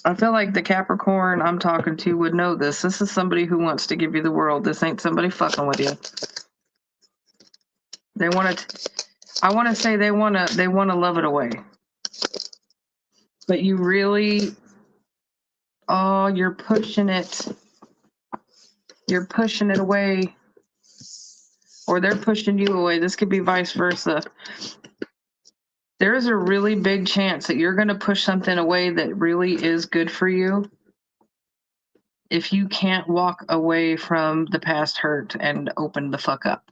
I feel like the Capricorn I'm talking to would know this. This is somebody who wants to give you the world. This ain't somebody fucking with you. They want to, I want to say they want to love it away. But you really, you're pushing it. You're pushing it away. Or they're pushing you away. This could be vice versa. there is a really big chance that you're going to push something away that really is good for you if you can't walk away from the past hurt and open the fuck up.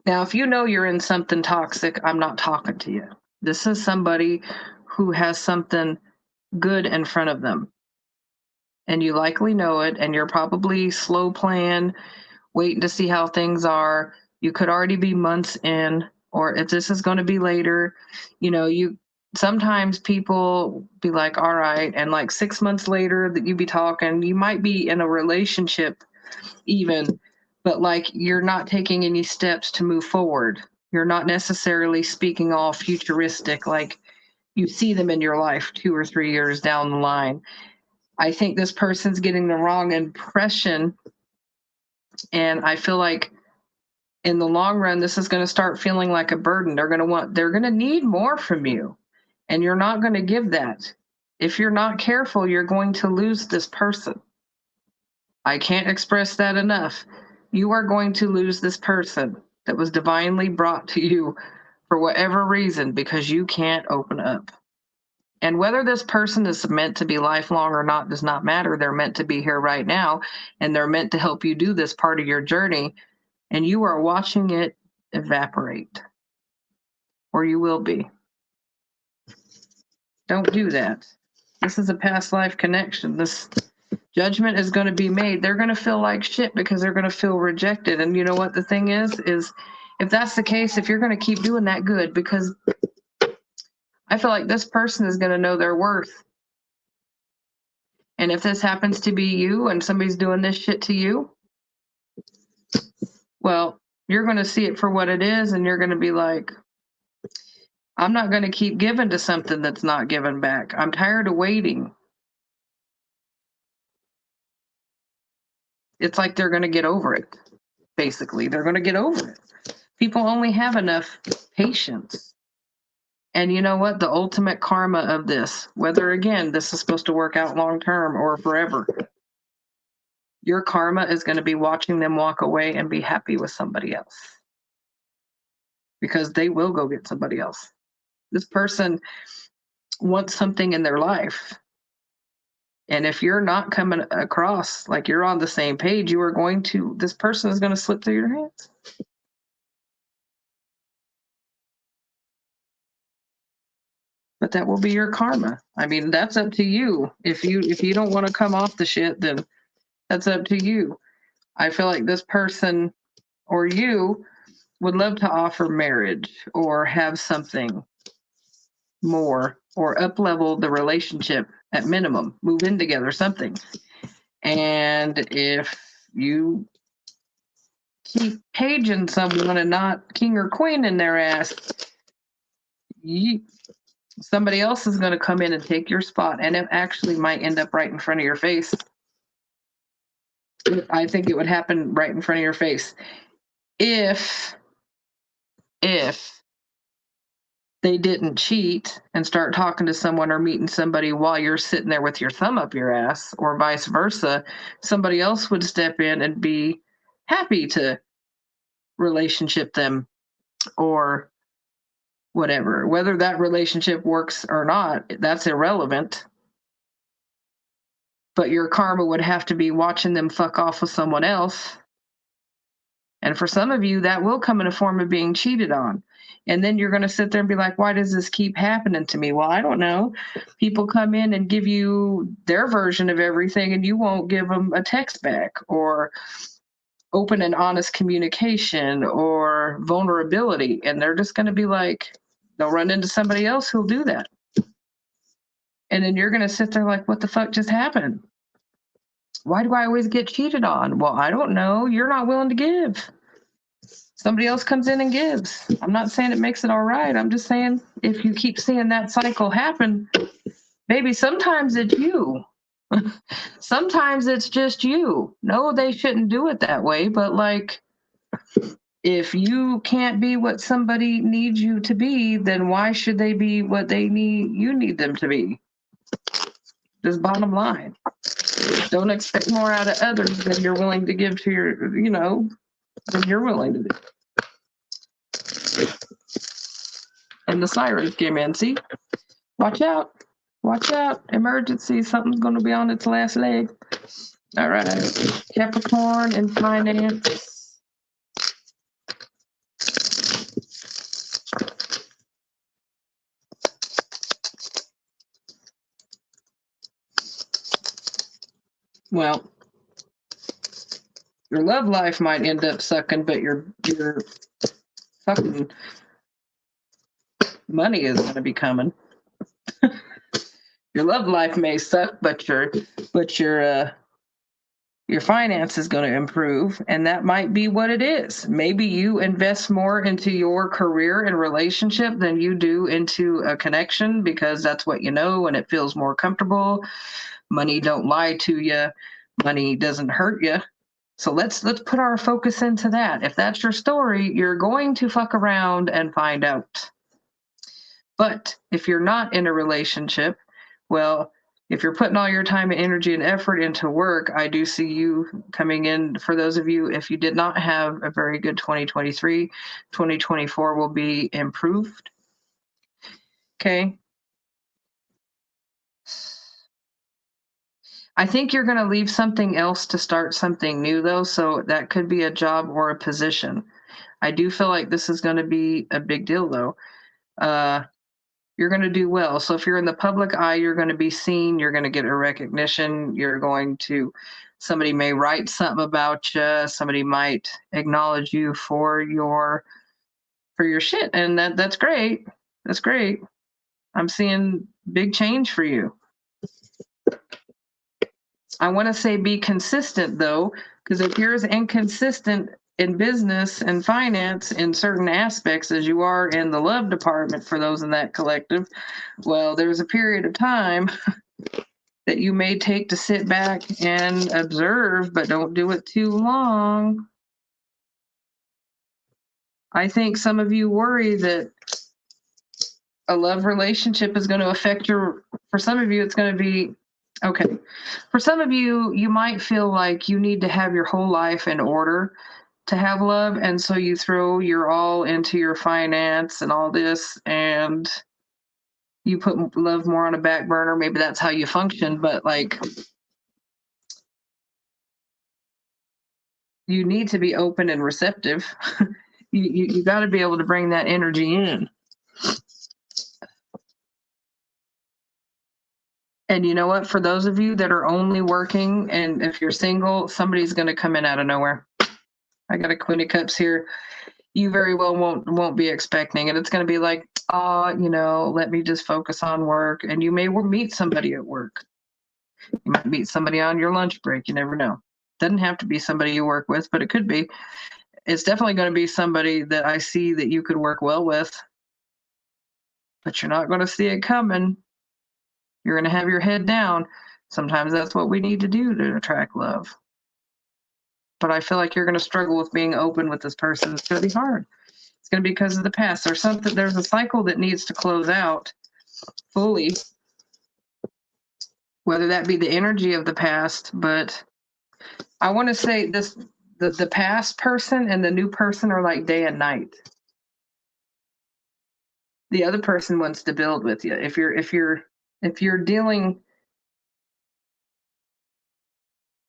Now, if you know you're in something toxic, I'm not talking to you. This is somebody who has something good in front of them. And you likely know it, and you're probably slow playing, waiting to see how things are. You could already be months in, or if this is going to be later, you sometimes people be like, all right, and like 6 months later that you be talking, you might be in a relationship even, but like you're not taking any steps to move forward. You're not necessarily speaking all futuristic, like you see them in your life 2 or 3 years down the line. I think this person's getting the wrong impression. And I feel like in the long run, this is going to start feeling like a burden. They're going to need more from you. And you're not going to give that. If you're not careful, you're going to lose this person. I can't express that enough. You are going to lose this person that was divinely brought to you for whatever reason because you can't open up. And whether this person is meant to be lifelong or not does not matter. They're meant to be here right now, and they're meant to help you do this part of your journey, and you are watching it evaporate, or you will be. Don't do that. This is a past life connection. This judgment is going to be made. They're going to feel like shit because they're going to feel rejected. And you know what the thing is if that's the case, if you're going to keep doing that, good, because I feel like this person is going to know their worth. And if this happens to be you and somebody's doing this shit to you, well, you're going to see it for what it is, and you're going to be like, I'm not going to keep giving to something that's not given back. I'm tired of waiting. It's like they're going to get over it, basically. They're going to get over it. People only have enough patience. And you know what? The ultimate karma of this, whether, again, this is supposed to work out long term or forever, your karma is going to be watching them walk away and be happy with somebody else. Because they will go get somebody else. This person wants something in their life. And if you're not coming across like you're on the same page, this person is going to slip through your hands. But that will be your karma. I mean, that's up to you. If you don't want to come off the shit, then that's up to you. I feel like this person or you would love to offer marriage or have something more or up-level the relationship at minimum, move in together, something. And if you keep paging someone and not king or queen in their ass, somebody else is going to come in and take your spot, and it actually might end up right in front of your face. I think it would happen right in front of your face if they didn't cheat and start talking to someone or meeting somebody while you're sitting there with your thumb up your ass, or vice versa. Somebody else would step in and be happy to relationship them or whatever. Whether that relationship works or not, that's irrelevant. But your karma would have to be watching them fuck off with someone else. And for some of you, that will come in a form of being cheated on. And then you're going to sit there and be like, why does this keep happening to me? Well, I don't know. People come in and give you their version of everything, and you won't give them a text back or open and honest communication or vulnerability. And they're just going to be like, they'll run into somebody else who'll do that. And then you're going to sit there like, what the fuck just happened? Why do I always get cheated on? Well, I don't know. You're not willing to give. Somebody else comes in and gives. I'm not saying it makes it all right. I'm just saying if you keep seeing that cycle happen, baby, sometimes it's you. Sometimes it's just you. No, they shouldn't do it that way. But like, if you can't be what somebody needs you to be, then why should they be what you need them to be? Just bottom line. Don't expect more out of others than you're willing to give to your, than you're willing to do. And the sirens came in. See? Watch out. Watch out. Emergency. Something's going to be on its last leg. All right. Capricorn and finance. Well, your love life might end up sucking, but your fucking money is going to be coming. Your love life may suck, but your finance is going to improve, and that might be what it is. Maybe you invest more into your career and relationship than you do into a connection because that's what you know and it feels more comfortable. Money don't lie to you. Money doesn't hurt you. So let's put our focus into that. If that's your story, you're going to fuck around and find out. But if you're not in a relationship, well, if you're putting all your time and energy and effort into work, I do see you coming in. For those of you, if you did not have a very good 2023, 2024 will be improved. Okay. I think you're going to leave something else to start something new, though. So that could be a job or a position. I do feel like this is going to be a big deal, though. You're going to do well. So if you're in the public eye, you're going to be seen. You're going to get a recognition. Somebody may write something about you. Somebody might acknowledge you for your shit. And that's great. That's great. I'm seeing big change for you. I want to say be consistent, though, because if you're as inconsistent in business and finance in certain aspects as you are in the love department for those in that collective, well, there's a period of time that you may take to sit back and observe, but don't do it too long. I think some of you worry that a love relationship is going to affect for some of you, it's going to be, okay. For some of you, you might feel like you need to have your whole life in order to have love. And so you throw your all into your finance and all this, and you put love more on a back burner. Maybe that's how you function, but like, you need to be open and receptive. You got to be able to bring that energy in. And you know what? For those of you that are only working, and if you're single, somebody's going to come in out of nowhere. I got a Queen of Cups here. You very well won't be expecting it. It's going to be like, let me just focus on work. And you may meet somebody at work. You might meet somebody on your lunch break. You never know. Doesn't have to be somebody you work with, but it could be. It's definitely going to be somebody that I see that you could work well with. But you're not going to see it coming. You're going to have your head down. Sometimes that's what we need to do to attract love. But I feel like you're going to struggle with being open with this person. It's going to be hard. It's going to be because of the past. There's a cycle that needs to close out fully, whether that be the energy of the past. But I want to say this, the past person and the new person are like day and night. The other person wants to build with you. If you're dealing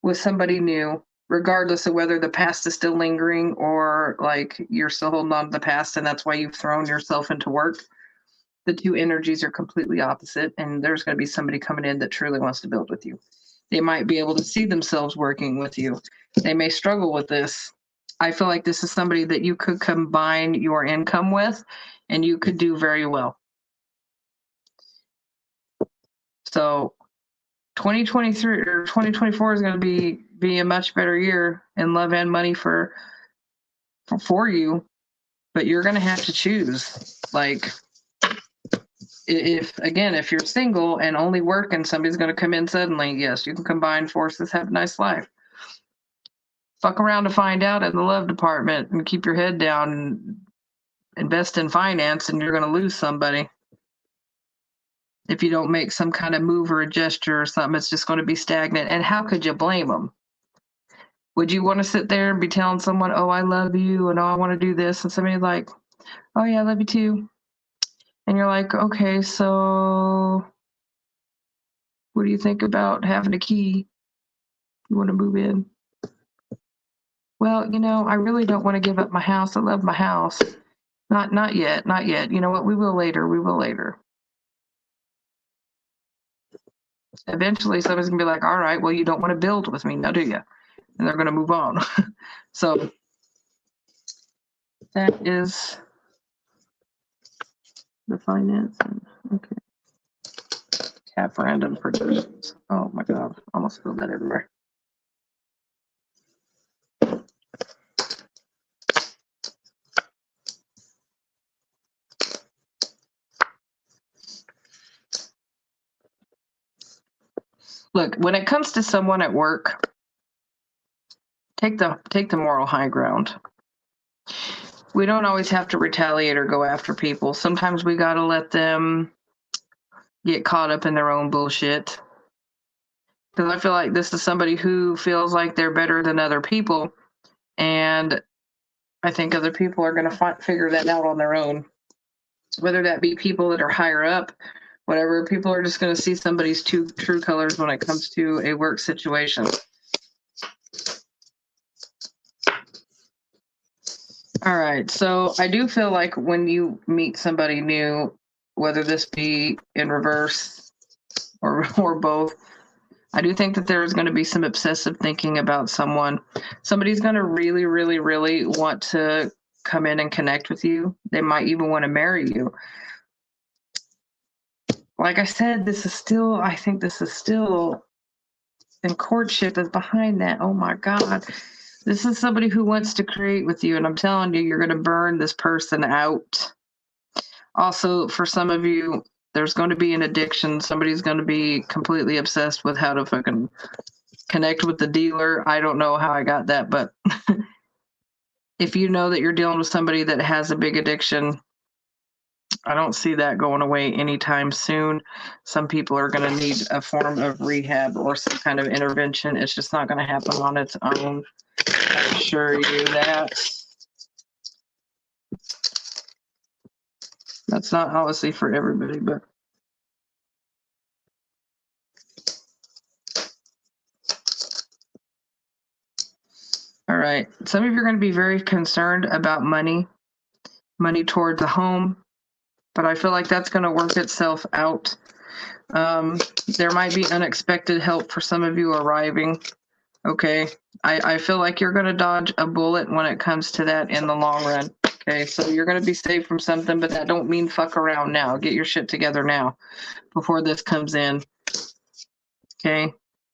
with somebody new, regardless of whether the past is still lingering or like you're still holding on to the past and that's why you've thrown yourself into work, the two energies are completely opposite. And there's going to be somebody coming in that truly wants to build with you. They might be able to see themselves working with you. They may struggle with this. I feel like this is somebody that you could combine your income with and you could do very well. So 2023 or 2024 is going to be a much better year in love and money for you, but you're going to have to choose. Like, if you're single and only work and somebody's going to come in suddenly, yes, you can combine forces, have a nice life. Fuck around to find out in the love department and keep your head down and invest in finance, and you're going to lose somebody. If you don't make some kind of move or a gesture or something, it's just going to be stagnant. And how could you blame them? Would you want to sit there and be telling someone, oh, I love you and oh, I want to do this? And somebody's like, oh, yeah, I love you too. And you're like, okay, so what do you think about having a key? You want to move in? Well, I really don't want to give up my house. I love my house. Not yet, not yet. You know what? We will later. We will later. Eventually, somebody's gonna be like, all right, well, you don't want to build with me now, do you? And they're gonna move on. So that is the financing. Okay. Tap random projections. Oh my God, almost spilled that everywhere. Look, when it comes to someone at work, take the moral high ground. We don't always have to retaliate or go after people. Sometimes we gotta let them get caught up in their own bullshit. Because I feel like this is somebody who feels like they're better than other people, and I think other people are going to figure that out on their own. Whether that be people that are higher up, whatever, people are just going to see somebody's true colors when it comes to a work situation. All right, so I do feel like when you meet somebody new, whether this be in reverse or both, I do think that there is going to be some obsessive thinking about someone. Somebody's going to really, really, really want to come in and connect with you. They might even want to marry you. Like I said, I think this is still, and courtship is behind that. Oh my God. This is somebody who wants to create with you. And I'm telling you, you're going to burn this person out. Also, for some of you, there's going to be an addiction. Somebody's going to be completely obsessed with how to fucking connect with the dealer. I don't know how I got that, but if you know that you're dealing with somebody that has a big addiction, I don't see that going away anytime soon. Some people are going to need a form of rehab or some kind of intervention. It's just not going to happen on its own. I assure you that. That's not obviously for everybody, but all right. Some of you are going to be very concerned about money towards a home, but I feel like that's going to work itself out. There might be unexpected help for some of you arriving. Okay. I feel like you're going to dodge a bullet when it comes to that in the long run. Okay. So you're going to be saved from something, but that don't mean fuck around now. Get your shit together now before this comes in. Okay.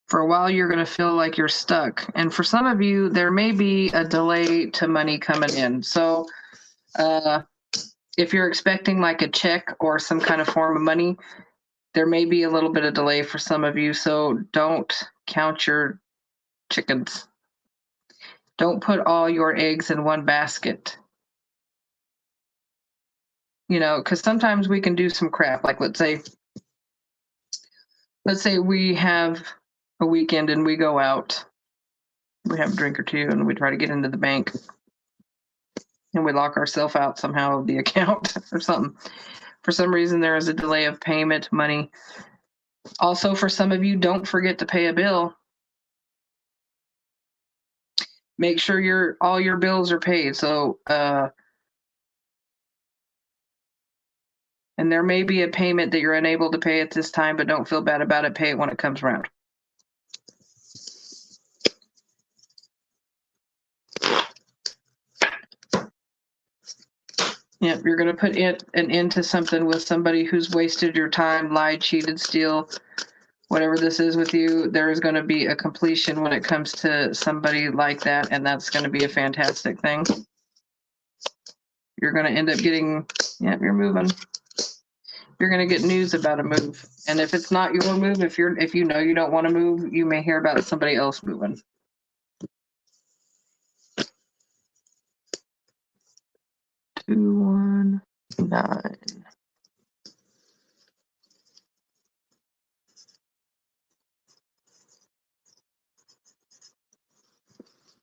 For a while, you're going to feel like you're stuck. And for some of you, there may be a delay to money coming in. So if you're expecting like a check or some kind of form of money, there may be a little bit of delay for some of you. So don't count your chickens. Don't put all your eggs in one basket. Because sometimes we can do some crap. Like let's say we have a weekend and we go out, we have a drink or two and we try to get into the bank and we lock ourselves out somehow of the account or something. For some reason, there is a delay of payment money. Also, for some of you, don't forget to pay a bill. Make sure all your bills are paid. So, and there may be a payment that you're unable to pay at this time, but don't feel bad about it. Pay it when it comes around. Yep, you're going to put an end to something with somebody who's wasted your time, lied, cheated, steal, whatever this is with you. There is going to be a completion when it comes to somebody like that, and that's going to be a fantastic thing. You're going to end up getting, you're moving. You're going to get news about a move. And if it's not your move, if you know you don't want to move, you may hear about somebody else moving. Two, 1, 9.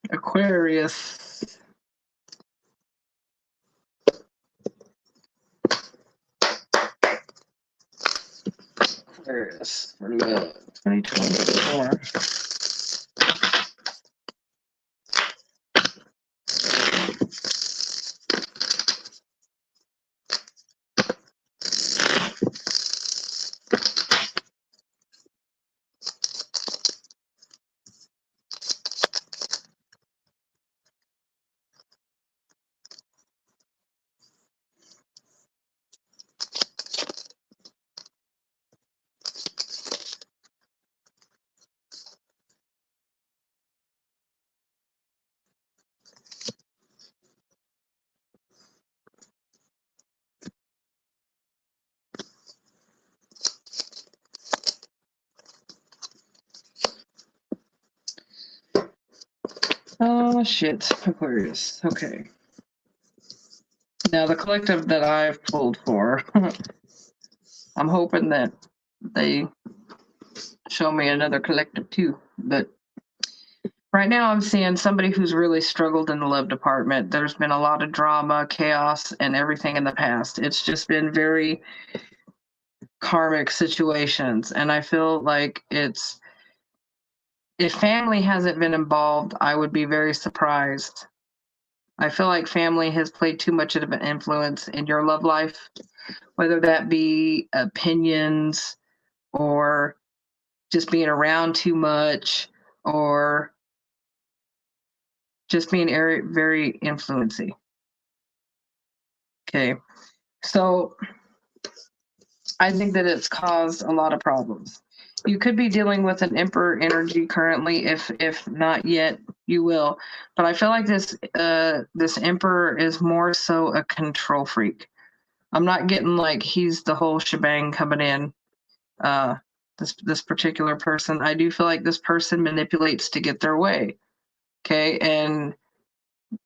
Aquarius. Aquarius for love 2024. Oh shit, Aquarius. Okay. Now the collective that I've pulled for, I'm hoping that they show me another collective too. But right now I'm seeing somebody who's really struggled in the love department. There's been a lot of drama, chaos, and everything in the past. It's just been very karmic situations. And I feel like it's, if family hasn't been involved, I would be very surprised. I feel like family has played too much of an influence in your love life, whether that be opinions or just being around too much or just being very influency. Okay. So I think that it's caused a lot of problems. You could be dealing with an emperor energy currently. If not yet, you will. But I feel like this emperor is more so a control freak. I'm not getting like he's the whole shebang coming in. This particular person, I do feel like this person manipulates to get their way. Okay, and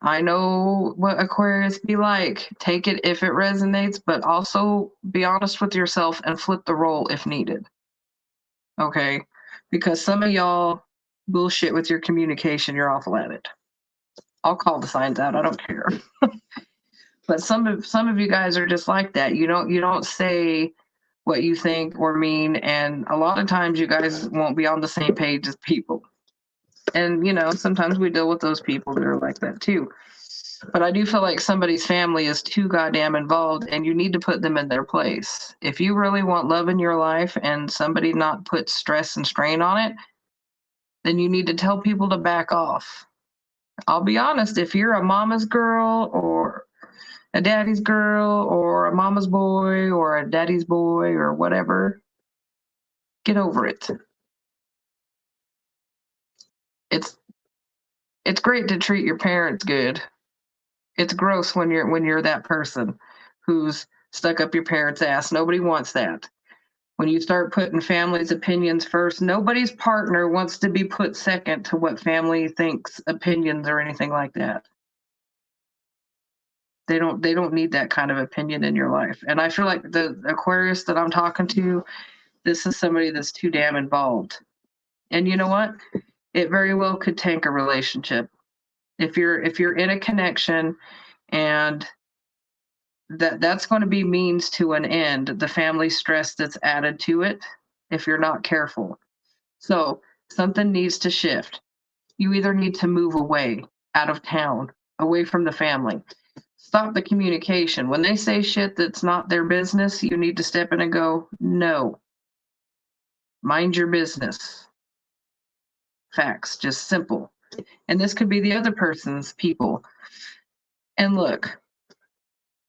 I know what Aquarius be like. Take it if it resonates, but also be honest with yourself and flip the role if needed. Okay, because some of y'all bullshit with your communication. You're awful at it. I'll call the signs out. I don't care. But some of you guys are just like that. You don't say what you think or mean, and a lot of times you guys won't be on the same page as people. And sometimes we deal with those people that are like that too. But I do feel like somebody's family is too goddamn involved, and you need to put them in their place. If you really want love in your life and somebody not put stress and strain on it, then you need to tell people to back off. I'll be honest, if you're a mama's girl or a daddy's girl or a mama's boy or a daddy's boy or whatever, get over it. It's great to treat your parents good. It's gross when you're that person who's stuck up your parents' ass. Nobody wants that. When you start putting family's opinions first, nobody's partner wants to be put second to what family thinks opinions or anything like that. They don't need that kind of opinion in your life. And I feel like the Aquarius that I'm talking to, this is somebody that's too damn involved. And you know what? It very well could tank a relationship. If you're in a connection and that's going to be means to an end, the family stress that's added to it if you're not careful. So something needs to shift. You either need to move away, out of town, away from the family. Stop the communication. When they say shit that's not their business, you need to step in and go, no. Mind your business. Facts, just simple. And this could be the other person's people. And look,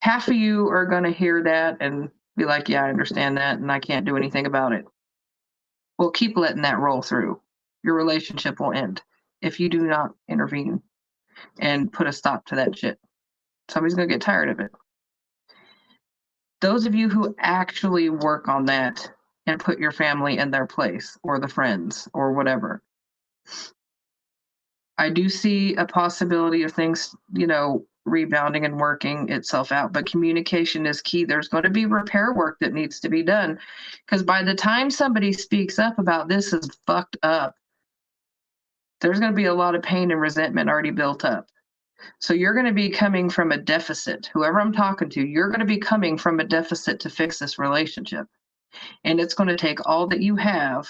half of you are going to hear that and be like, yeah, I understand that, and I can't do anything about it. Well, keep letting that roll through. Your relationship will end if you do not intervene and put a stop to that shit. Somebody's going to get tired of it. Those of you who actually work on that and put your family in their place, or the friends, or whatever, I do see a possibility of things, rebounding and working itself out, but communication is key. There's going to be repair work that needs to be done, because by the time somebody speaks up about this is fucked up, there's going to be a lot of pain and resentment already built up. So you're going to be coming from a deficit. Whoever I'm talking to, you're going to be coming from a deficit to fix this relationship. And it's going to take all that you have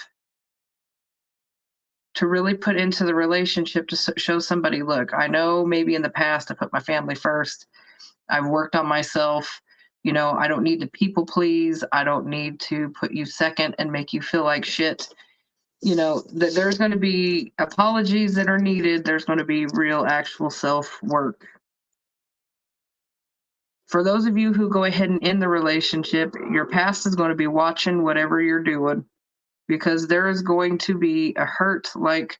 to really put into the relationship to show somebody, look, I know maybe in the past I put my family first. I've worked on myself. I don't need to people please. I don't need to put you second and make you feel like shit. That there's going to be apologies that are needed. There's going to be real actual self-work. For those of you who go ahead and end the relationship, your past is going to be watching whatever you're doing, because there is going to be a hurt like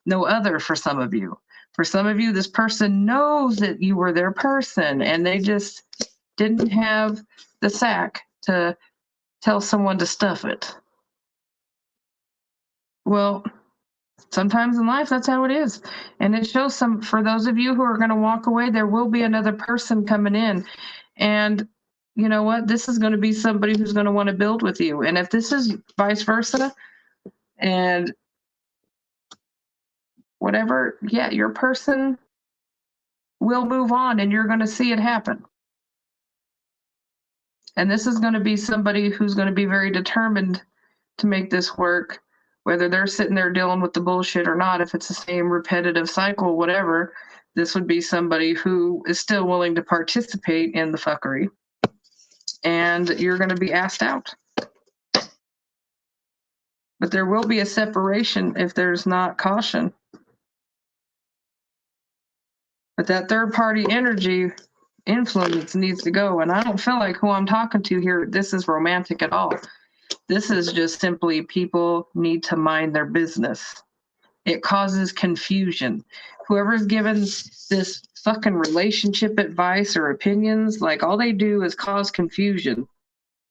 no other for some of you. For some of you, this person knows that you were their person and they just didn't have the sack to tell someone to stuff it. Well, sometimes in life, that's how it is. And it shows for those of you who are going to walk away, there will be another person coming in. And you know what? This is going to be somebody who's going to want to build with you. And if this is vice versa and whatever, yeah, your person will move on and you're going to see it happen. And this is going to be somebody who's going to be very determined to make this work, whether they're sitting there dealing with the bullshit or not. If it's the same repetitive cycle, whatever, this would be somebody who is still willing to participate in the fuckery. And you're going to be asked out. But there will be a separation if there's not caution. But that third party energy influence needs to go. And I don't feel like who I'm talking to here, this is romantic at all. This is just simply people need to mind their business. It causes confusion. Whoever's given this fucking relationship advice or opinions, like all they do is cause confusion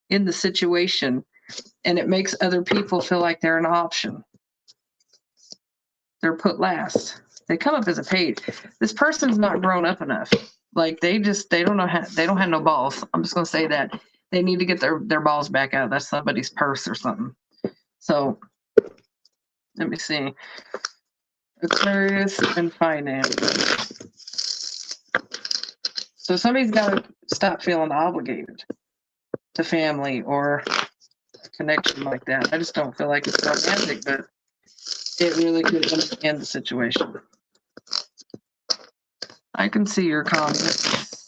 in the situation, and it makes other people feel like they're an option. They're put last. They come up as a paid. This person's not grown up enough. Like they don't have no balls. I'm just gonna say that. They need to get their balls back out. That's somebody's purse or something. So let me see. Aquarius and finance. So somebody's got to stop feeling obligated to family or a connection like that. I just don't feel like it's romantic, but it really could end the situation. I can see your comments.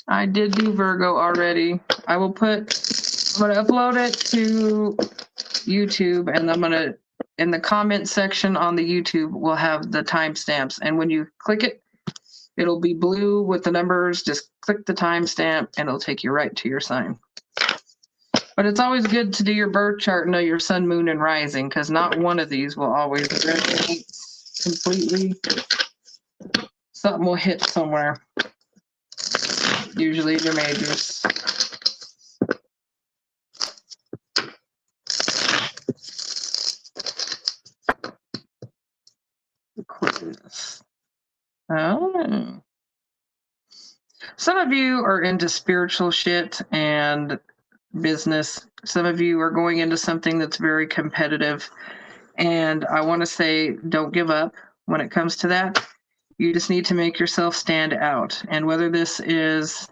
I did do Virgo already. I'm going to upload it to YouTube, and I'm going to, in the comment section on the YouTube, we'll have the timestamps. And when you click it, it'll be blue with the numbers. Just click the timestamp and it'll take you right to your sign. But it's always good to do your birth chart and know your sun, moon, and rising, because not one of these will always resonate completely. Something will hit somewhere. Usually your majors. Aquarius. Oh. Some of you are into spiritual shit and business. Some of you are going into something that's very competitive. And I want to say, don't give up when it comes to that. You just need to make yourself stand out. And whether this is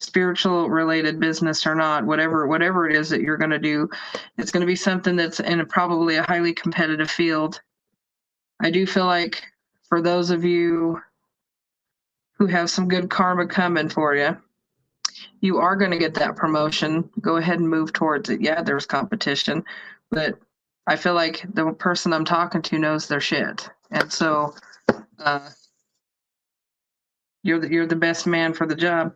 spiritual related business or not, whatever it is that you're going to do, it's going to be something that's in probably a highly competitive field. I do feel like for those of you who have some good karma coming for you, you are going to get that promotion. Go ahead and move towards it. Yeah, there's competition, but I feel like the person I'm talking to knows their shit. And so you're the best man for the job.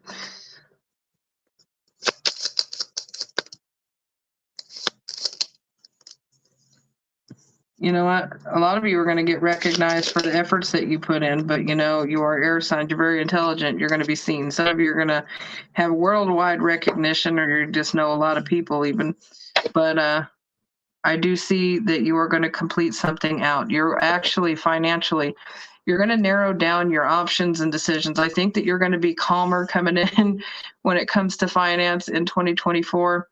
You know what? A lot of you are going to get recognized for the efforts that you put in, but you are air signs. You're very intelligent. You're going to be seen. Some of you are going to have worldwide recognition, or you just know a lot of people even. But I do see that you are going to complete something out. You're actually financially, you're going to narrow down your options and decisions. I think that you're going to be calmer coming in when it comes to finance in 2024.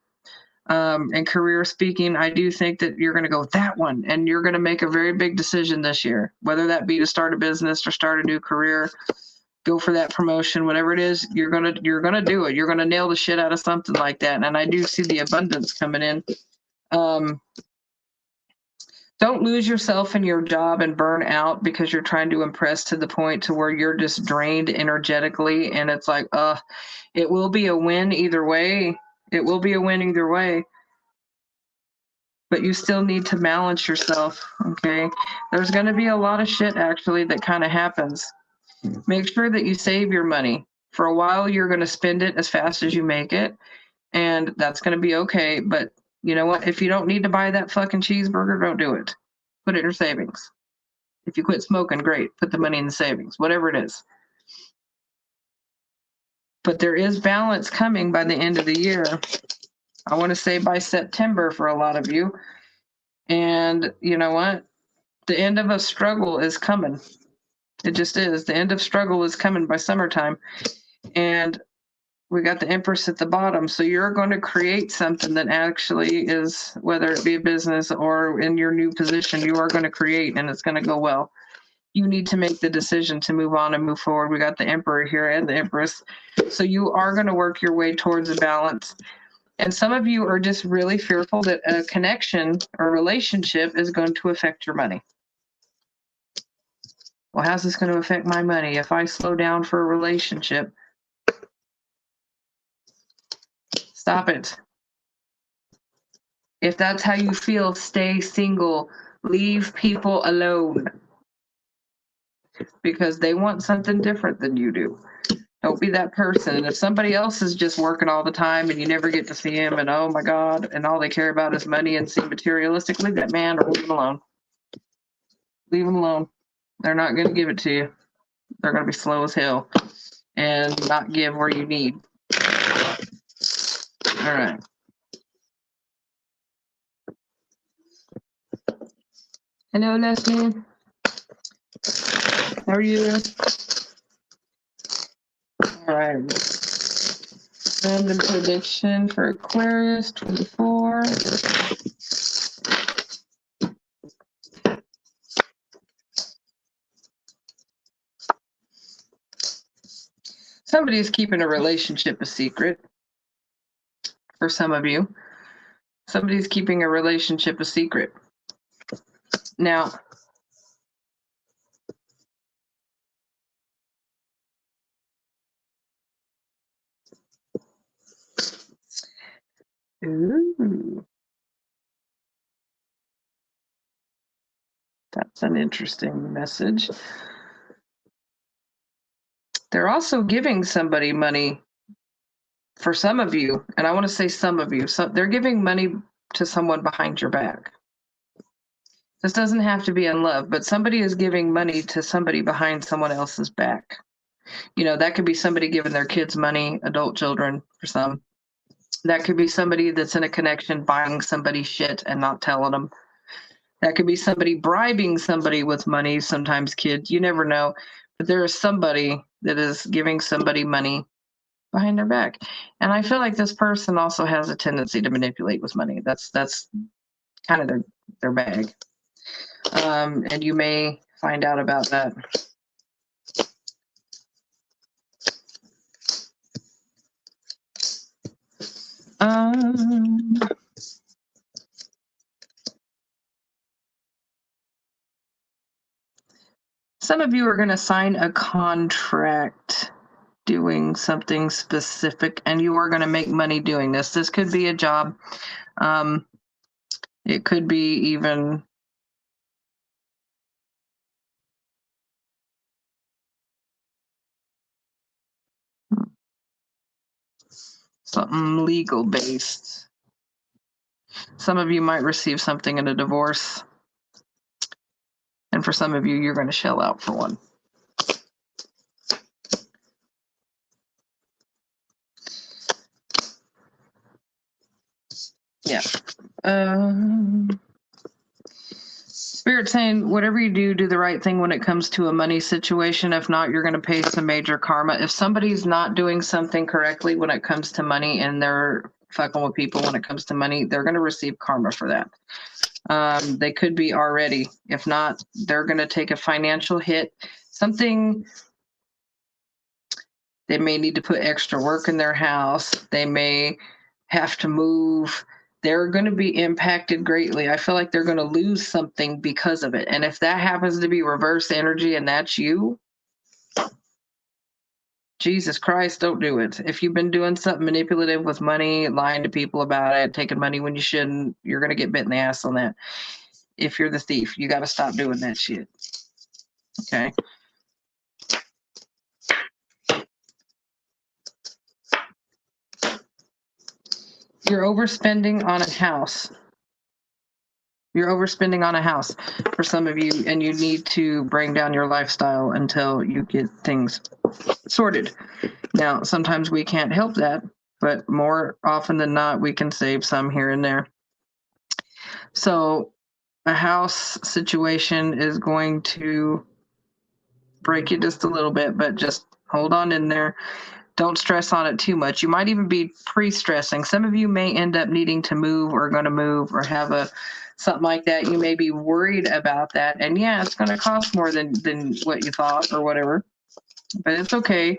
And career speaking, I do think that you're going to go with that one, and you're going to make a very big decision this year, whether that be to start a business or start a new career, go for that promotion, whatever it is, you're going to do it. You're going to nail the shit out of something like that. And I do see the abundance coming in. Don't lose yourself in your job and burn out because you're trying to impress to the point to where you're just drained energetically. And it's like, it will be a win either way. It will be a win either way. But you still need to balance yourself, okay? There's going to be a lot of shit actually that kind of happens. Make sure that you save your money. For a while, you're going to spend it as fast as you make it, and that's going to be okay. But you know what? If you don't need to buy that fucking cheeseburger, don't do it. Put it in your savings. If you quit smoking, great. Put the money in the savings, whatever it is. But there is balance coming by the end of the year. I want to say by September for a lot of you. And you know what? The end of a struggle is coming. It just is. The end of struggle is coming by summertime. And we got the Empress at the bottom. So you're going to create something that actually is, whether it be a business or in your new position, you are going to create, and it's going to go well. You need to make the decision to move on and move forward. We got the Emperor here and the Empress. So you are going to work your way towards a balance. And some of you are just really fearful that a connection or relationship is going to affect your money. Well, how's this going to affect my money if I slow down for a relationship? Stop it. If that's how you feel, stay single. Leave people alone. Because they want something different than you do. Don't be that person. And if somebody else is just working all the time and you never get to see him and oh my God, and all they care about is money and see materialistic, leave that man or leave him alone. Leave him alone. They're not going to give it to you. They're going to be slow as hell and not give where you need. All right. Hello, Leslie. How are you? All right. Random prediction for Aquarius 24. Somebody's keeping a relationship a secret. For some of you, somebody's keeping a relationship a secret. Now, ooh, that's an interesting message. They're also giving somebody money. For some of you, and I want to say some of you, so they're giving money to someone behind your back. This doesn't have to be in love, but somebody is giving money to somebody behind someone else's back. You know, that could be somebody giving their kids money, adult children for some. That could be somebody that's in a connection buying somebody shit and not telling them. That could be somebody bribing somebody with money, sometimes kids, you never know. But there is somebody that is giving somebody money behind their back. And I feel like this person also has a tendency to manipulate with money. That's kind of their bag. And you may find out about that. Some of you are going to sign a contract doing something specific, and you are going to make money doing this. This could be a job. It could be even something legal based. Some of you might receive something in a divorce. And for some of you, you're going to shell out for one. Yeah. Spirit saying, whatever you do, do the right thing when it comes to a money situation. If not, you're going to pay some major karma. If somebody's not doing something correctly when it comes to money and they're fucking with people when it comes to money, they're going to receive karma for that. They could be already. If not, they're going to take a financial hit. Something, they may need to put extra work in their house. They may have to move. They're going to be impacted greatly. I feel like they're going to lose something because of it. And if that happens to be reverse energy and that's you, Jesus Christ, don't do it. If you've been doing something manipulative with money, lying to people about it, taking money when you shouldn't, you're going to get bit in the ass on that. If you're the thief, you got to stop doing that shit. Okay. You're overspending on a house. You're overspending on a house for some of you, and you need to bring down your lifestyle until you get things sorted. Now, sometimes we can't help that, but more often than not, we can save some here and there. So a house situation is going to break you just a little bit, but just hold on in there. Don't stress on it too much. You might even be pre-stressing. Some of you may end up needing to move or going to move or have something like that. You may be worried about that. And yeah, it's going to cost more than what you thought or whatever. But it's okay,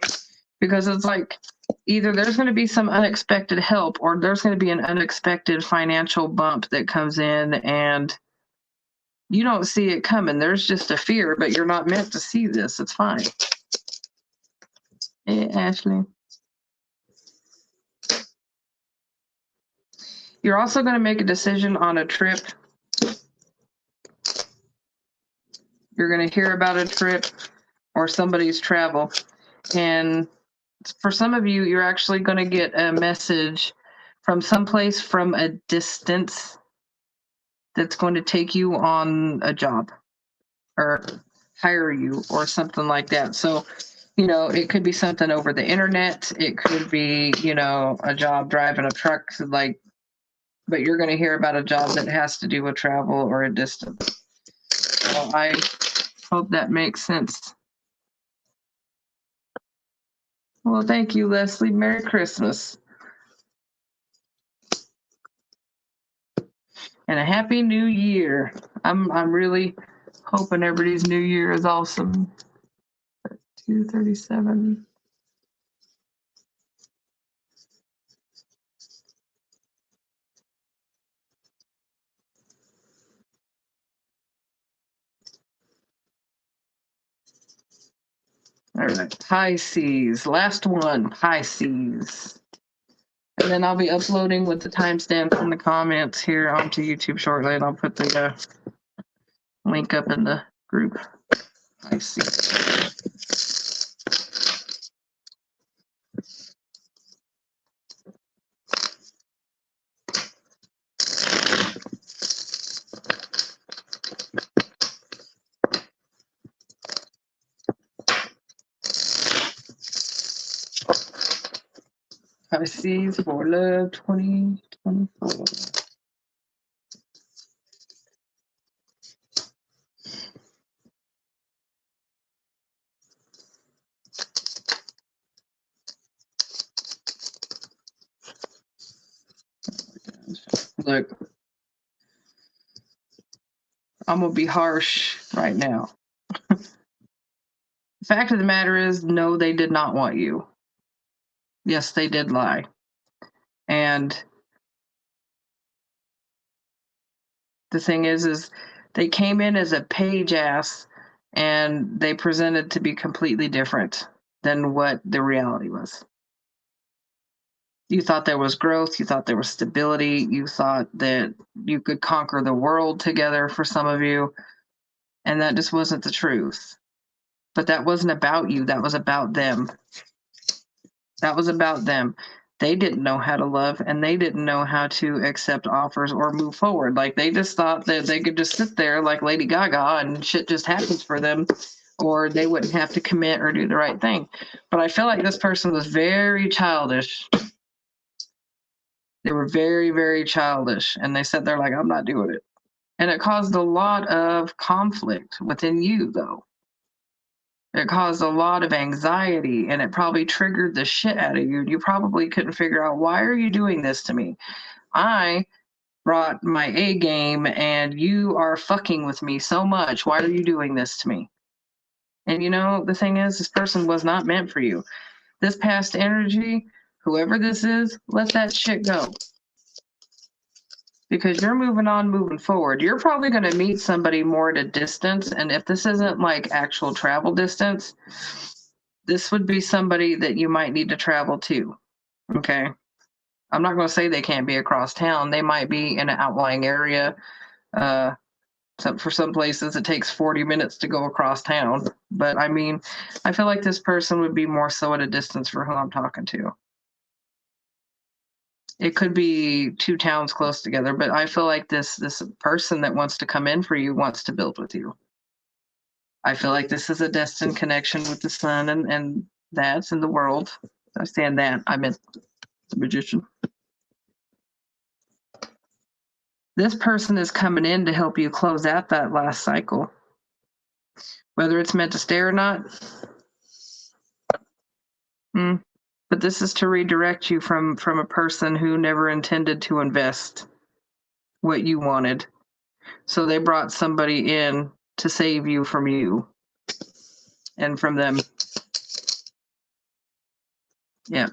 because it's like either there's going to be some unexpected help or there's going to be an unexpected financial bump that comes in and you don't see it coming. There's just a fear, but you're not meant to see this. It's fine. Hey, Ashley. You're also going to make a decision on a trip. You're going to hear about a trip or somebody's travel. And for some of you, you're actually going to get a message from someplace from a distance that's going to take you on a job or hire you or something like that. So, you know, it could be something over the internet. It could be, you know, a job driving a truck, like, but you're going to hear about a job that has to do with travel or a distance. So I hope that makes sense. Well, thank you, Leslie. Merry Christmas. And a happy new year. I'm really hoping everybody's new year is awesome. 237. All right, Pisces, last one, Pisces. And then I'll be uploading with the timestamps in the comments here onto YouTube shortly, and I'll put the link up in the group. Pisces. Pisces for love 2024. Look, I'm gonna be harsh right now. The fact of the matter is, no, they did not want you. Yes, they did lie. And the thing is they came in as a page ass and they presented to be completely different than what the reality was. You thought there was growth, you thought there was stability, you thought that you could conquer the world together for some of you, and that just wasn't the truth. But that wasn't about you, that was about them. That was about them. They didn't know how to love and they didn't know how to accept offers or move forward. Like they just thought that they could just sit there like Lady Gaga and shit just happens for them, or they wouldn't have to commit or do the right thing. But I feel like this person was very childish. They were very, very childish, and they sat there like, I'm not doing it. And it caused a lot of conflict within you, though. It caused a lot of anxiety, and it probably triggered the shit out of you. You probably couldn't figure out, why are you doing this to me? I brought my A game and you are fucking with me so much. Why are you doing this to me? And the thing is, this person was not meant for you. This past energy, whoever this is, let that shit go. Because you're moving on, moving forward. You're probably going to meet somebody more at a distance. And if this isn't like actual travel distance, this would be somebody that you might need to travel to. Okay. I'm not going to say they can't be across town. They might be in an outlying area. For some places, it takes 40 minutes to go across town. But I mean, I feel like this person would be more so at a distance for who I'm talking to. It could be 2 towns close together, but I feel like this person that wants to come in for you wants to build with you. I feel like this is a destined connection with the sun and that's in the world. I stand that. I meant the magician. This person is coming in to help you close out that last cycle. Whether it's meant to stay or not. But this is to redirect you from a person who never intended to invest what you wanted. So they brought somebody in to save you from you and from them. Yeah.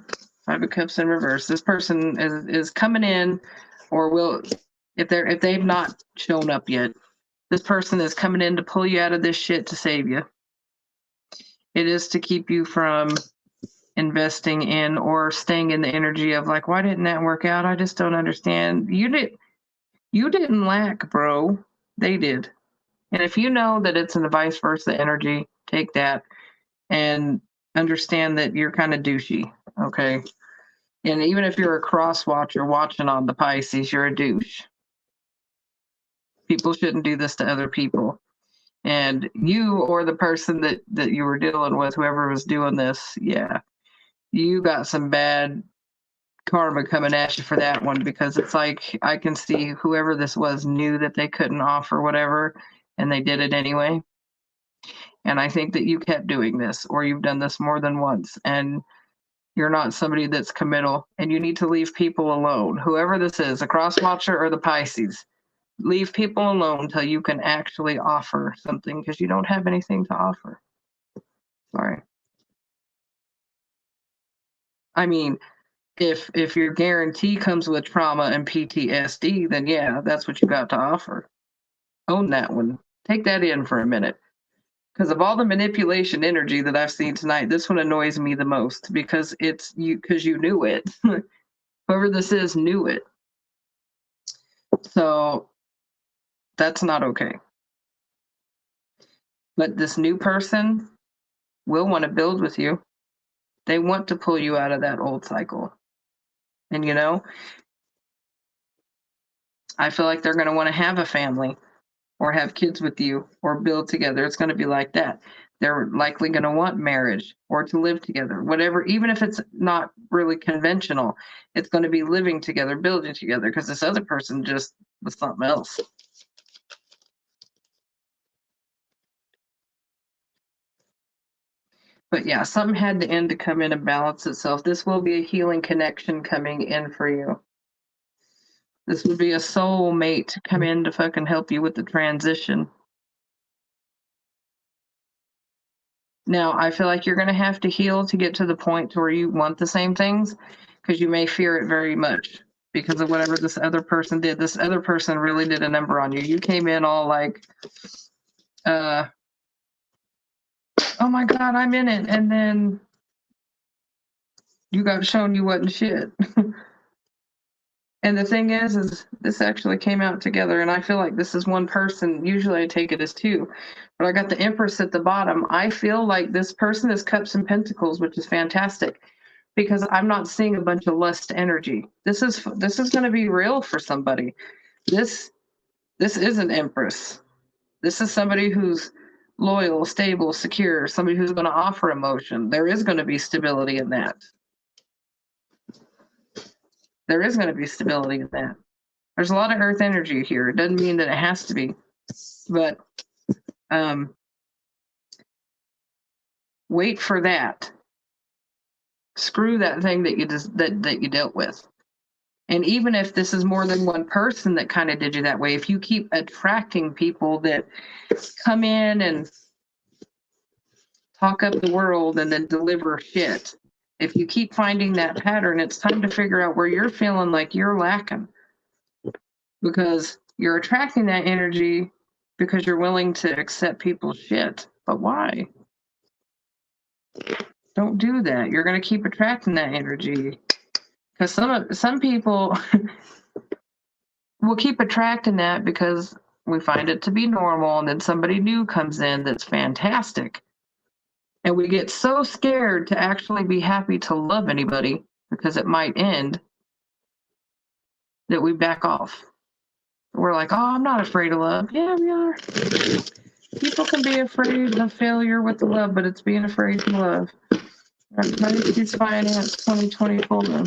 5 of Cups in reverse. This person is coming in, or will, if they've not shown up yet, this person is coming in to pull you out of this shit to save you. It is to keep you from investing in or staying in the energy of like, why didn't that work out? I just don't understand. You didn't lack, bro. They did. And if you know that it's in the vice versa energy, take that and understand that you're kind of douchey. Okay. And even if you're a cross watcher watching on the Pisces, you're a douche. People shouldn't do this to other people. And you or the person that you were dealing with, whoever was doing this, yeah, you got some bad karma coming at you for that one, because it's like I can see whoever this was knew that they couldn't offer whatever, and they did it anyway. And I think that you kept doing this, or you've done this more than once, and you're not somebody that's committal, and you need to leave people alone. Whoever this is, a cross watcher or the Pisces, leave people alone until you can actually offer something, because you don't have anything to offer. Sorry. I mean, if your guarantee comes with trauma and PTSD, then yeah, that's what you got to offer. Own that one. Take that in for a minute. Because of all the manipulation energy that I've seen tonight, this one annoys me the most, because it's you, because you knew it. Whoever this is knew it. So that's not okay. But this new person will want to build with you. They want to pull you out of that old cycle. And I feel like they're going to want to have a family or have kids with you or build together. It's going to be like that. They're likely going to want marriage or to live together, whatever, even if it's not really conventional, it's going to be living together, building together, because this other person just was something else. But yeah, something had to end to come in and balance itself. This will be a healing connection coming in for you. This would be a soul mate to come in to fucking help you with the transition. Now, I feel like you're going to have to heal to get to the point where you want the same things, because you may fear it very much because of whatever this other person did. This other person really did a number on you. You came in all like, oh my God, I'm in it. And then you got shown you wasn't shit. And the thing is this actually came out together, and I feel like this is one person. Usually I take it as 2, but I got the Empress at the bottom. I feel like this person is Cups and Pentacles, which is fantastic, because I'm not seeing a bunch of lust energy. This is going to be real for somebody. This is an Empress. This is somebody who's loyal, stable, secure, somebody who's going to offer emotion. There is going to be stability in that. There is going to be stability in that. There's a lot of earth energy here. It doesn't mean that it has to be, but Wait for that. Screw that thing that you dealt with. And even if this is more than one person that kind of did you that way, if you keep attracting people that come in and talk up the world and then deliver shit, if you keep finding that pattern, it's time to figure out where you're feeling like you're lacking, because you're attracting that energy because you're willing to accept people's shit. But why? Don't do that. You're going to keep attracting that energy, because some people will keep attracting that because we find it to be normal, and then somebody new comes in that's fantastic. And we get so scared to actually be happy to love anybody because it might end, that we back off. We're like, oh, I'm not afraid of love. Yeah, we are. People can be afraid of failure with the love, but it's being afraid to love. Pisces Finance 2024.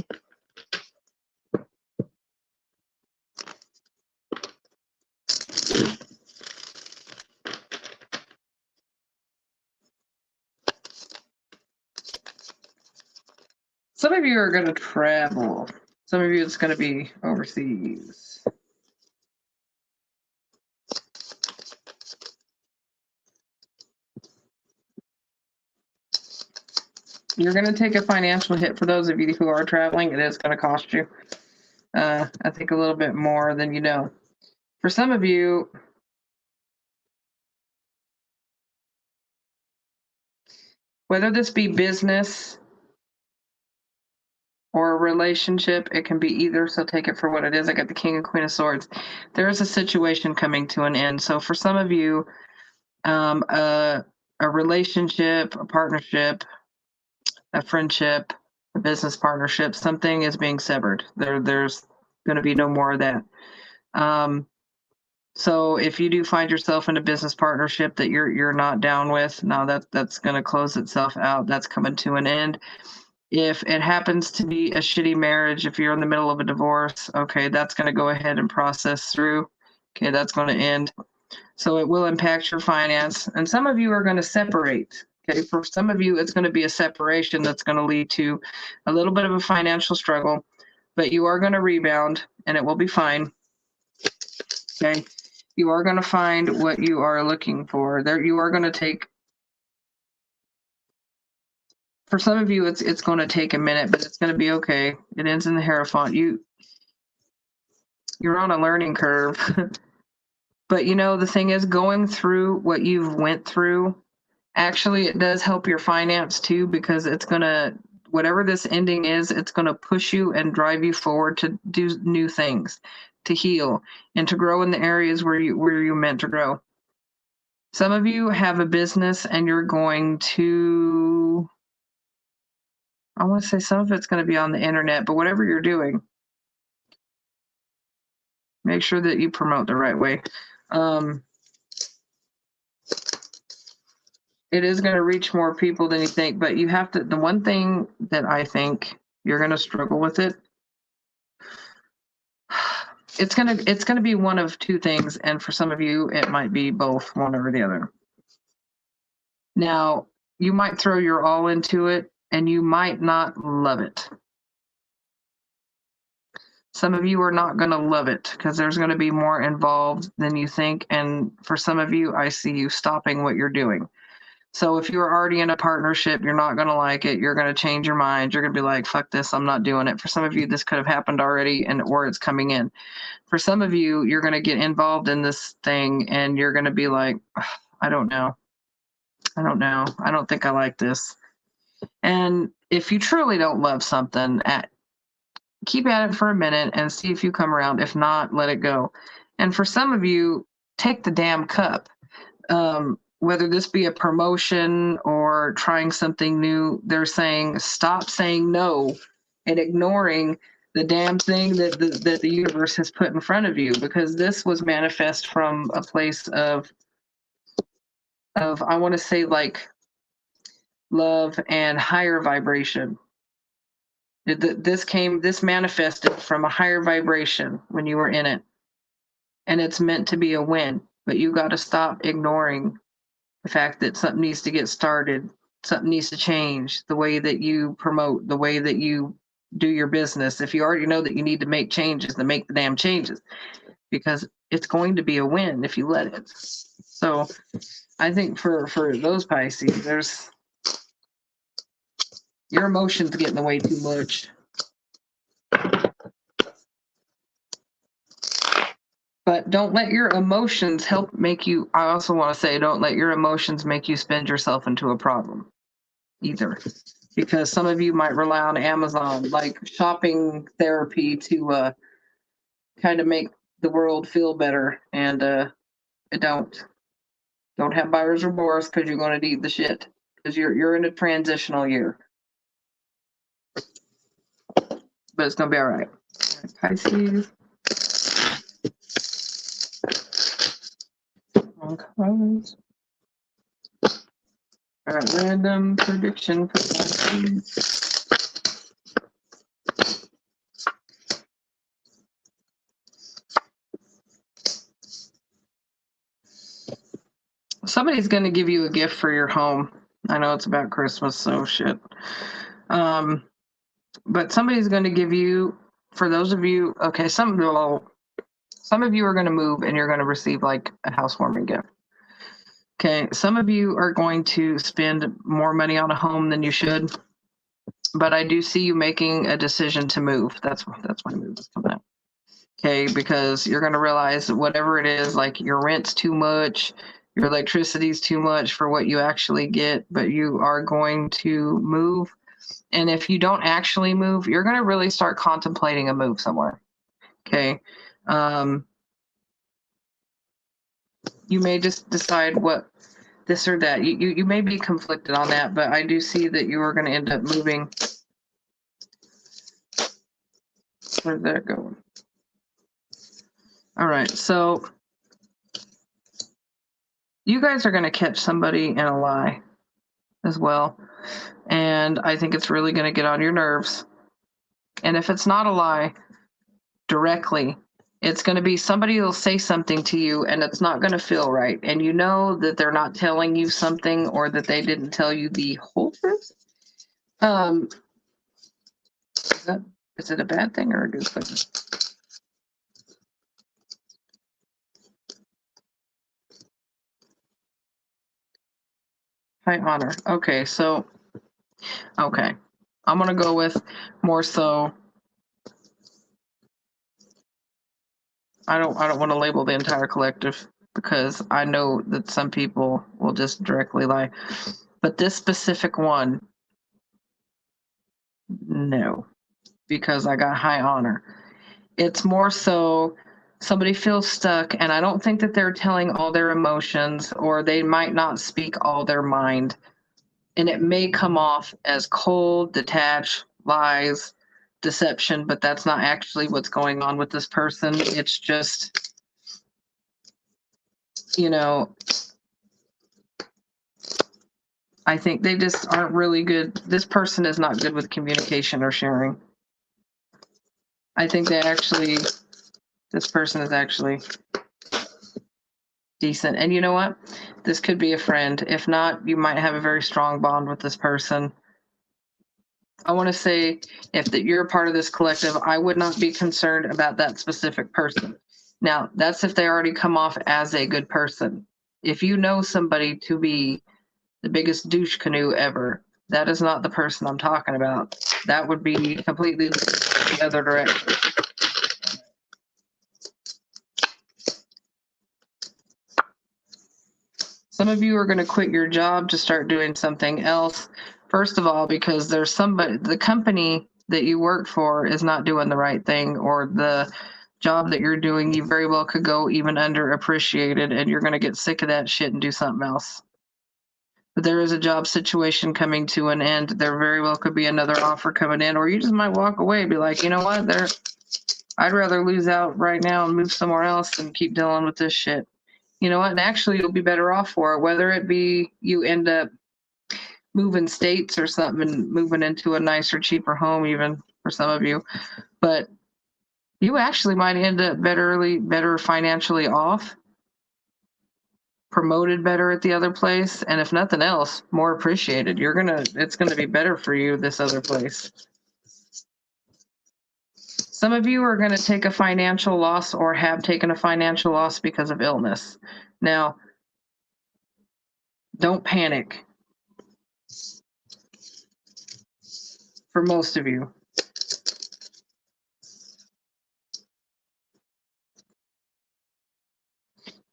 Some of you are going to travel. Some of you, it's going to be overseas. You're going to take a financial hit. For those of you who are traveling, it is going to cost you, I think, a little bit more than you know. For some of you, whether this be business or a relationship, it can be either, so take it for what it is. I got the King and Queen of Swords. There is a situation coming to an end. So for some of you, a relationship, a partnership, a friendship, a business partnership, something is being severed. There's going to be no more of that. So if you do find yourself in a business partnership that you're not down with, now that's going to close itself out. That's coming to an end. If it happens to be a shitty marriage, if you're in the middle of a divorce, okay, that's going to go ahead and process through. Okay, that's going to end. So it will impact your finance. And some of you are going to separate. Okay, for some of you, it's going to be a separation that's going to lead to a little bit of a financial struggle, but you are going to rebound and it will be fine. Okay, you are going to find what you are looking for. There, you are going to take. For some of you, it's going to take a minute, but it's going to be okay. It ends in the Hierophant. You're on a learning curve. But you know, the thing is, going through what you've went through, actually, it does help your finance too, because it's going to, whatever this ending is, it's going to push you and drive you forward to do new things, to heal, and to grow in the areas where you meant to grow. Some of you have a business and you're going to, I want to say some of it's going to be on the internet, but whatever you're doing, make sure that you promote the right way. It is going to reach more people than you think, but you have to, the one thing that I think you're going to struggle with it, it's going to be one of two things. And for some of you, it might be both, one or the other. Now, you might throw your all into it and you might not love it. Some of you are not going to love it because there's going to be more involved than you think. And for some of you, I see you stopping what you're doing. So if you're already in a partnership, you're not going to like it. You're going to change your mind. You're going to be like, fuck this, I'm not doing it. For some of you, this could have happened already or it's coming in. For some of you, you're going to get involved in this thing and you're going to be like, I don't know. I don't think I like this. And if you truly don't love something, keep at it for a minute and see if you come around. If not, let it go. And for some of you, take the damn cup. Whether this be a promotion or trying something new, they're saying stop saying no and ignoring the damn thing that the universe has put in front of you, because this was manifest from a place of I want to say like love and higher vibration. This manifested from a higher vibration when you were in it, and it's meant to be a win, but you got to stop ignoring the fact that something needs to get started something needs to change, the way that you promote, the way that you do your business. If you already know that you need to make changes, then make the damn changes, because it's going to be a win if you let it. So I think for those Pisces, there's your emotions get in the way too much. But don't let your emotions help make you, I also want to say, don't let your emotions make you spend yourself into a problem either. Because some of you might rely on Amazon, like shopping therapy, to kind of make the world feel better. And don't have buyer's remorse, because you're going to need the shit, because you're in a transitional year. But it's going to be all right. Pisces. Cards. All right, random prediction for Pisces. Somebody's going to give you a gift for your home. I know it's about Christmas, so shit. But somebody's going to give you, for those of you, okay, some of you are going to move and you're going to receive like a housewarming gift. Okay, some of you are going to spend more money on a home than you should, but I do see you making a decision to move. That's why move is coming out. Okay, because you're going to realize that whatever it is, like your rent's too much, your electricity's too much for what you actually get, but you are going to move. And if you don't actually move, you're going to really start contemplating a move somewhere. Okay. You may just decide what this or that. You may be conflicted on that, but I do see that you are going to end up moving. Where'd that go? All right. So you guys are going to catch somebody in a lie as well. And I think it's really going to get on your nerves. And if it's not a lie directly, it's going to be somebody will say something to you and it's not going to feel right. And you know that they're not telling you something, or that they didn't tell you the whole truth. Is it a bad thing or a good thing? High honor. Okay, so, okay. I'm going to go with more so. I don't want to label the entire collective, because I know that some people will just directly lie. But this specific one, no, because I got high honor. It's more so somebody feels stuck, and I don't think that they're telling all their emotions, or they might not speak all their mind. And it may come off as cold, detached, lies, deception, but that's not actually what's going on with this person. It's just, I think they just aren't really good. This person is not good with communication or sharing. I think this person is actually decent. And you know what? This could be a friend. If not, you might have a very strong bond with this person. I want to say, if you're a part of this collective, I would not be concerned about that specific person. Now, that's if they already come off as a good person. If you know somebody to be the biggest douche canoe ever, that is not the person I'm talking about. That would be completely the other direction. Some of you are going to quit your job to start doing something else. First of all, because there's the company that you work for is not doing the right thing, or the job that you're doing, you very well could go even underappreciated, and you're going to get sick of that shit and do something else. But there is a job situation coming to an end. There very well could be another offer coming in, or you just might walk away and be like, you know what, I'd rather lose out right now and move somewhere else than keep dealing with this shit. You know what? And actually, you'll be better off for it, whether it be you end up moving states or something and moving into a nicer, cheaper home, even for some of you. But you actually might end up better financially off promoted better at the other place, and if nothing else, more appreciated. It's gonna be better for you this other place. Some of you are gonna take a financial loss or have taken a financial loss because of illness. Now, don't panic. For most of you.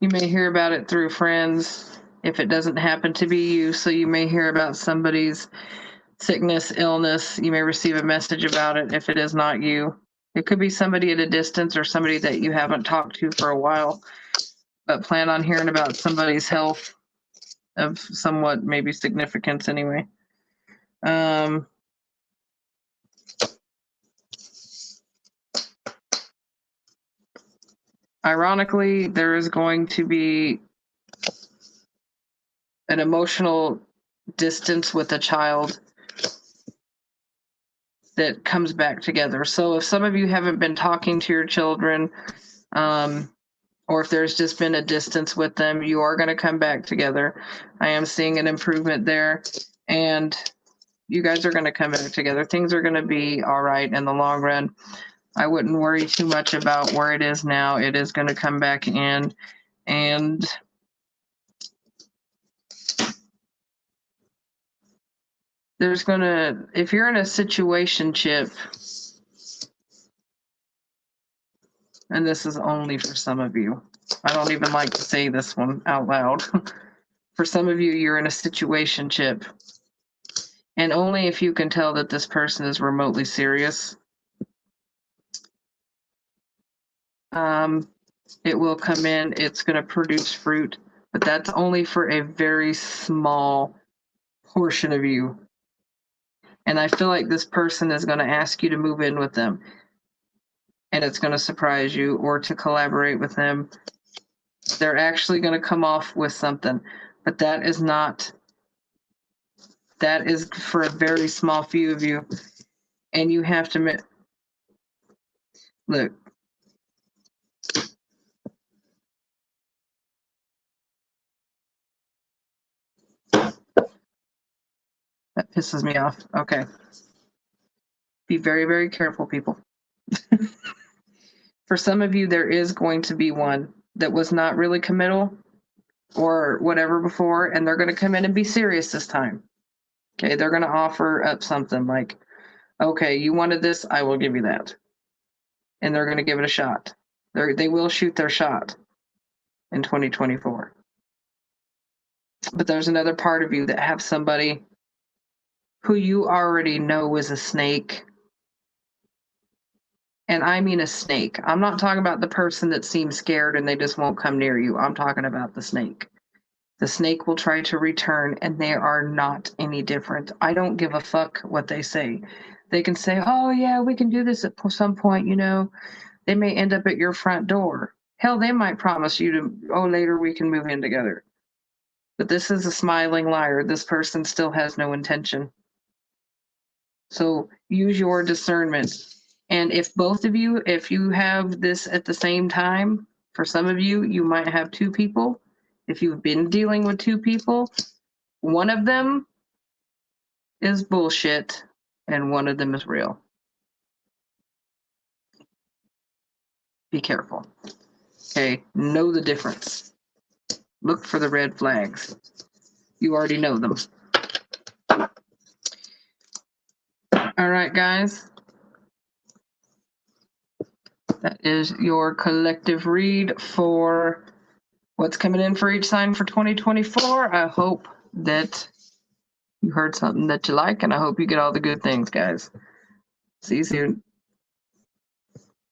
You may hear about it through friends if it doesn't happen to be you. So you may hear about somebody's sickness, illness. You may receive a message about it if it is not you. It could be somebody at a distance or somebody that you haven't talked to for a while, but plan on hearing about somebody's health of somewhat maybe significance anyway. Ironically, there is going to be an emotional distance with a child that comes back together. So if some of you haven't been talking to your children, or if there's just been a distance with them, you are going to come back together. I am seeing an improvement there, and you guys are going to come back together. Things are going to be all right in the long run. I wouldn't worry too much about where it is now. It is going to come back in, and there's going to, if you're in a situationship, and this is only for some of you, I don't even like to say this one out loud. For some of you, you're in a situationship, and only if you can tell that this person is remotely serious, it will come in, it's going to produce fruit, but that's only for a very small portion of you. And I feel like this person is going to ask you to move in with them, and it's going to surprise you, or to collaborate with them. They're actually going to come off with something, but that is for a very small few of you. And you have to look. That pisses me off. Okay. Be very, very careful, people. For some of you, there is going to be one that was not really committal or whatever before, and they're going to come in and be serious this time. Okay, they're going to offer up something like, okay, you wanted this, I will give you that. And they're going to give it a shot. They will shoot their shot in 2024. But there's another part of you that have somebody who you already know is a snake. And I mean a snake. I'm not talking about the person that seems scared and they just won't come near you. I'm talking about the snake. The snake will try to return, and they are not any different. I don't give a fuck what they say. They can say, oh yeah, we can do this at some point, you know. They may end up at your front door. Hell, they might promise you to, oh, later we can move in together. But this is a smiling liar. This person still has no intention. So use your discernment. And if both of you, if you have this at the same time, for some of you, you might have two people. If you've been dealing with two people, one of them is bullshit and one of them is real. Be careful. Okay, know the difference. Look for the red flags. You already know them. All right, guys. That is your collective read for what's coming in for each sign for 2024. I hope that you heard something that you like, and I hope you get all the good things, guys. See you soon.